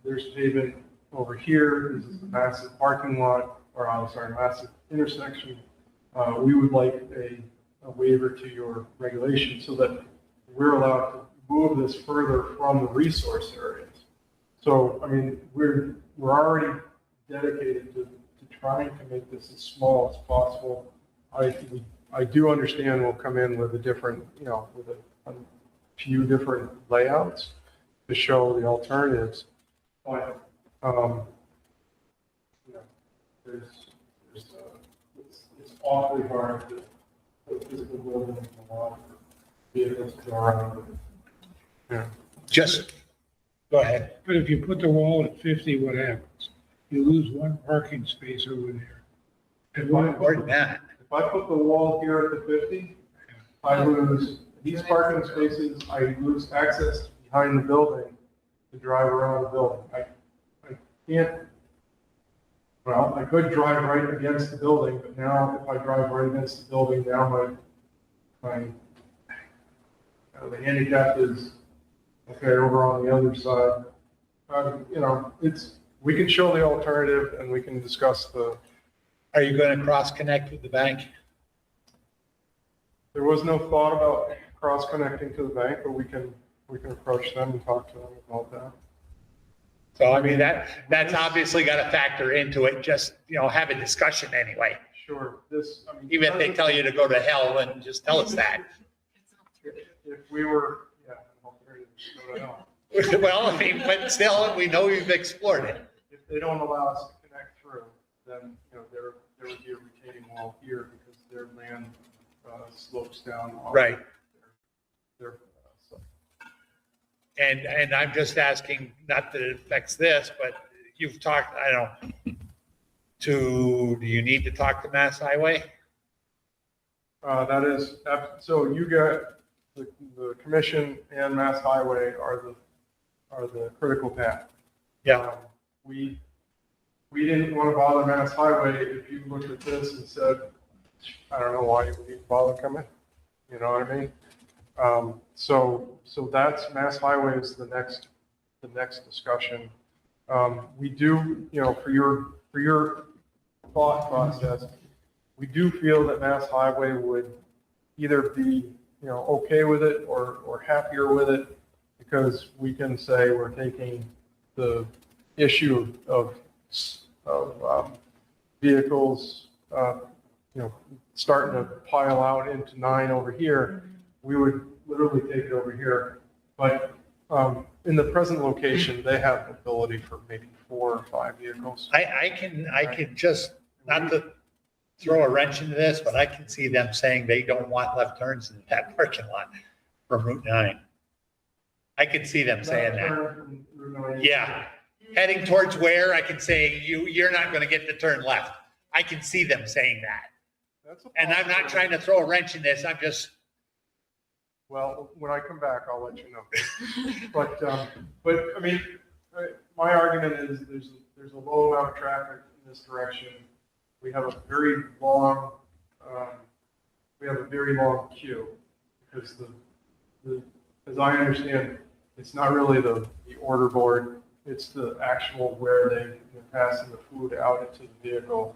there's pavement over here, this is a massive parking lot, or I'm sorry, massive intersection. We would like a waiver to your regulation so that we're allowed to move this further from the resource areas. So, I mean, we're already dedicated to trying to make this as small as possible. I do understand we'll come in with a different, with a few different layouts to show the alternatives. But, it's awfully hard to put a physical building in the lot for vehicles to go around. Yeah. Just, go ahead. But if you put the wall at 50, what happens? You lose one parking space over there. And More than that. If I put the wall here at the 50, I lose these parking spaces, I lose access behind the building to drive around the building. I can't, well, I could drive right against the building, but now if I drive right against the building, now the handicap is, okay, over on the other side. We can show the alternative and we can discuss the. Are you going to cross-connect with the bank? There was no thought about cross-connecting to the bank, but we can approach them and talk to them about that. So, I mean, that's obviously got to factor into it, just, have a discussion anyway. Sure, Even if they tell you to go to hell, and just tell us that. If we were, go to hell. Well, I mean, but still, we know you've explored it. If they don't allow us to connect through, then, there would be a retaining wall here because their land slopes down. Right. Their And I'm just asking, not that it affects this, but you've talked, do you need to talk to Mass Highway? That is, so you got, the commission and Mass Highway are the critical path. Yeah. We didn't want to bother Mass Highway if you looked at this and said, I don't know why you would even bother coming. You know what I mean? So that's Mass Highway is the next discussion. We do, for your thought process, we do feel that Mass Highway would either be, okay with it or happier with it because we can say we're taking the issue of vehicles, starting to pile out into 9 over here. We would literally take it over here. But in the present location, they have the ability for maybe 4 or 5 vehicles. I can just, not to throw a wrench into this, but I can see them saying they don't want left turns in that parking lot from Route 9. I can see them saying that. Yeah. Heading towards where I can say you're not going to get to turn left. I can see them saying that. And I'm not trying to throw a wrench in this. I'm just. Well, when I come back, I'll let you know. But I mean, my argument is there's a low amount of traffic in this direction. We have a very long queue because as I understand, it's not really the order board. It's the actual where they're passing the food out into the vehicle.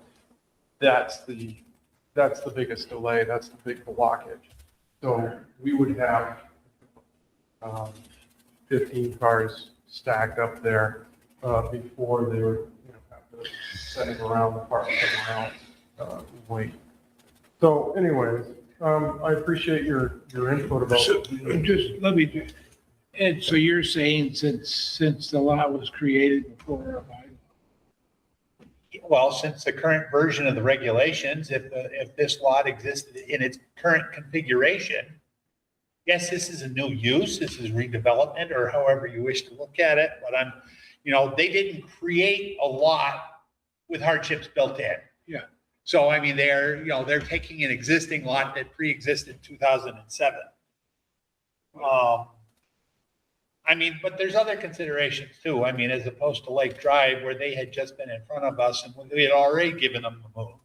That's the biggest delay. That's the big blockage. So we would have 15 cars stacked up there before they would have to send them around the park somewhere else, wait. So anyways, I appreciate your input about. So just let me, Ed, so you're saying since the lot was created before, Well, since the current version of the regulations, if this lot existed in its current configuration, yes, this is a new use, this is redevelopment, or however you wish to look at it, but they didn't create a lot with hardships built in. Yeah. So, I mean, they're taking an existing lot that pre-existed 2007. But there's other considerations too. I mean, as opposed to Lake Drive where they had just been in front of us and we had already given them the move.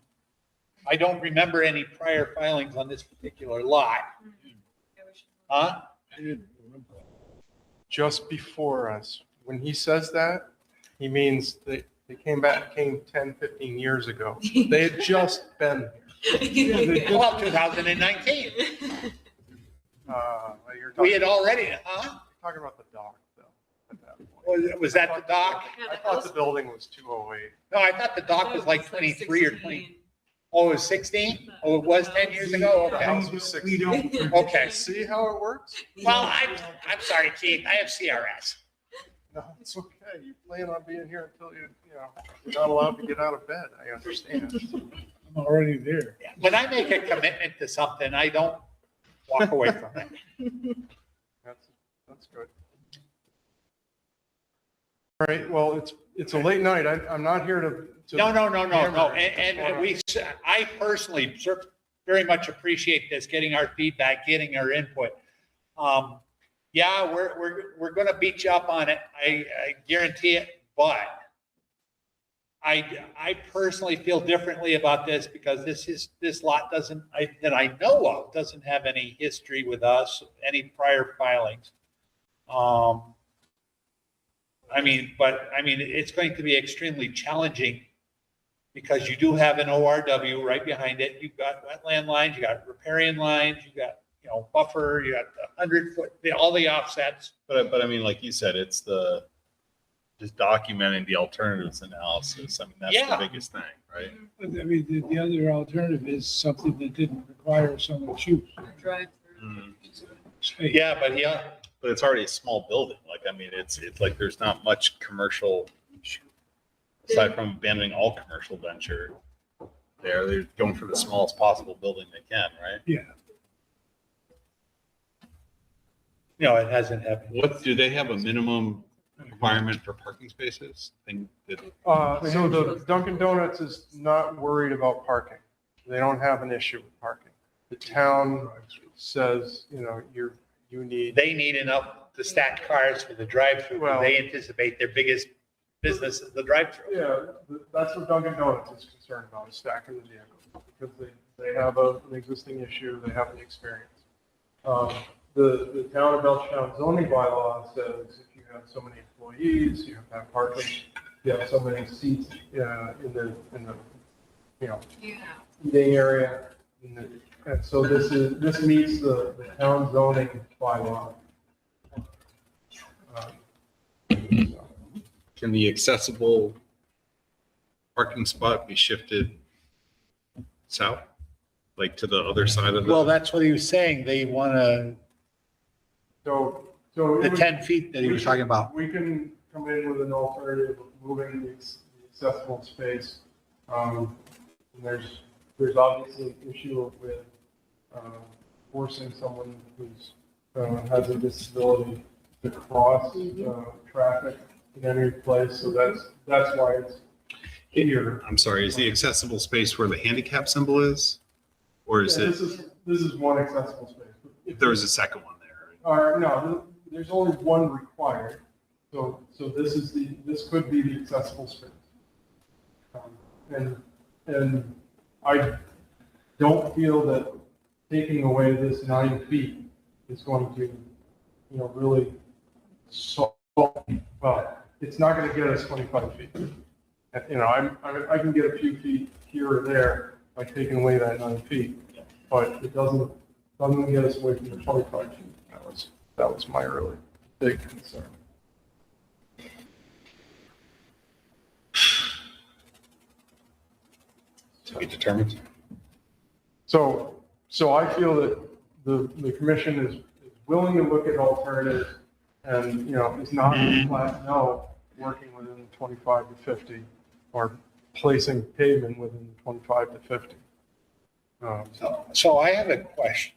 I don't remember any prior filings on this particular lot. Huh? Just before us. When he says that, he means they came 10, 15 years ago. They had just been here. Well, 2019. We had already, huh? Talking about the dock, though. At that point. Was that the dock? I thought the building was 208. No, I thought the dock was like 23 or 20. Oh, it was 16? Oh, it was 10 years ago? Okay. we don't. Okay. See how it works? Well, I'm sorry, Keith. I have CRS. No, it's okay. You plan on being here until you're not allowed to get out of bed. I understand. I'm already there. When I make a commitment to something, I don't walk away from it. That's good. All right, well, it's a late night. I'm not here to. No. And I personally very much appreciate this, getting our feedback, getting our input. Yeah, we're going to beat you up on it. I guarantee it. But I personally feel differently about this because this lot that I know of doesn't have any history with us, any prior filings. It's going to be extremely challenging because you do have an ORW right behind it. You've got wetland lines, you got riparian lines, you got, buffer, you got the 100-foot, all the offsets. But I mean, like you said, it's just documenting the alternatives analysis. I mean, that's the biggest thing, right? But I mean, the other alternative is something that didn't require so much use. Mm. Space. Yeah, but it's already a small building. Like, I mean, it's like there's not much commercial, aside from abandoning all commercial venture there. They're going for the smallest possible building they can, right? Yeah. No, it hasn't happened. What, do they have a minimum requirement for parking spaces? So the Dunkin' Donuts is not worried about parking. They don't have an issue with parking. The town says, They need enough to stack cars for the drive-through. Well- They anticipate their biggest business is the drive-through. Yeah, that's what Dunkin' Donuts is concerned about, is stacking the vehicles, because they have an existing issue, they have the experience. The town of Belchertown zoning bylaw says if you have so many employees, you have to have parking, you have so many seats in the eating area. And so this meets the town zoning bylaw. Can the accessible parking spot be shifted south, like to the other side of the? Well, that's what he was saying. They want to, So the it would- 10 feet that he was talking about. We can come in with an alternative of moving the accessible space. And there's obviously an issue with forcing someone who's has a disability to cross traffic in any place. So that's why it's here. I'm sorry, is the accessible space where the handicap symbol is? Or is Yeah, it, This is one accessible space. if there was a second one there? No, there's only one required. So this could be the accessible space. And I don't feel that taking away this 9 feet is going to, really solve, well, it's not going to get us 25 feet. I can get a few feet here or there by taking away that 9 feet, but it doesn't get us away from the 25 feet. That was my really big concern. To be determined. So I feel that the commission is willing to look at alternatives and, is not flat no, working within 25 to 50 or placing pavement within 25 to 50. So I have a question.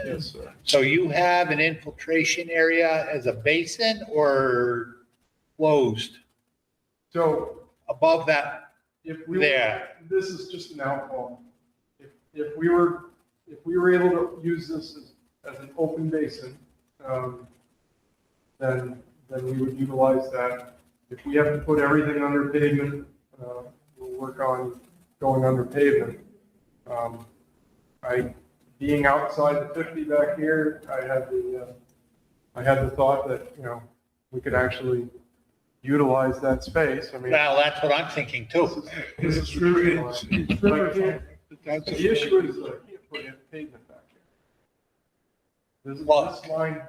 Yes, sir. So you have an infiltration area as a basin or closed So above that? if we, There. this is just an outfall. If we were able to use this as an open basin, then we would utilize that. If we have to put everything under pavement, we'll work on going under pavement. Being outside the 50 back here, I had the thought that, we could actually utilize that space. I mean, Well, that's what I'm thinking too. this is true. The issue is that I can't put in pavement back here. This line,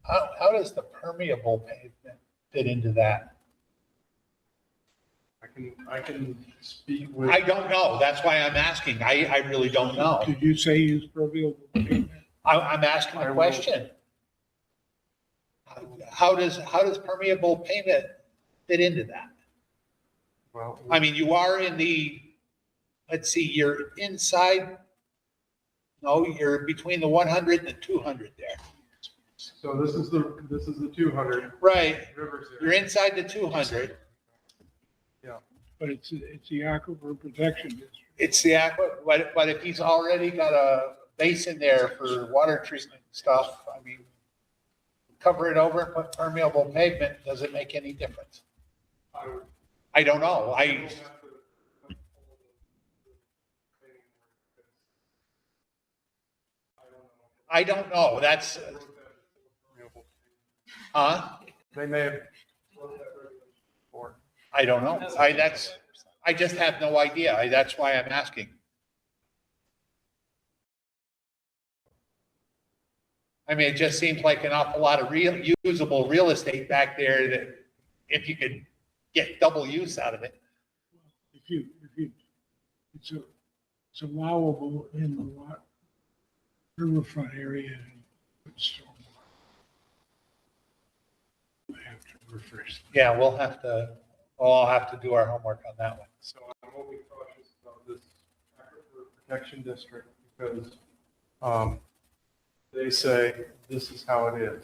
How does the permeable pavement fit into that? I can speak with. I don't know. That's why I'm asking. I really don't know. Did you say use permeable pavement? I'm asking a question. How does permeable pavement fit into that? Well, I mean, you are in the, let's see, you're inside, no, you're between the 100 and the 200 there. so this is the 200. Right. Rivers You're area. inside the 200. But it's the aquifer protection district. It's the aqua, but if he's already got a basin there for water treatment stuff, I mean, cover it over, put permeable pavement, does it make any difference? I don't know. I don't know. That's, huh? They may have. I don't know. I just have no idea. That's why I'm asking. I mean, it just seems like an awful lot of usable real estate back there that if you could get double use out of it. It's allowable in the riverfront area. I have to refresh. Yeah, I'll have to do our homework on that one. So I will be cautious about this aquifer protection district because they say this is how it is.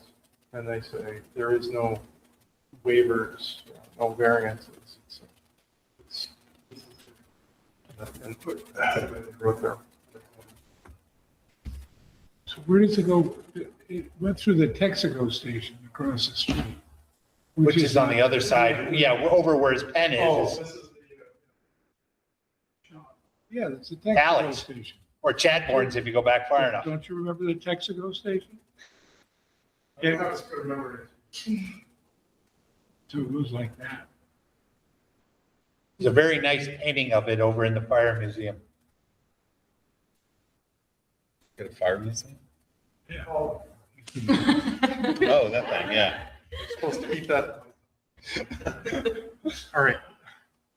And they say there is no waivers, no variances. And put that right there. So where does it go? It went through the Texaco station across the street. Which is on the other side. Yeah, we're over where his pen Oh, is, this is Yeah, it's the Texaco Tallies. station. or Chadbourne's if you go back far enough. Don't you remember the Texaco station? I don't have to remember it. So it was like that. There's a very nice painting of it over in the fire museum. Got a fire museum? Oh, Oh, that thing, yeah. supposed to keep that. All right.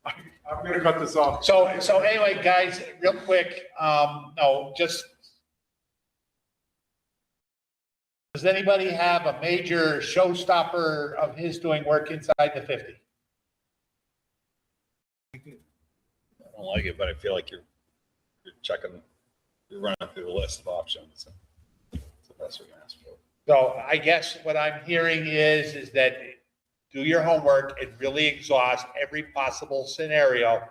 I'm gonna cut this off. So anyway, guys, real quick, no, just. Does anybody have a major showstopper of his doing work inside the 50? I don't like it, but I feel like you're running through the list of options. It's the best we can ask for. So I guess what I'm hearing is that do your homework and really exhaust every possible scenario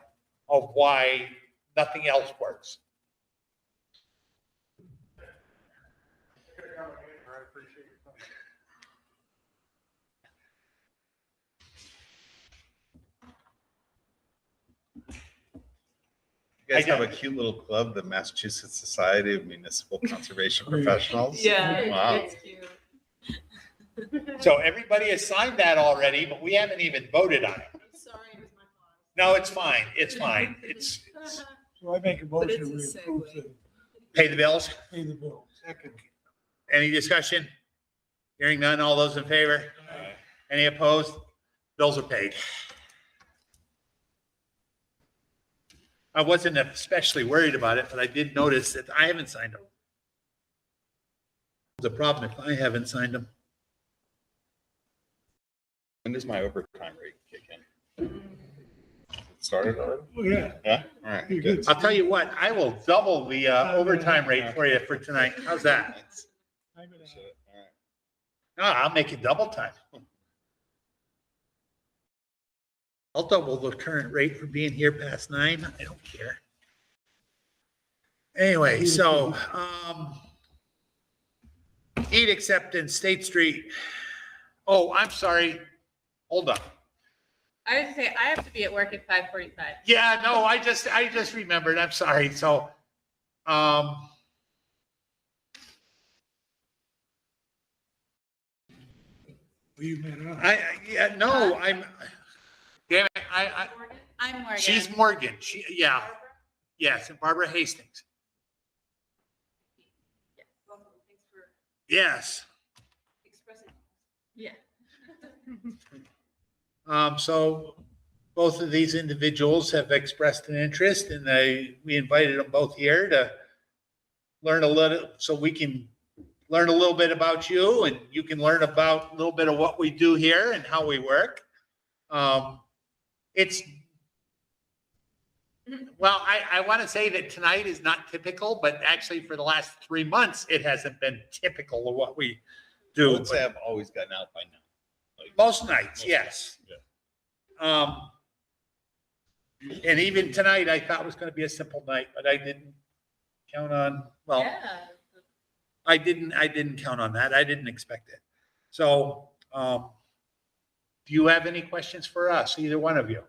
of why nothing else works. You guys have a cute little club, the Massachusetts Society of Municipal Conservation Professionals. Yeah, Wow. it's cute. So everybody has signed that already, but we haven't even voted on it. I'm sorry, it was my fault. No, it's fine. It's fine. It's So I make a But motion, it's we a approve segue. the, pay the bills. pay the bill. Second. Any discussion? Hearing none. All those in favor? Any opposed? Bills are paid. I wasn't especially worried about it, but I did notice that I haven't signed them. The problem if I haven't signed them. When does my overtime rate kick in? It started already? Oh, yeah. Yeah, all right, You're good. good. I'll tell you what, I will double the overtime rate for you for tonight. How's that? I'm gonna- All right. No, I'll make it double time. I'll double the current rate for being here past 9. I don't care. Anyway, so, deed acceptance, State Street. Oh, I'm sorry. Hold on. I was gonna say, I have to be at work at 5:45. Yeah, no, I just remembered. I'm sorry. So, Well, you met up. yeah, no, damn it, I'm Morgan. she's Morgan. Yeah, yes, and Barbara Hastings. Thanks for Yes. expressing. Yeah. So both of these individuals have expressed an interest and we invited them both here to learn a little, so we can learn a little bit about you and you can learn about a little bit of what we do here and how we work. Well, I want to say that tonight is not typical, but actually for the last 3 months, it hasn't been typical of what we I do. would say I've always gotten out by now. Like, Most nights, yes. Yeah. And even tonight, I thought it was going to be a simple night, but I didn't count on, well, Yeah. I didn't count on that. I didn't expect it. So, do you have any questions for us, either one of you?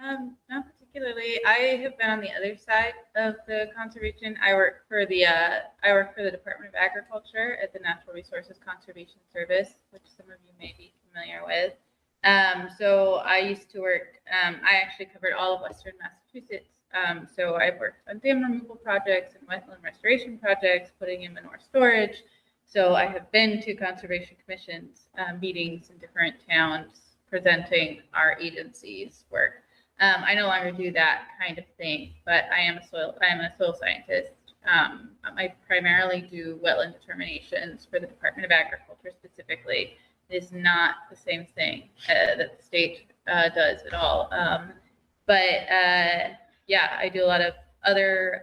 Not particularly. I have been on the other side of the conservation. I work for the Department of Agriculture at the Natural Resources Conservation Service, which some of you may be familiar with. So I used to work, I actually covered all of Western Massachusetts. So I've worked on dam removal projects and wetland restoration projects, putting in manure storage. So I have been to conservation commissions, meetings in different towns, presenting our agency's work. I no longer do that kind of thing, but I am a soil scientist. I primarily do wetland determinations for the Department of Agriculture specifically. It is not the same thing that the state does at all. Yeah, I do a lot of other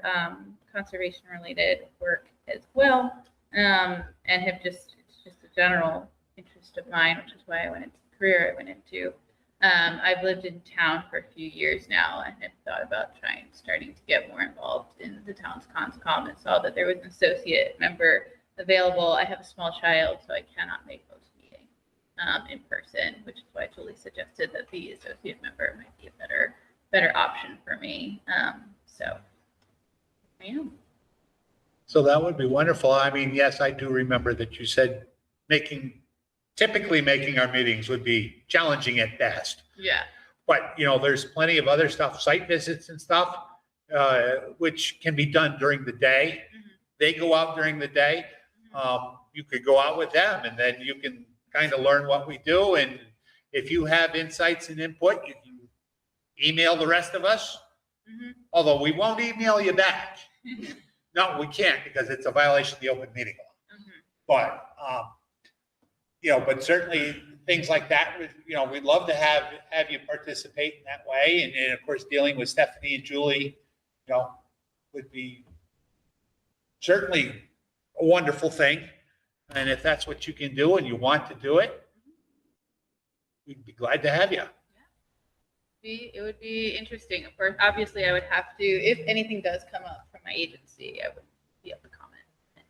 conservation related work as well, and have it's just a general interest of mine, which is why I went into the career I went into. I've lived in town for a few years now and have thought about starting to get more involved in the town's conscom, and saw that there was an associate member available. I have a small child, so I cannot make those meetings in person, which is why Julie suggested that the associate member might be a better option for me. So I am. So that would be wonderful. I mean, yes, I do remember that you said typically making our meetings would be challenging at best. Yeah. But, there's plenty of other stuff, site visits and stuff, which can be done during the day. Mm-hmm. They go out during the day. You could go out with them and then you can kind of learn what we do. And if you have insights and input, you can email the rest of us. Although we won't email you back. No, we can't because it's a violation of the open meeting law. But, but certainly things like that, we'd love to have you participate in that way. And of course, dealing with Stephanie and Julie, would be certainly a wonderful thing. And if that's what you can do and you want to do it, we'd be glad to have you. It would be interesting. Of course, obviously, I would have to, if anything does come up from my agency, I would be able to comment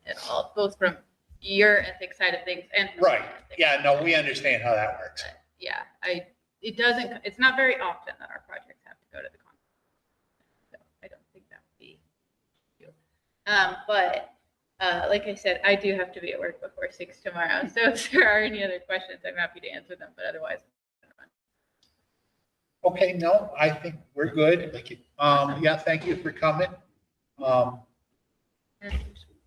at all, both from your ethics side of things and from Right. my ethics. Yeah, no, we understand how that works. Yeah, it's not very often that our projects have to go to the Congress. So I don't think that would be you. But like I said, I do have to be at work before 6 tomorrow. So if there are any other questions, I'm happy to answer them. But otherwise, okay, no, I think we're good. Thank you. Yeah, thank you for coming.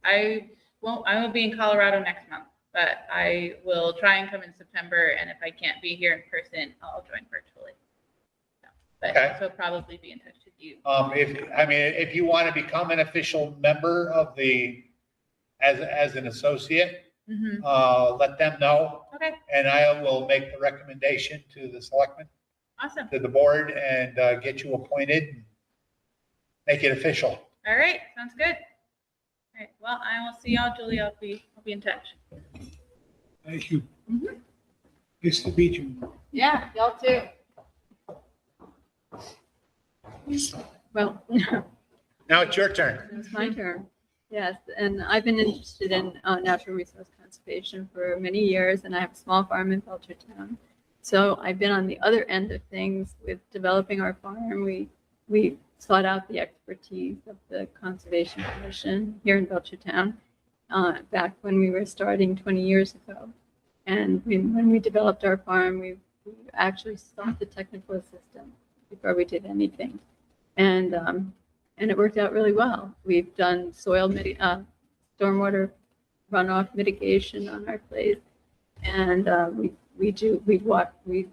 I will be in Colorado next month, but I will try and come in September. And if I can't be here in person, I'll join virtually. So, but Okay. also probably be in touch with you. If you want to become an official member of as an associate, let them know. Okay. And I will make the recommendation to the selectmen, Awesome. to the board, and get you appointed, and make it official. All right. Sounds good. All right. Well, I will see y'all, Julie. I'll be in touch. Thank you. Nice to meet you. Yeah. Y'all too. Well, Now it's your turn. it's my turn. Yes, and I've been interested in natural resource conservation for many years, and I have a small farm in Belchertown. So I've been on the other end of things with developing our farm. We sought out the expertise of the Conservation Commission here in Belchertown back when we were starting 20 years ago. And when we developed our farm, we actually sought the technical assistance before we did anything. And it worked out really well. We've done stormwater runoff mitigation on our place, and we've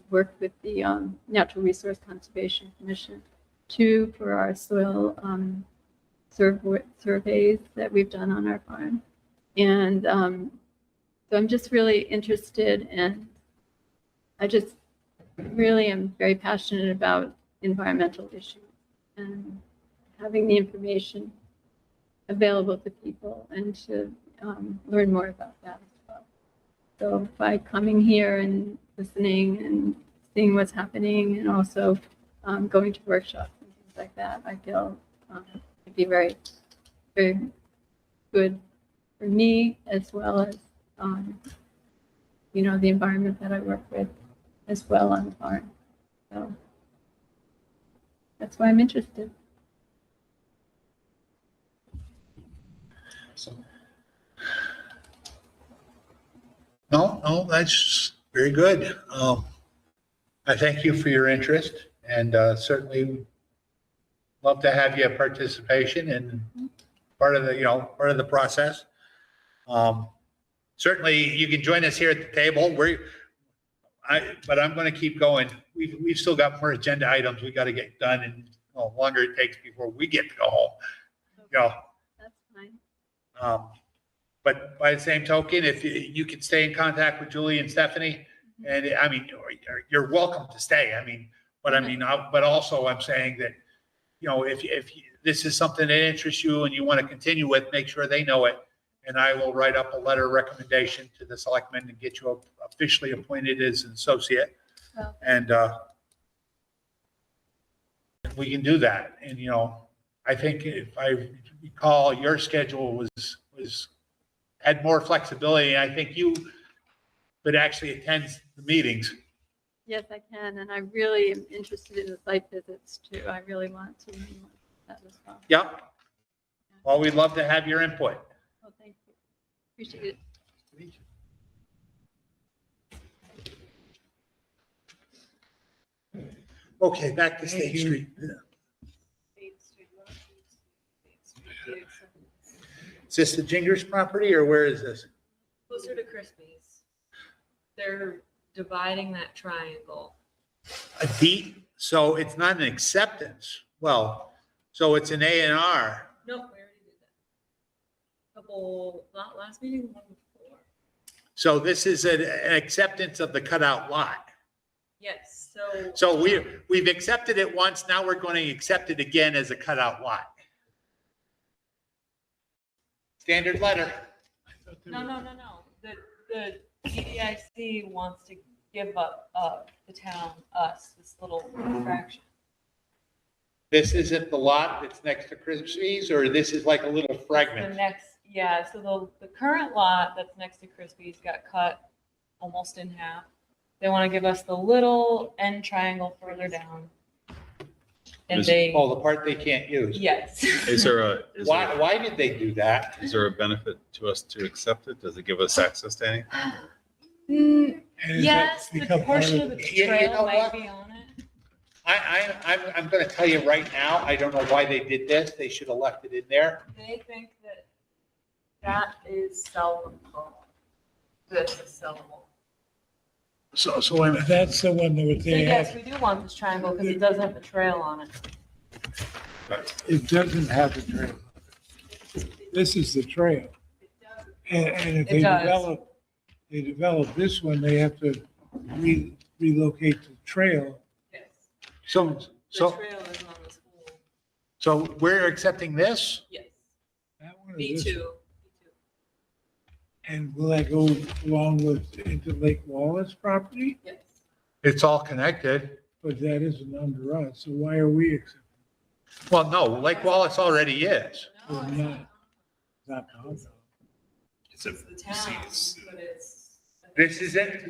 worked with the Natural Resource Conservation Commission too for our soil surveys that we've done on our farm. And so I'm just really interested, and I just really am very passionate about environmental issues and having the information available to people and to learn more about that as well. So by coming here and listening and seeing what's happening, and also going to workshops and things like that, I feel it'd be very, very good for me, as well as the environment that I work with as well on the farm. So that's why I'm interested. No, that's very good. I thank you for your interest, and certainly love to have you participation in part of the process. Certainly, you can join us here at the table. But I'm going to keep going. We've still got more agenda items we got to get done, and the longer it takes before we get to go home. That's fine. But by the same token, if you can stay in contact with Julie and Stephanie, and you're welcome to stay. But also I'm saying that, if this is something that interests you and you want to continue with, make sure they know it. And I will write up a letter of recommendation to the selectmen and get you officially appointed as an associate. Well, And we can do that. And, I think if I recall, your schedule had more flexibility. I think you could actually attend the meetings. yes, I can, and I really am interested in the site visits too. I really want to do that as well. Yep. Well, we'd love to have your input. Oh, thank you. Appreciate it. Okay, back to State Street. Is this the Jingers property, or where is this? Closer to Crispy's. They're dividing that triangle. So it's not an acceptance. Well, so it's an A&R. No, we already did that. Not last meeting, one before. So this is an acceptance of the cutout lot. Yes, so. So we've accepted it once, now we're going to accept it again as a cutout lot. Standard letter. No. The DDIC wants to give up the town, us, this little fraction. This isn't the lot that's next to Crispy's, or this is like a little The fragment? next, yeah, so the current lot that's next to Crispy's got cut almost in half. They want to give us the little end triangle further down. And they, Oh, the part they can't use? yes. Is there a, Why did they do that? is there a benefit to us to accept it? Does it give us access to anything? Mm, And yes, that the become portion part of the You know trail might what? be on it. I'm going to tell you right now, I don't know why they did this. They should have left it in there. They think that is sellable. This is sellable. So that's the one that So they yes, have, we do want this triangle because it does have the trail on it. it doesn't have the trail. This is the trail. And if It does. they develop this one, they have to relocate the trail. Yes. So, The so, trail is on this whole, so we're accepting this? yes, That one or this B2. one? And will that go along with into Lake Wallace property? Yes. It's all connected. But that isn't under us, so why are we accepting? Well, no, Lake Wallace already is. No, It's it's not. not. Not compound. It's a, It's the town, but it's. This is it.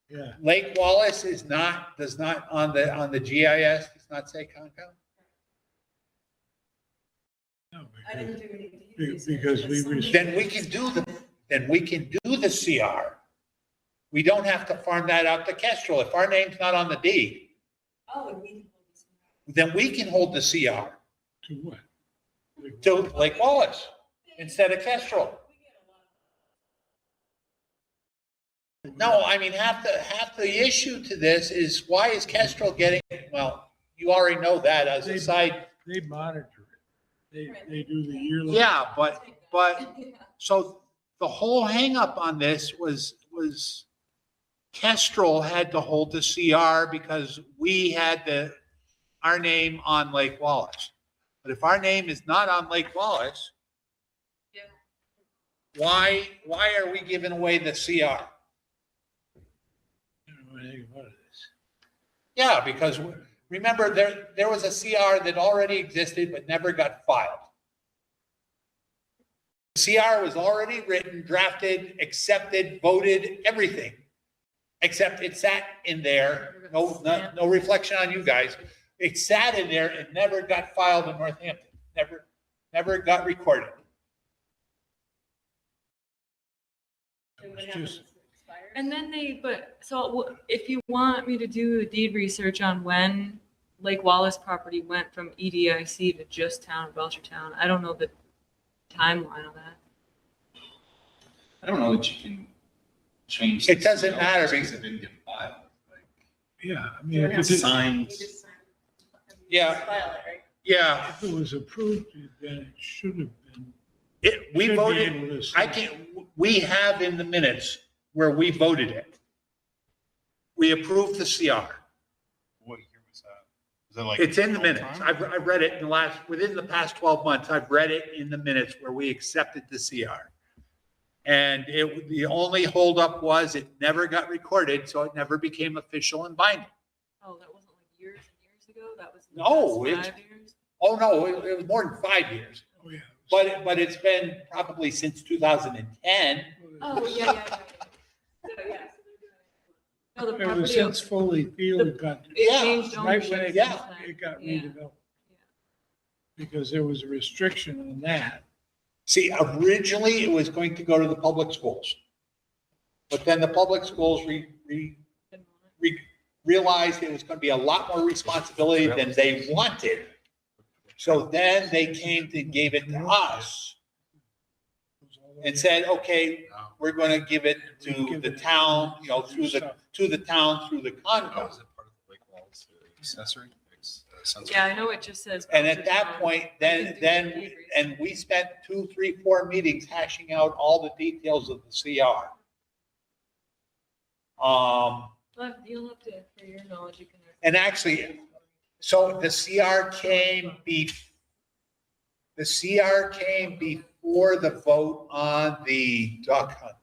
Yeah. Lake Wallace does not on the GIS, does not say Concom? No, I didn't do any deed research, because but we some res- Then we can do the CR. We don't have to farm that out to Kestrel. If our name's not on the deed, Oh, and we can hold this one. then we can hold the CR To what? to Lake Wallace instead of Kestrel. No, I mean, half the issue to this is why is Kestrel getting, well, you already know that as a side. They monitor it. They do the yearly. Yeah, but, so the whole hangup on this was Kestrel had to hold the CR because we had our name on Lake Wallace. But if our name is not on Lake Wallace, Yeah. why are we giving away the CR? I don't know anything about this. Yeah, because remember, there was a CR that already existed but never got filed. The CR was already written, drafted, accepted, voted, everything. Except it sat in there, no reflection on you guys. It sat in there and never got filed in Northampton, never got recorded. And then if you want me to do deed research on when Lake Wallace property went from EDIC to just town of Belchertown, I don't know the timeline of that. I don't know that you can change. It doesn't matter because it didn't get filed. Like, Yeah, I mean, it's signed. Yeah. Yeah, if it was approved, then it should have been. we should be voted, able to we have in the minutes where we voted it. We approved the CR. What year was that? Was that like? It's in the a long minutes. time? I've read it within the past 12 months, I've read it in the minutes where we accepted the CR. And the only holdup was it never got recorded, so it never became official and binding. Oh, that wasn't like years and years ago? That was in the No, past 5 years? Oh, no, it was more than 5 years. Oh, yeah. But it's been probably since 2010. Oh, yeah. So, yeah. No, the It was property, since Foley Field got, it Yeah, changed right when ownership. it Yeah. got, it got Yeah. redeveloped. Because there was a restriction on that. See, originally it was going to go to the public schools. But then the public schools realized it was going to be a lot more responsibility than they wanted. So then they came and gave it to us. and said, okay, we're going to give it to the town, you know, through the town, through the How Concom. is it part of the Lake Wallace accessory? Sensory? Yeah, I know it just says. And at that point, and we spent 2, 3, 4 meetings hashing out all the details of the CR. But you'll have to, for your knowledge, you can. And actually, so the CR came before the vote on the duck hunting.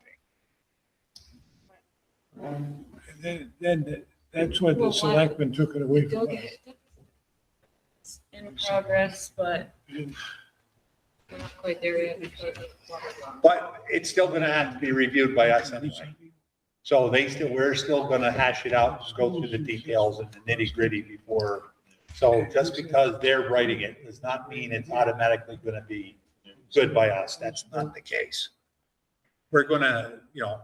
And then that's why the selectmen took it away from us. It's in progress, but we're not quite there yet because of blah, blah, blah. But it's still gonna have to be reviewed by us anyway. So we're still gonna hash it out, just go through the details and the nitty gritty before. So just because they're writing it does not mean it's automatically gonna be good by us. That's not the case. We're gonna, you know,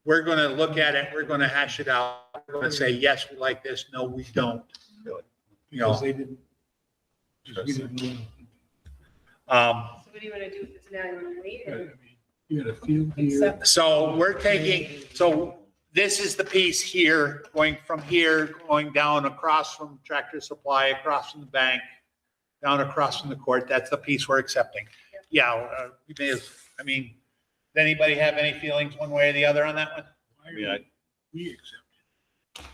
we're gonna look at it, we're gonna hash it out. We're gonna say, yes, we like this, no, we don't. You know, Because they didn't. We didn't know. So what do you want to do with this now? You want to wait I or mean, you got a field here. accept? so we're taking, so this is the piece here, going from here, going down across from Tractor Supply, across from the bank, down across from the court. That's the piece we're accepting. Yeah, we may have, I mean, does anybody have any feelings one way or the other on that one? Why are we accept it?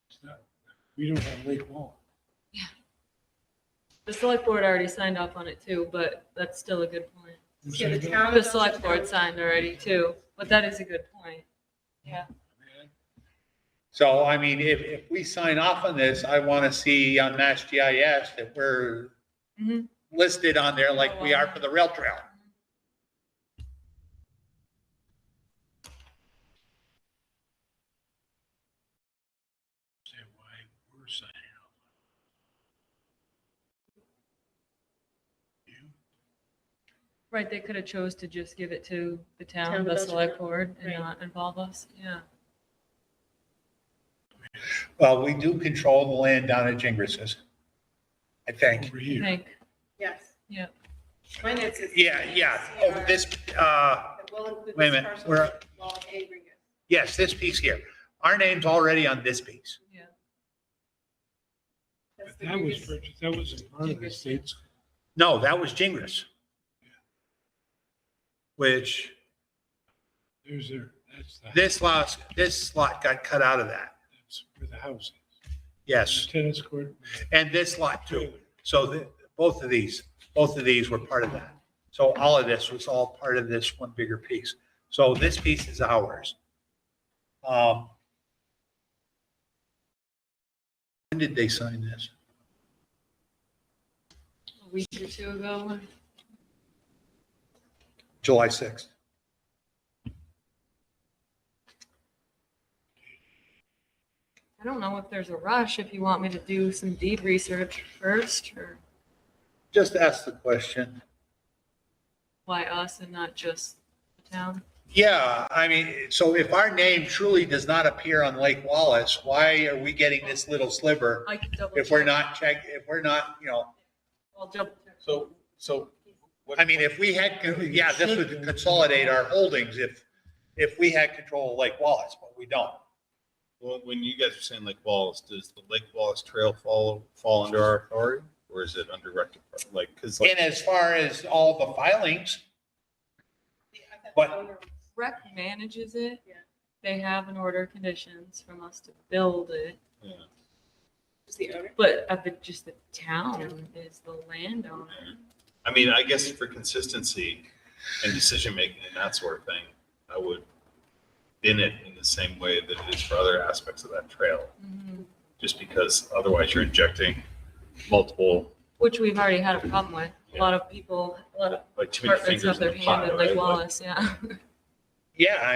It's not, we don't have Lake Wall. The select board already signed off on it too, but that's still a good point. Yeah, the town. The select board signed already too, but that is a good point. Yeah. So, I mean, if we sign off on this, I want to see on Mass GIS that we're Mhm. listed on there like we are for the rail trail. Say why we're signing off. You, Right, they could have chose to just give it to the Town town, of the select Belchertown. board, and Right. not involve us, yeah. Well, we do control the land down at Gingris's, I think. over I here. think, Yes. yeah. Yeah, oh, this, That will include wait a this minute, parcel we're- while A bring it. yes, this piece here. Our name's already on this piece. Yeah. That's But the that was biggest- purchased, that wasn't part of the state's. No, that was Gingras. Which, There's their, that's the, this lot got cut out of that. that's where the house is. Yes, The tennis court. and this lot too. So both of these were part of that. So all of this was all part of this one bigger piece. So this piece is ours. When did they sign this? A week or two ago. July 6th. I don't know if there's a rush, if you want me to do some deed research first, or Just ask the question. why us and not just the town. Yeah, I mean, so if our name truly does not appear on Lake Wallace, why are we getting this little sliver I can double if we're check. not if we're not, you know, I'll double check. So. what- I mean, if we had, yeah, this would consolidate our holdings if we had control of Lake Wallace, but we don't. Well, when you guys are saying Lake Wallace, does the Lake Wallace Trail fall under our authority, or is it under rec, like, because And as far as all the filings, but Rec manages it. Yeah. They have an order of conditions from us to build it, Who's the owner? but just the town is the landowner. I mean, I guess for consistency and decision making and that sort of thing, I would bin it in the same way that it is for other aspects of that trail. Mhm. Just because otherwise you're injecting multiple, Which we've already had a problem with. A lot of people, a lot of like too many apartments fingers have in their the pot, hand in right? Lake Like, Wallace, yeah. yeah,